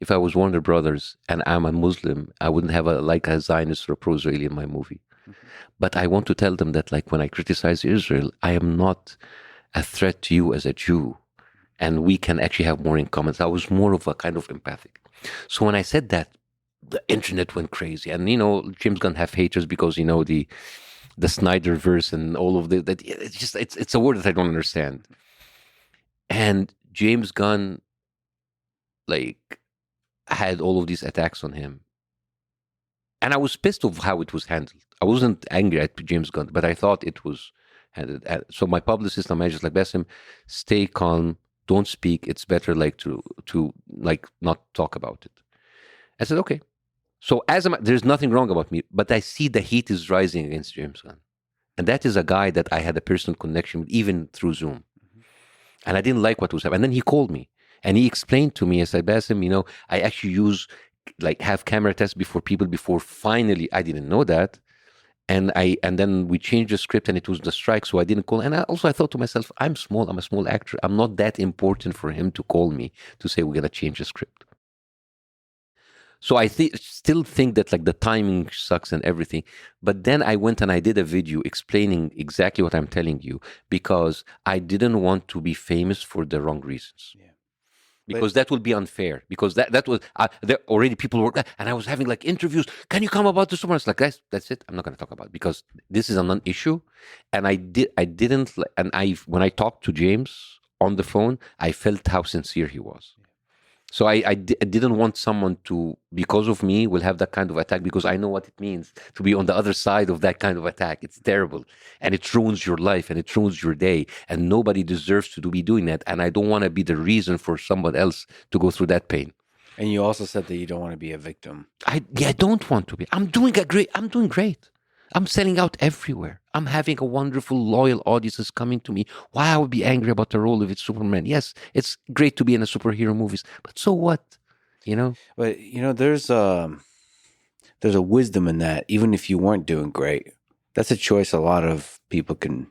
If I was Warner Brothers and I'm a Muslim, I wouldn't have a Zionist or a pro-Israeli in my movie. But I want to tell them that, like, when I criticize Israel, I am not a threat to you as a Jew, and we can actually have more in common. I was more of a kind of empathic. So when I said that, the internet went crazy, and James Gunn have haters because the Snyderverse and all of that. It's a word that I don't understand. And James Gunn, like, had all of these attacks on him. And I was pissed of how it was handled. I wasn't angry at James Gunn, but I thought it was handled. So my publicist and manager's like, Bassem, stay calm, don't speak. It's better to not talk about it. I said, okay. So there's nothing wrong about me, but I see the heat is rising against James Gunn. And that is a guy that I had a personal connection with, even through Zoom. And I didn't like what was happening. And then he called me and he explained to me, I said, Bassem, I actually have camera tests before finally, I didn't know that. And then we changed the script and it was the strike. So I didn't call. And I thought to myself, I'm a small actor. I'm not that important for him to call me to say, we're going to change the script. So I still think that, like, the timing sucks and everything. But then I went and I did a video explaining exactly what I'm telling you, because I didn't want to be famous for the wrong reasons. Yeah. Because that would be unfair. Because that was there already people were, and I was having like interviews. Can you come about this? It's like, guys, that's it. I'm not going to talk about it because this is a non-issue. And I didn't. And when I talked to James on the phone, I felt how sincere he was. So I didn't want someone to, because of me, will have that kind of attack, because I know what it means to be on the other side of that kind of attack. It's terrible, and it ruins your life, and it ruins your day, and nobody deserves to be doing that. And I don't want to be the reason for someone else to go through that pain. And you also said that you don't want to be a victim. I don't want to be. I'm doing great. I'm selling out everywhere. I'm having a wonderful, loyal audiences coming to me. Why I would be angry about the role of it's Superman? Yes, it's great to be in a superhero movies, but so what? But there's a wisdom in that. Even if you weren't doing great, that's a choice a lot of people can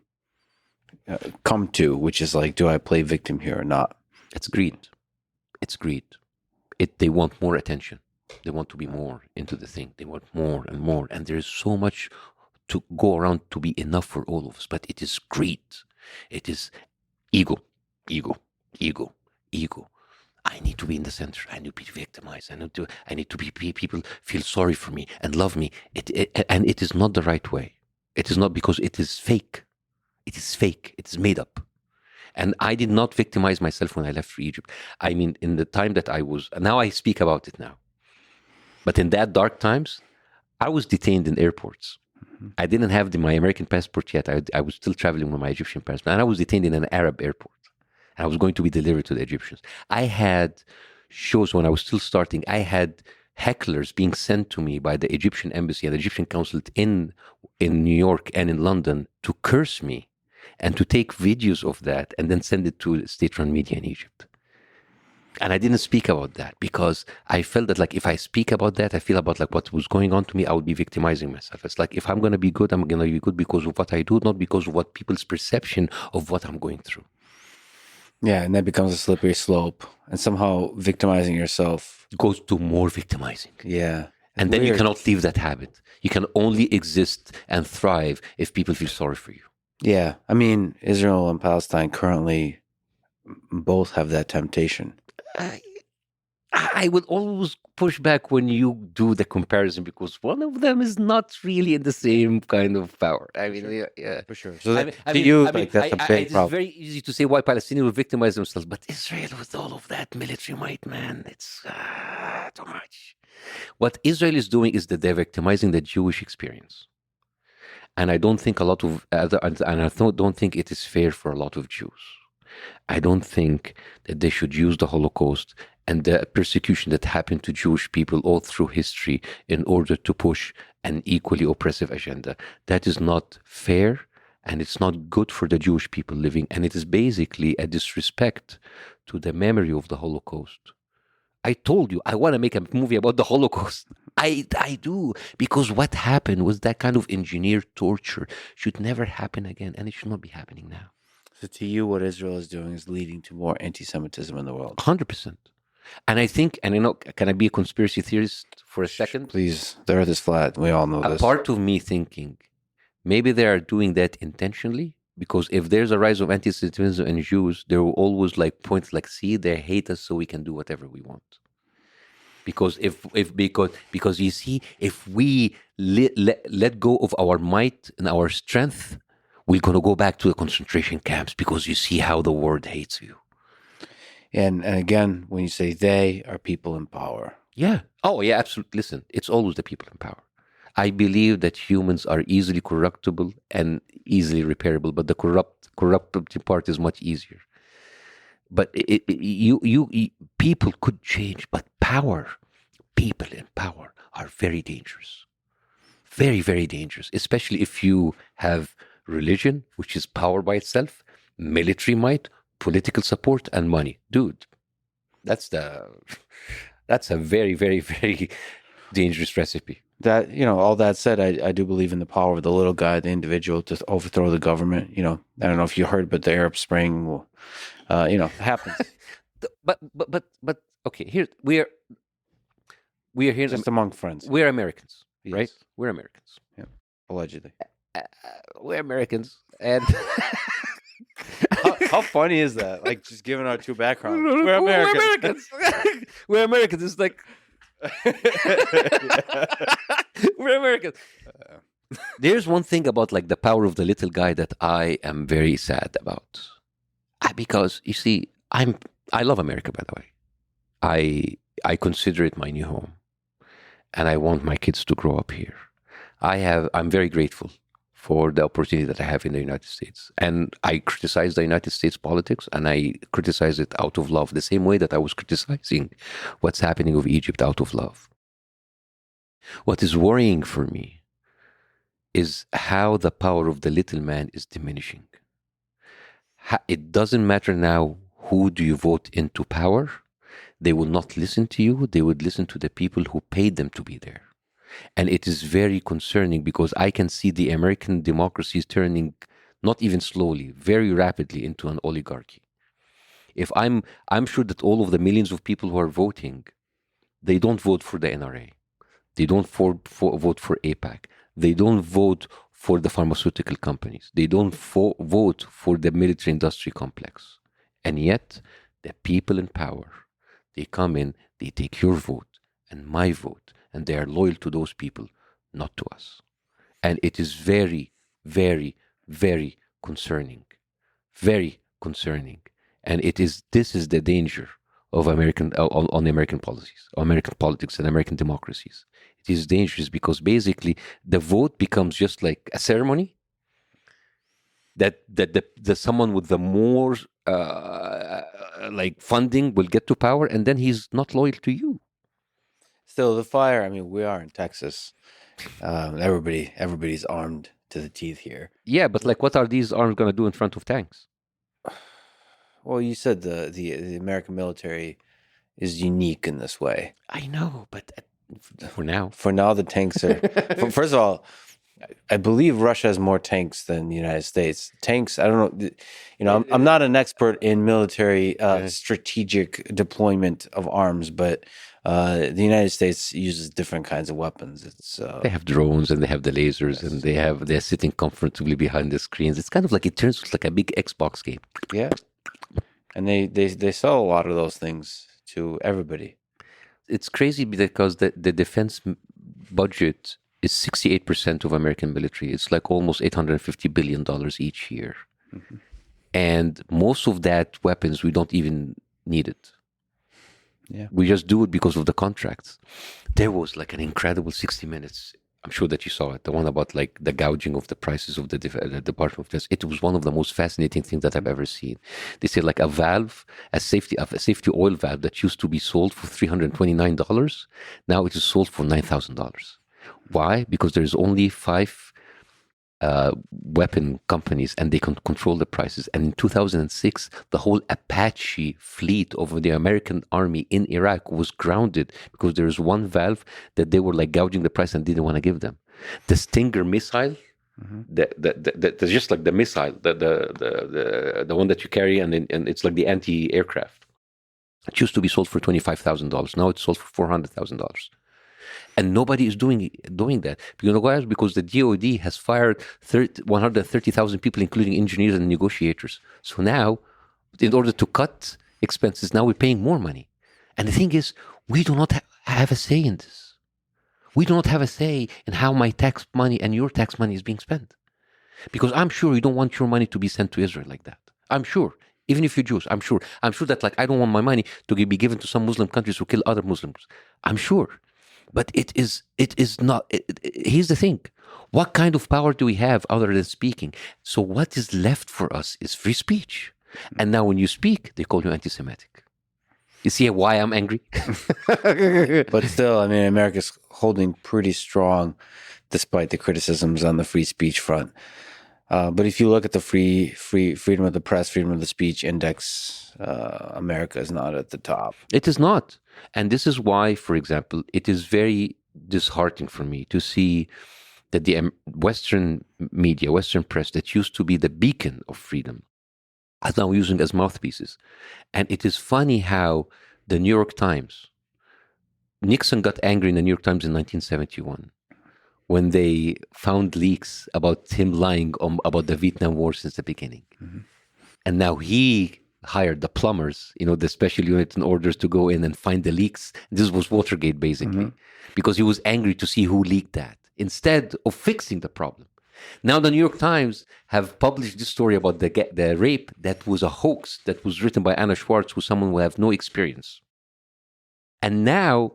come to, which is like, do I play victim here or not? It's greed. They want more attention. They want to be more into the thing. They want more and more. And there is so much to go around to be enough for all of us. But it is greed. It is ego. I need to be in the center. I need to be victimized. I need to be people feel sorry for me and love me. And it is not the right way. It is not, because it is fake. It is fake. It is made up. And I did not victimize myself when I left for Egypt. I mean, in the time that now I speak about it now. But in that dark times, I was detained in airports. Mm-hmm. I didn't have my American passport yet. I was still traveling with my Egyptian passport. And I was detained in an Arab airport. And I was going to be delivered to the Egyptians. I had shows when I was still starting. I had hecklers being sent to me by the Egyptian embassy and the Egyptian consulate in New York and in London to curse me and to take videos of that and then send it to state-run media in Egypt. And I didn't speak about that because I felt that, like, if I speak about that, I feel about, like, what was going on to me, I would be victimizing myself. It's like, if I'm going to be good, I'm going to be good because of what I do, not because of what people's perception of what I'm going through. Yeah, and that becomes a slippery slope. And somehow victimizing yourself goes to more victimizing. Yeah. And then you cannot leave that habit. You can only exist and thrive if people feel sorry for you. Yeah. I mean, Israel and Palestine currently both have that temptation. I would always push back when you do the comparison, because one of them is not really in the same kind of power. I mean, yeah. For sure. So that's a big problem. It's very easy to say why Palestinians will victimize themselves, but Israel, with all of that military might, man, it's too much. What Israel is doing is that they're victimizing the Jewish experience. And I don't think don't think it is fair for a lot of Jews. I don't think that they should use the Holocaust and the persecution that happened to Jewish people all through history in order to push an equally oppressive agenda. That is not fair, and it's not good for the Jewish people living, and it is basically a disrespect to the memory of the Holocaust. I told you I want to make a movie about the Holocaust. I do, because what happened was that kind of engineered torture should never happen again, and it should not be happening now. So to you, what Israel is doing is leading to more anti-Semitism in the world. 100%. And I think, and can I be a conspiracy theorist for a second? Please, the earth is flat. We all know A this. part of me thinking, maybe they are doing that intentionally, because if there's a rise of anti-Semitism and Jews, they will always point see, they hate us, so we can do whatever we want. Because because you see, if we let go of our might and our strength, we're going to go back to the concentration camps, because you see how the world hates you. And again, when you say they are people in power. Yeah. Oh, yeah, absolutely. Listen, it's always the people in power. I believe that humans are easily corruptible and easily repairable, but the corruptibility part is much easier. But people could change, but people in power are very dangerous. Very, very dangerous, especially if you have religion, which is power by itself, military might, political support, and money. Dude, that's a very, very, very dangerous recipe. That, all that said, I do believe in the power of the little guy, the individual, to overthrow the government. I don't know if you heard, but the Arab Spring, happens. But okay, here we are here Just among friends. We're Americans, Yes. right? We're Americans. Yeah, allegedly. We're Americans, and How funny is that? Like, just giving our two backgrounds. We're Americans. We're Americans. It's like we're Americans. There's one thing about the power of the little guy that I am very sad about, because you see, I love America. By the way, I consider it my new home, and I want my kids to grow up here. I'm very grateful for the opportunity that I have in the United States. And I criticize the United States politics, and I criticize it out of love, the same way that I was criticizing what's happening with Egypt out of love. What is worrying for me is how the power of the little man is diminishing. It doesn't matter now who do you vote into power. They will not listen to you. They would listen to the people who paid them to be there. And it is very concerning, because I can see the American democracy is turning, not even slowly, very rapidly, into an oligarchy. If I'm sure that all of the millions of people who are voting, they don't vote for the NRA. They don't vote for AIPAC. They don't vote for the pharmaceutical companies. They don't vote for the military industry complex. And yet, the people in power, they come in, they take your vote and my vote, and they are loyal to those people, not to us. And it is very, very, very concerning. Very concerning. And this is the danger of American on American policies, American politics and American democracies. It is dangerous because basically the vote becomes just like a ceremony that the someone with the more funding will get to power, and then he's not loyal to you. Still, the fire. I mean, we are in Texas. Everybody's armed to the teeth here. Yeah, but what are these arms going to do in front of tanks? Well, you said the American military is unique in this way. I know, but for now, the tanks are. First of all, I believe Russia has more tanks than the United States. Tanks, I don't know. I'm not an expert in military strategic deployment of arms, but the United States uses different kinds of weapons. They have drones and they have the lasers, and they're sitting comfortably behind the screens. It's kind of it turns like a big Xbox game. Yeah, and they sell a lot of those things to everybody. It's crazy because the defense budget is 68% of American military. It's almost $850 billion each year. Mm-hmm. And most of that weapons, we don't even need it. Yeah. We just do it because of the contracts. There was an incredible 60 Minutes I'm sure that you saw it. The one about like the gouging of the prices of the Department of Justice. It was one of the most fascinating things that I've ever seen. They said like a valve, a safety oil valve that used to be sold for $329, now it is sold for $9,000. Why? Because there's only 5 weapon companies and they can control the prices. And in 2006, the whole Apache fleet of the American army in Iraq was grounded because there was one valve that they were like gouging the price and didn't want to give them. The Stinger missile, the just like the missile, the one that you carry, and it's like the anti-aircraft. It used to be sold for $25,000. Now it's sold for $400,000. And nobody is doing that. You know why? Because the DOD has fired 130,000 people, including engineers and negotiators. So now, in order to cut expenses, now we're paying more money. And the thing is, we do not have a say in this. We do not have a say in how my tax money and your tax money is being spent. Because I'm sure you don't want your money to be sent to Israel like that. I'm sure. Even if you're Jews, I'm sure that like I don't want my money to be given to some Muslim countries who kill other Muslims. I'm sure. But it is not. Here's the thing. What kind of power do we have other than speaking? So what is left for us is free speech. And now when you speak, they call you anti-Semitic. You see why I'm angry? But still, I mean, America's holding pretty strong despite the criticisms on the free speech front. But if you look at the freedom of the press, freedom of the speech index, America is not at the top. It is not. And this is why, for example, it is very disheartening for me to see that the Western media, Western press that used to be the beacon of freedom are now using as mouthpieces. And it is funny how the New York Times, Nixon got angry in the New York Times in 1971 when they found leaks about him lying about the Vietnam War since the beginning. Mm-hmm. And now he hired the plumbers, the special unit in orders to go in and find the leaks. This was Watergate, basically, because he was angry to see who leaked that, instead of fixing the problem. Now the New York Times have published this story about the rape that was a hoax that was written by Anna Schwartz, who's someone who have no experience. And now,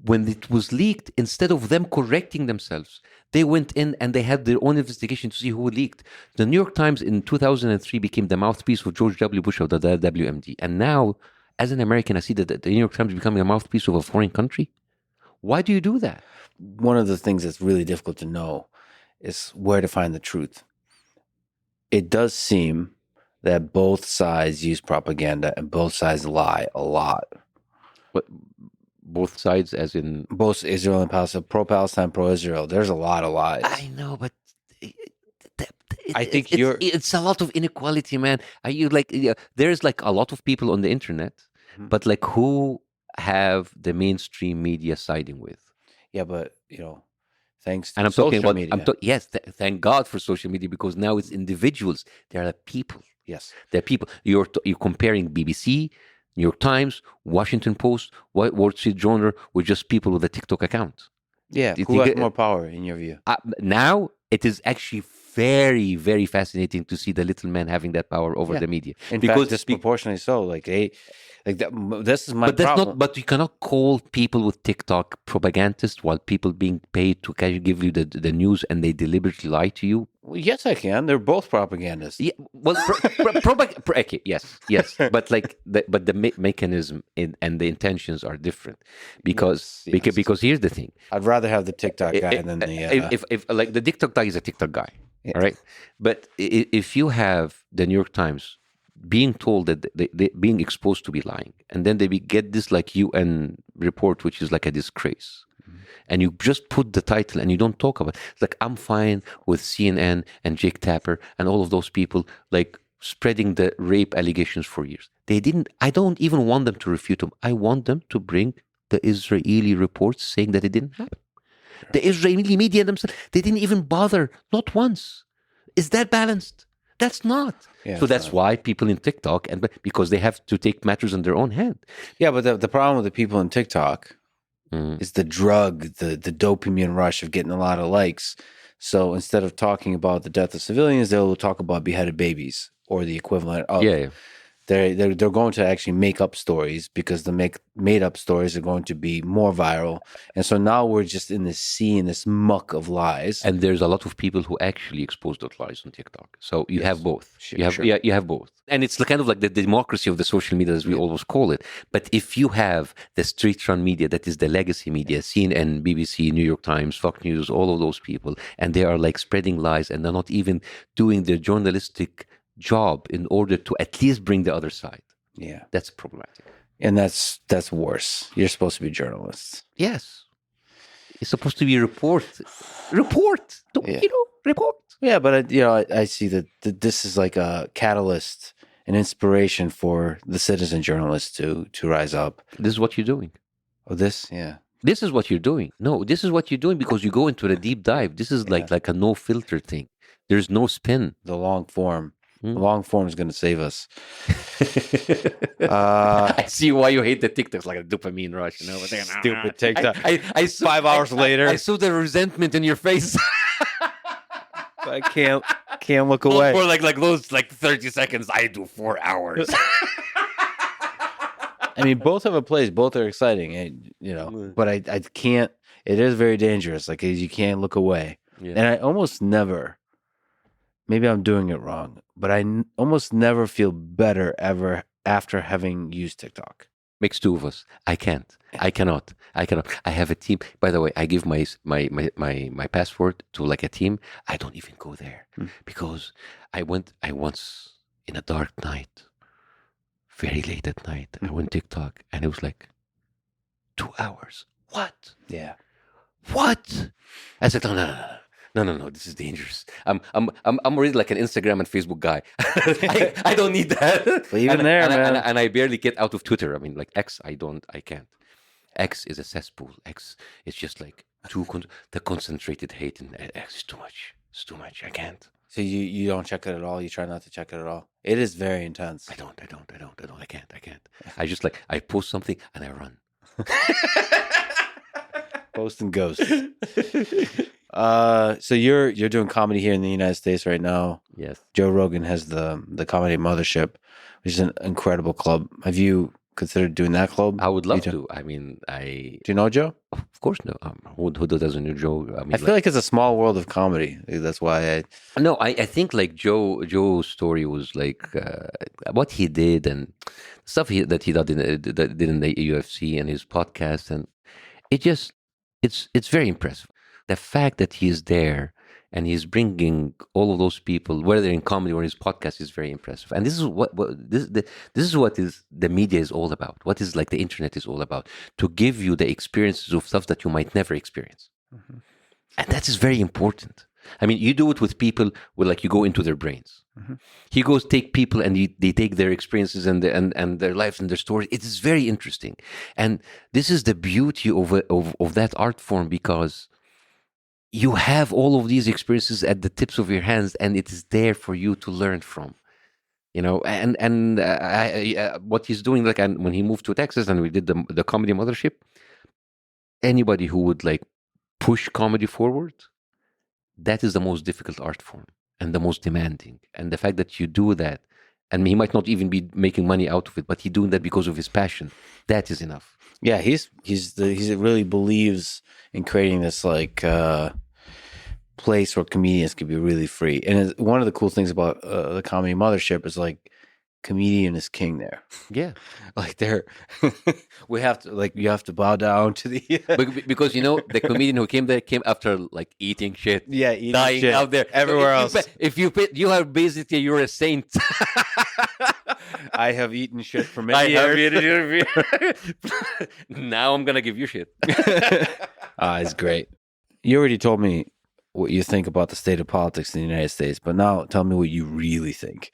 when it was leaked, instead of them correcting themselves, they went in and they had their own investigation to see who leaked. The New York Times in 2003 became the mouthpiece of George W. Bush of the WMD. And now, as an American, I see that the New York Times becoming a mouthpiece of a foreign country. Why do you do that? One of the things that's really difficult to know is where to find the truth. It does seem that both sides use propaganda and both sides lie a lot. What? Both sides, as in both Israel and Palestine, pro-Palestine, pro-Israel. There's a lot of lies. I know, but I think it's a lot of inequality, man. Are you like there's like a lot of people on the internet, but like who have the mainstream media siding with? Yeah, but thanks to and I'm social talking about media. Yes, thank God for social media, because now it's individuals. They are people. Yes, they're people. You're comparing BBC, New York Times, Washington Post, Wall Street Journal with just people with a TikTok account. Yeah, who has more power in your view? Now it is actually very, very fascinating to see the little man having that power over the media. In fact, disproportionately so. This is my problem. But you cannot call people with TikTok propagandists while people being paid to give you the news and they deliberately lie to you. Well, yes, I can. They're both propagandists. Yeah, well, okay, yes, but the mechanism and the intentions are different because here's the thing. I'd rather have the TikTok guy than the. If like the TikTok guy is a TikTok guy, all right. But if you have the New York Times being told that they being exposed to be lying, and then they get this like UN report, which is like a disgrace. And you just put the title and you don't talk about it. It's like, I'm fine with CNN and Jake Tapper and all of those people like spreading the rape allegations for years. I don't even want them to refute them. I want them to bring the Israeli reports saying that it didn't happen. The Israeli media themselves, they didn't even bother, not once. Is that balanced? That's not. Yeah, so that's why people in TikTok, because they have to take matters in their own hand. Yeah, but the problem with the people in TikTok is the drug, the dopamine rush of getting a lot of likes. So instead of talking about the death of civilians, they'll talk about beheaded babies or the equivalent of. Yeah. They're going to actually make up stories because the made up stories are going to be more viral. And so now we're just in this sea, in this muck of lies. And there's a lot of people who actually expose those lies on TikTok. So you have both. Sure. You have both. And it's kind of like the democracy of the social media, as we always call it. But if you have the street-run media, that is the legacy media, CNN, BBC, New York Times, Fox News, all of those people, and they are like spreading lies, and they're not even doing their journalistic job in order to at least bring the other side. Yeah. That's problematic. And that's worse. You're supposed to be journalists. Yes. It's supposed to be report. Report. Report. Yeah, but I see that this is like a catalyst, an inspiration for the citizen journalists to rise up. This is what you're doing. Oh, yeah. This is what you're doing. No, this is what you're doing because you go into the deep dive. This is like a no filter thing. There's no spin. The long form. The long form is going to save us. I see why you hate the TikToks, like a dopamine rush. Stupid TikTok. I 5 hours later, I saw the resentment in your face. I can't look away. For like those 30 seconds, I do 4 hours. I mean, both have a place. Both are exciting, but I can't. It is very dangerous. Like you can't look away, and I almost never. Maybe I'm doing it wrong, but I almost never feel better ever after having used TikTok. Makes two of us. I can't. I cannot. I have a team. By the way, I give my password to like a team. I don't even go there because I once in a dark night, very late at night, I went TikTok and it was like 2 hours. What? Yeah. What? I said, no, this is dangerous. I'm already like an Instagram and Facebook guy. I don't need that. But even man. And I barely get out of Twitter. I mean, like X, I can't. X is a cesspool. X is just like the concentrated hate in X is too much. It's too much. I can't. So you don't check it at all? You try not to check it at all? It is very intense. I don't. I can't. I just I post something and I run. Post and ghost. So you're doing comedy here in the United States right now. Yes. Joe Rogan has the Comedy Mothership, which is an incredible club. Have you considered doing that club? I would love to. I mean, Do you know Joe? Of course, no. Who doesn't know Joe? I mean, I feel like it's a small world of comedy. That's why I think like Joe's story was like what he did and stuff that he did in the UFC and his podcast, and it's very impressive. The fact that he is there and he's bringing all of those people, whether in comedy or his podcast, is very impressive. And this is this is what is the media is all about. What is like the internet is all about, to give you the experiences of stuff that you might never experience, and that is very important. I mean, you do it with people where like you go into their brains. He goes take people and they take their experiences and their lives and their stories. It is very interesting, and this is the beauty of that art form, because you have all of these experiences at the tips of your hands, and it is there for you to learn from. And what he's doing, like, and when he moved to Texas and we did the Comedy Mothership, anybody who would like push comedy forward, that is the most difficult art form and the most demanding. And the fact that you do that, and he might not even be making money out of it, but he's doing that because of his passion, that is enough. Yeah, he really believes in creating this like place where comedians can be really free. And one of the cool things about the Comedy Mothership is like comedian is king there. Yeah, like we have to like you have to bow down to the because the comedian who came there came after like eating shit, eating dying shit out there everywhere else. You are basically you're a saint. I have eaten shit for many years. Now I'm gonna give you shit. It's great. You already told me what you think about the state of politics in the United States, but now tell me what you really think.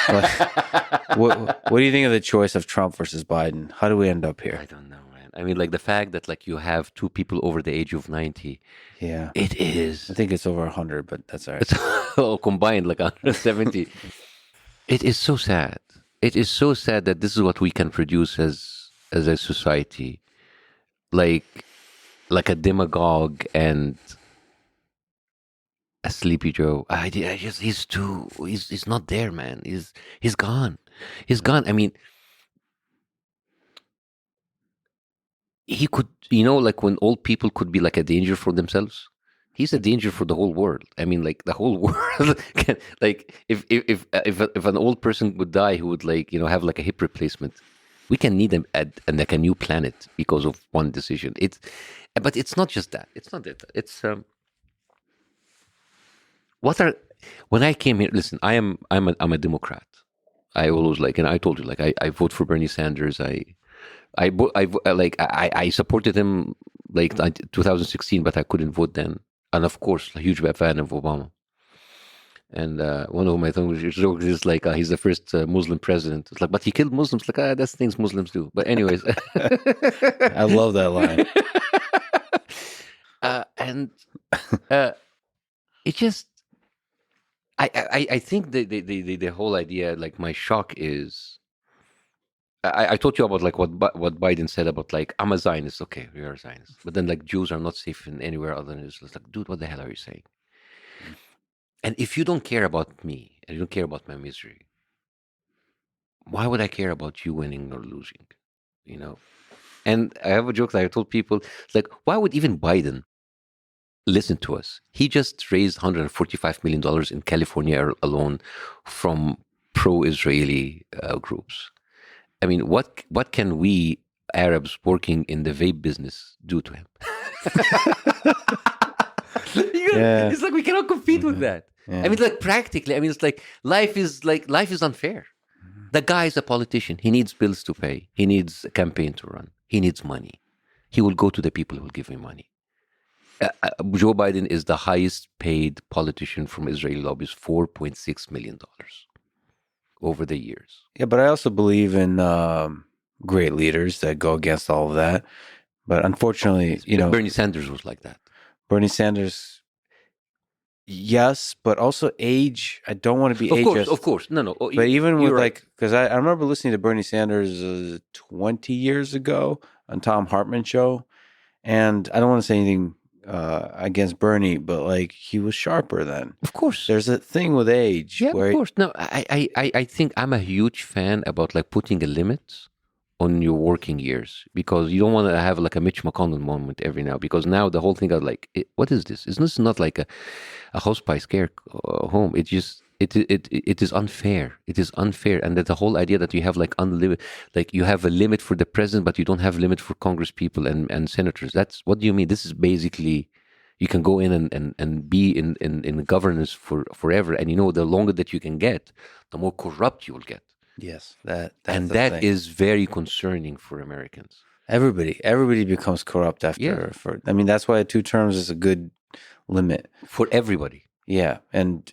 What do you think of the choice of Trump versus Biden? How do we end up here? I don't know, man. I mean, like the fact that like you have two people over the age of 90. Yeah, it is. I think it's over 100, but that's all right. It's all combined, like 170. It is so sad. It is so sad that this is what we can produce as a society, like a demagogue and a Sleepy Joe. He's not there, man. He's gone. He's gone. I mean, he could, like when old people could be like a danger for themselves. He's a danger for the whole world. I mean, like the whole world. Like if an old person would die who would like have like a hip replacement, we can need them at like a new planet because of one decision. But it's not just that. It's not that. It's when I came here. Listen, I'm a Democrat. I always and I told you, I vote for Bernie Sanders. I supported him like 2016, but I couldn't vote then. And of course, a huge fan of Obama. And one of my jokes is like, he's the first Muslim president. It's like, but he killed Muslims. Like, that's things Muslims do. But anyways. I love that line. And it just, I think the whole idea, like my shock is, I told you about like what Biden said about like, I'm a Zionist. Okay, we are Zionists. But then like Jews are not safe in anywhere other than Israel. It's like, dude, what the hell are you saying? And if you don't care about me and you don't care about my misery, why would I care about you winning or losing? And I have a joke that I told people, like, why would even Biden listen to us? He just raised $145 million in California alone from pro-Israeli groups. I mean, what can we Arabs working in the vape business do to him? Yeah. It's like we cannot compete with that. Yeah. I mean, like practically, it's like life is unfair. The guy is a politician. He needs bills to pay. He needs a campaign to run. He needs money. He will go to the people who will give him money. Joe Biden is the highest paid politician from Israeli lobbies, $4.6 million over the years. Yeah, but I also believe in great leaders that go against all of that. But unfortunately, Bernie Sanders was like that. Bernie Sanders, yes, but also age. I don't want to be ageist. Of course. No. But even with right. because I remember listening to Bernie Sanders 20 years ago on Tom Hartman show, and I don't want to say anything against Bernie, but like he was sharper then. Of course. There's a thing with age. Yeah, of course. No, I think I'm a huge fan about like putting a limit on your working years, because you don't want to have like a Mitch McConnell moment every now, because now the whole thing of like, what is this? Isn't this not like a house by scare home? It just it is unfair. It is unfair, and that the whole idea that you have like unlimited, like you have a limit for the president, but you don't have a limit for Congress people and senators. That's what do you mean? This is basically, you can go in and be in governance for forever, and the longer that you can get, the more corrupt you will get. Yes, that is very concerning for Americans. Everybody becomes corrupt after. Yeah. I mean, that's why 2 terms is a good limit for everybody. Yeah, and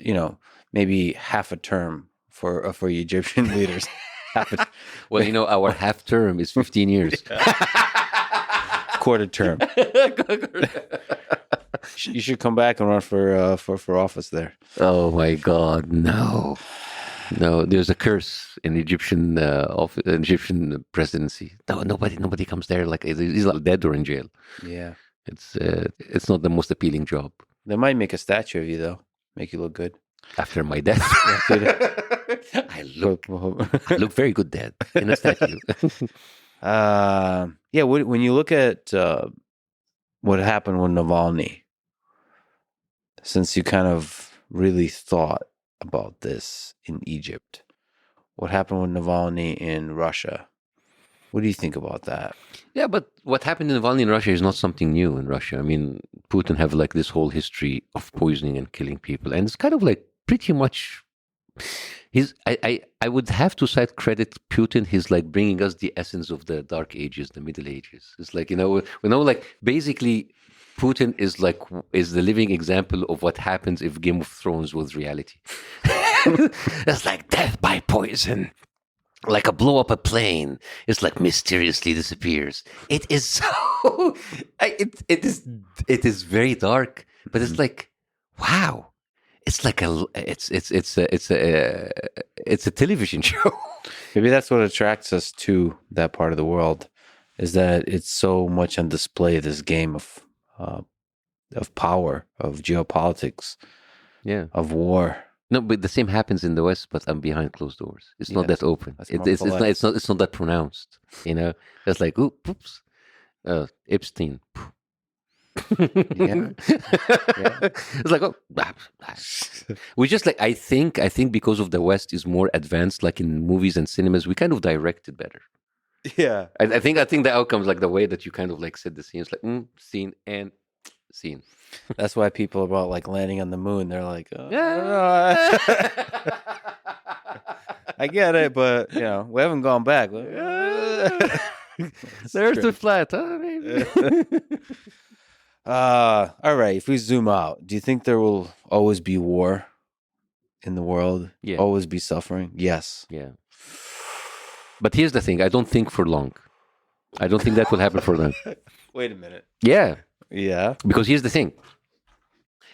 maybe half a term for Egyptian leaders. Well, our half term is 15 years. Quarter term. You should come back and run for office there. Oh my God, no. No, there's a curse in Egyptian Egyptian presidency. No, nobody comes there. Like he's like dead or in jail. Yeah, it's not the most appealing job. They might make a statue of you though, make you look good after my death. I look very good dead in a statue. Yeah. When you look at what happened with Navalny, since you kind of really thought about this in Egypt, what happened with Navalny in Russia? What do you think about that? Yeah, but what happened in Navalny in Russia is not something new in Russia. I mean, Putin have like this whole history of poisoning and killing people, and it's kind of like pretty much. I would have to cite credit Putin. He's like bringing us the essence of the Dark Ages, the Middle Ages. It's like like basically. Putin is the living example of what happens if Game of Thrones was reality. It's like death by poison, like a blow up a plane. It's like mysteriously disappears. It is so. It is very dark, but it's like, wow. It's like it's a television show. Maybe that's what attracts us to that part of the world, is that it's so much on display. This game of power, of geopolitics, yeah, of war. No, but the same happens in the West, but I'm behind closed doors. It's not Yes, that open. that's It, more it's polite. it's not that pronounced. You know, it's like oops, Epstein. Yeah. It's like we just like I think because of the West is more advanced, like in movies and cinemas, we kind of direct it better. Yeah. I think the outcomes, like the way that you kind of like set the scenes, like scene and scene. That's why people about like landing on the moon. They're like, Yeah. I get it, but we haven't gone back. The Earth is flat. Huh? Maybe. All right. If we zoom out, do you think there will always be war in the world? Yeah. Always be suffering? Yes. Yeah. But here's the thing: I don't think for long. I don't think that will happen for long. Wait a minute. Yeah. Yeah. Because here's the thing: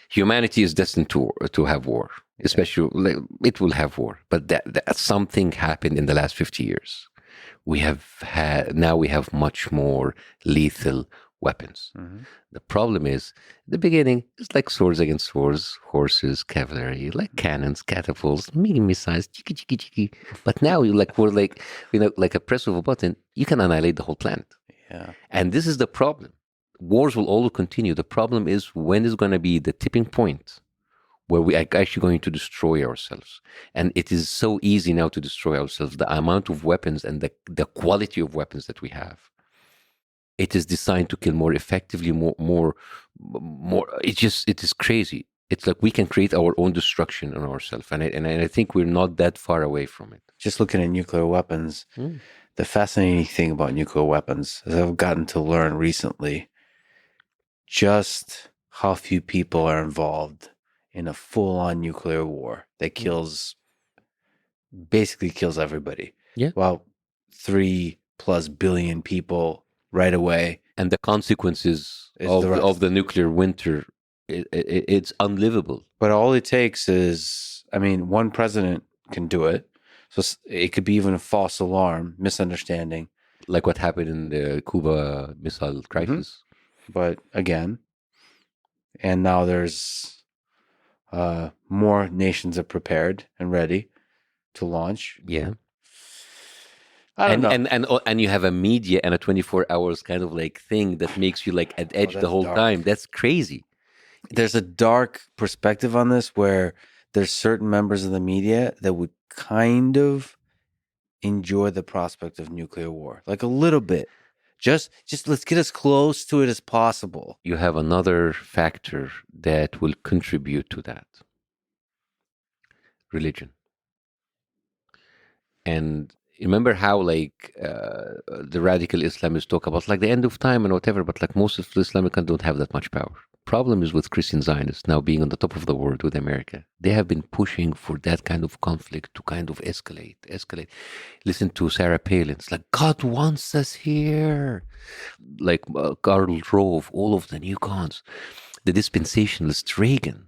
humanity is destined to have war. Especially, like, it will have war. But that something happened in the last 50 years. We have much more lethal weapons. Mm-hmm. The problem is, the beginning, it's like swords against swords, horses, cavalry, like cannons, catapults, mini missiles, chiki chiki chiki. But now we're like a press of a button, you can annihilate the whole planet. Yeah. And this is the problem. Wars will always continue. The problem is, when is going to be the tipping point where we are actually going to destroy ourselves. And it is so easy now to destroy ourselves. The amount of weapons and the quality of weapons that we have. It is designed to kill more effectively, more. It is crazy. It's like we can create our own destruction on ourselves. And I think we're not that far away from it. Just looking at nuclear weapons, the fascinating thing about nuclear weapons is I've gotten to learn recently just how few people are involved in a full-on nuclear war that basically kills everybody. Yeah. Well, 3+ billion people right away. And the consequences Is the rest. of the nuclear winter, it's unlivable. But all it takes is, one president can do it. So it could be even a false alarm, misunderstanding. Like what happened in the Cuba missile crisis. But again, and now there's more nations are prepared and ready to launch. Yeah. I don't know. And you have a media and a 24 hours kind of like thing that makes you like at edge the whole dark. time. That's crazy. There's a dark perspective on this where there's certain members of the media that would kind of enjoy the prospect of nuclear war, like a little bit. Just let's get as close to it as possible. You have another factor that will contribute to that. Religion. And remember how like the radical Islamists talk about like the end of time and whatever, but like most of the Islamic countries don't have that much power. Problem is with Christian Zionists now being on the top of the world with America. They have been pushing for that kind of conflict to kind of escalate. Listen to Sarah Palin. It's like, God wants us here. Like Karl Rove, all of the new cons. The dispensationalist Reagan.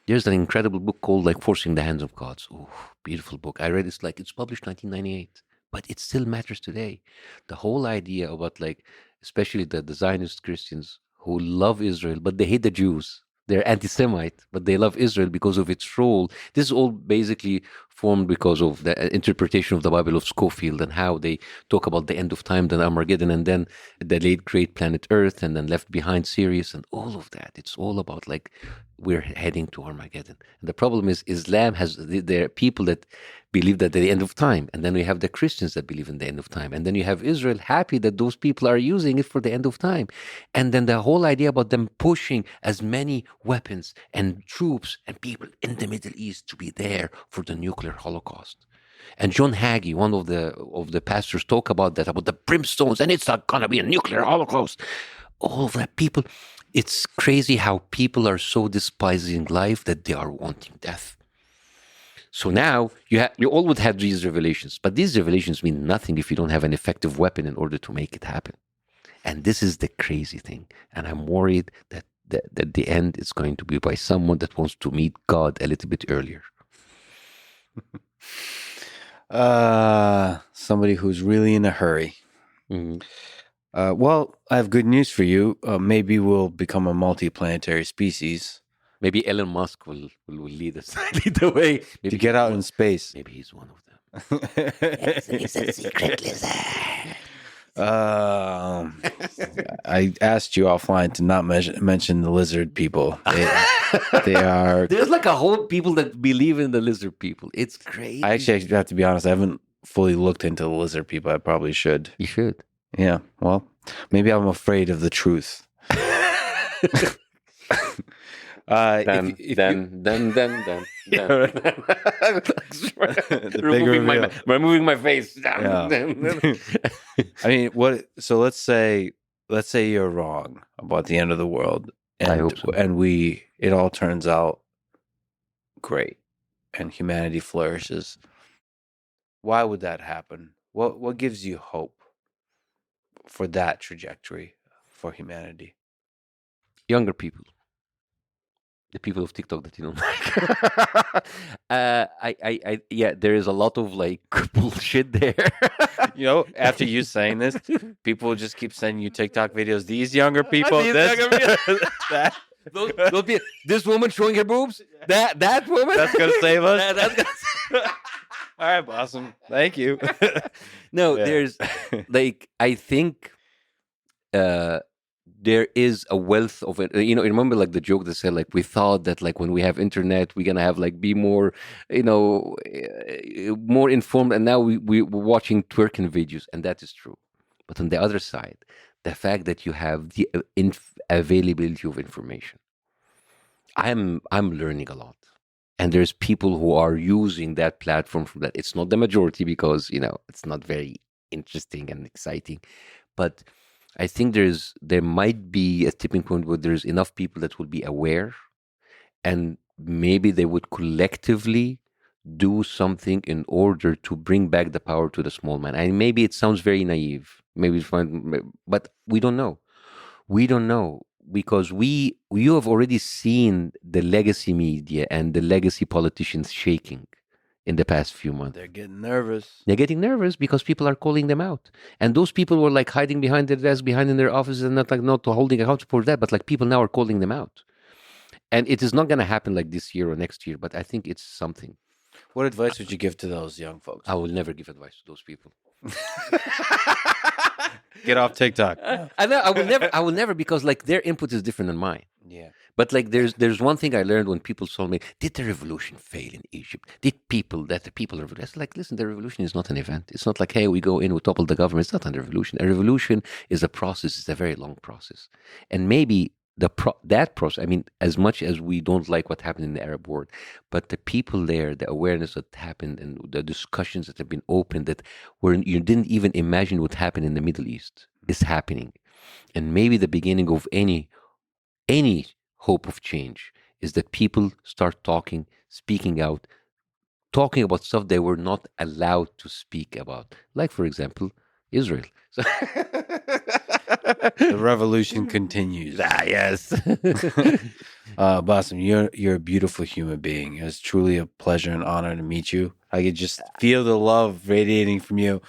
There's an incredible book called like Forcing the Hands of Gods. Oh, beautiful book. I read it. It's published 1998, but it still matters today. The whole idea about like, especially the Zionist Christians who love Israel, but they hate the Jews. They're anti-Semite, but they love Israel because of its role. This is all basically formed because of the interpretation of the Bible of Scofield and how they talk about the end of time, then Armageddon, and then the late great planet Earth, and then left behind Sirius, and all of that. It's all about like we're heading to Armageddon. And the problem is Islam has there are people that believe that the end of time, and then we have the Christians that believe in the end of time, and then you have Israel happy that those people are using it for the end of time, and then the whole idea about them pushing as many weapons and troops and people in the Middle East to be there for the nuclear Holocaust. And John Hagee, one of the pastors, talk about that, about the brimstones, and it's not gonna be a nuclear Holocaust. All of that people, it's crazy how people are so despising life that they are wanting death. So now you all would have these revelations, but these revelations mean nothing if you don't have an effective weapon in order to make it happen. And this is the crazy thing. And I'm worried that the end is going to be by someone that wants to meet God a little bit earlier. Somebody who's really in a hurry. Mm-hmm. Well, I have good news for you. Maybe we'll become a multiplanetary species Maybe Elon Musk will lead us lead the way. Maybe To get out in space. Maybe he's one of them. He's a secret lizard. I asked you offline to not mention the lizard people. They are. There's like a whole people that believe in the lizard people. It's crazy. I actually have to be honest. I haven't fully looked into the lizard people. I probably should. You should. Yeah. Well, maybe I'm afraid of the truth. Then. Removing my face. Yeah. I mean, what? So let's say you're wrong about the end of the world, and I hope so. and it all turns out great, and humanity flourishes. Why would that happen? What gives you hope for that trajectory for humanity? Younger people. The people of TikTok that you don't like. Yeah, there is a lot of like bullshit there. After you saying this, people will just keep sending you TikTok videos. These younger people, this woman showing her boobs, that woman, that's gonna save us. That's gonna... All right, Bassem. Thank you. No, Yeah. there's like I think there is a wealth of it. Remember like the joke that said like we thought that like when we have internet we're gonna have like be more more informed, and now we're watching twerking videos, and that is true. But on the other side, the fact that you have the availability of information, I'm learning a lot. And there's people who are using that platform for that. It's not the majority because, it's not very interesting and exciting. But I think there might be a tipping point where there's enough people that will be aware, and maybe they would collectively do something in order to bring back the power to the small man. And maybe it sounds very naive, maybe it's fine, but we don't know. We don't know. Because you have already seen the legacy media and the legacy politicians shaking in the past few months. They're getting nervous. They're getting nervous because people are calling them out. And those people were like hiding behind their desk, behind in their offices, and not holding account for that. But like people now are calling them out. And it is not going to happen like this year or next year, but I think it's something. What advice would you give to those young folks? I will never give advice to those people. Get off TikTok. I will never because like their input is different than mine. Yeah. But like there's one thing I learned when people told me, did the revolution fail in Egypt? Did the people revolution? I was like, listen, the revolution is not an event. It's not like, hey, we go in, we topple the government. It's not a revolution. A revolution is a process. It's a very long process. And maybe that process, I mean, as much as we don't like what happened in the Arab world, but the people there, the awareness that happened and the discussions that have been opened that you didn't even imagine would happen in the Middle East is happening. And maybe the beginning of any hope of change is that people start talking, speaking out, talking about stuff they were not allowed to speak about. Like, for example, Israel. So The revolution continues. Yes. Bassem, you're a beautiful human being. It was truly a pleasure and honor to meet you. I could just feel the love radiating from you.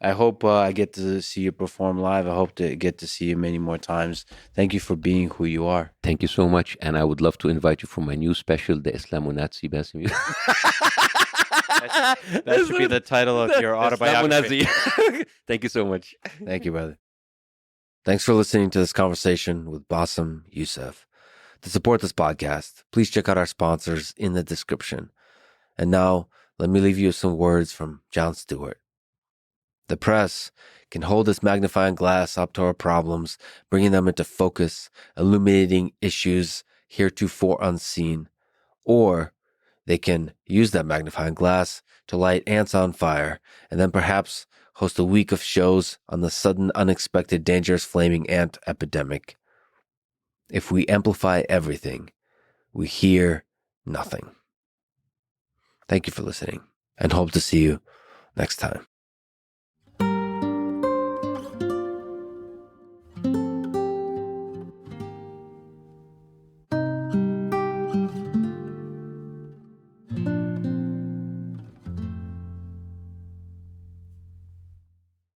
I hope I get to see you perform live. I hope to get to see you many more times. Thank you for being who you are. Thank you so much. And I would love to invite you for my new special, The Islamo-Nazi Bassem. That should be the title of your autobiography. Thank you so much. Thank you, brother. Thanks for listening to this conversation with Bassem Youssef. To support this podcast, please check out our sponsors in the description. And now, let me leave you with some words from Jon Stewart. The press can hold this magnifying glass up to our problems, bringing them into focus, illuminating issues heretofore unseen. Or they can use that magnifying glass to light ants on fire, and then perhaps host a week of shows on the sudden, unexpected, dangerous flaming ant epidemic. If we amplify everything, we hear nothing. Thank you for listening, and hope to see you next time.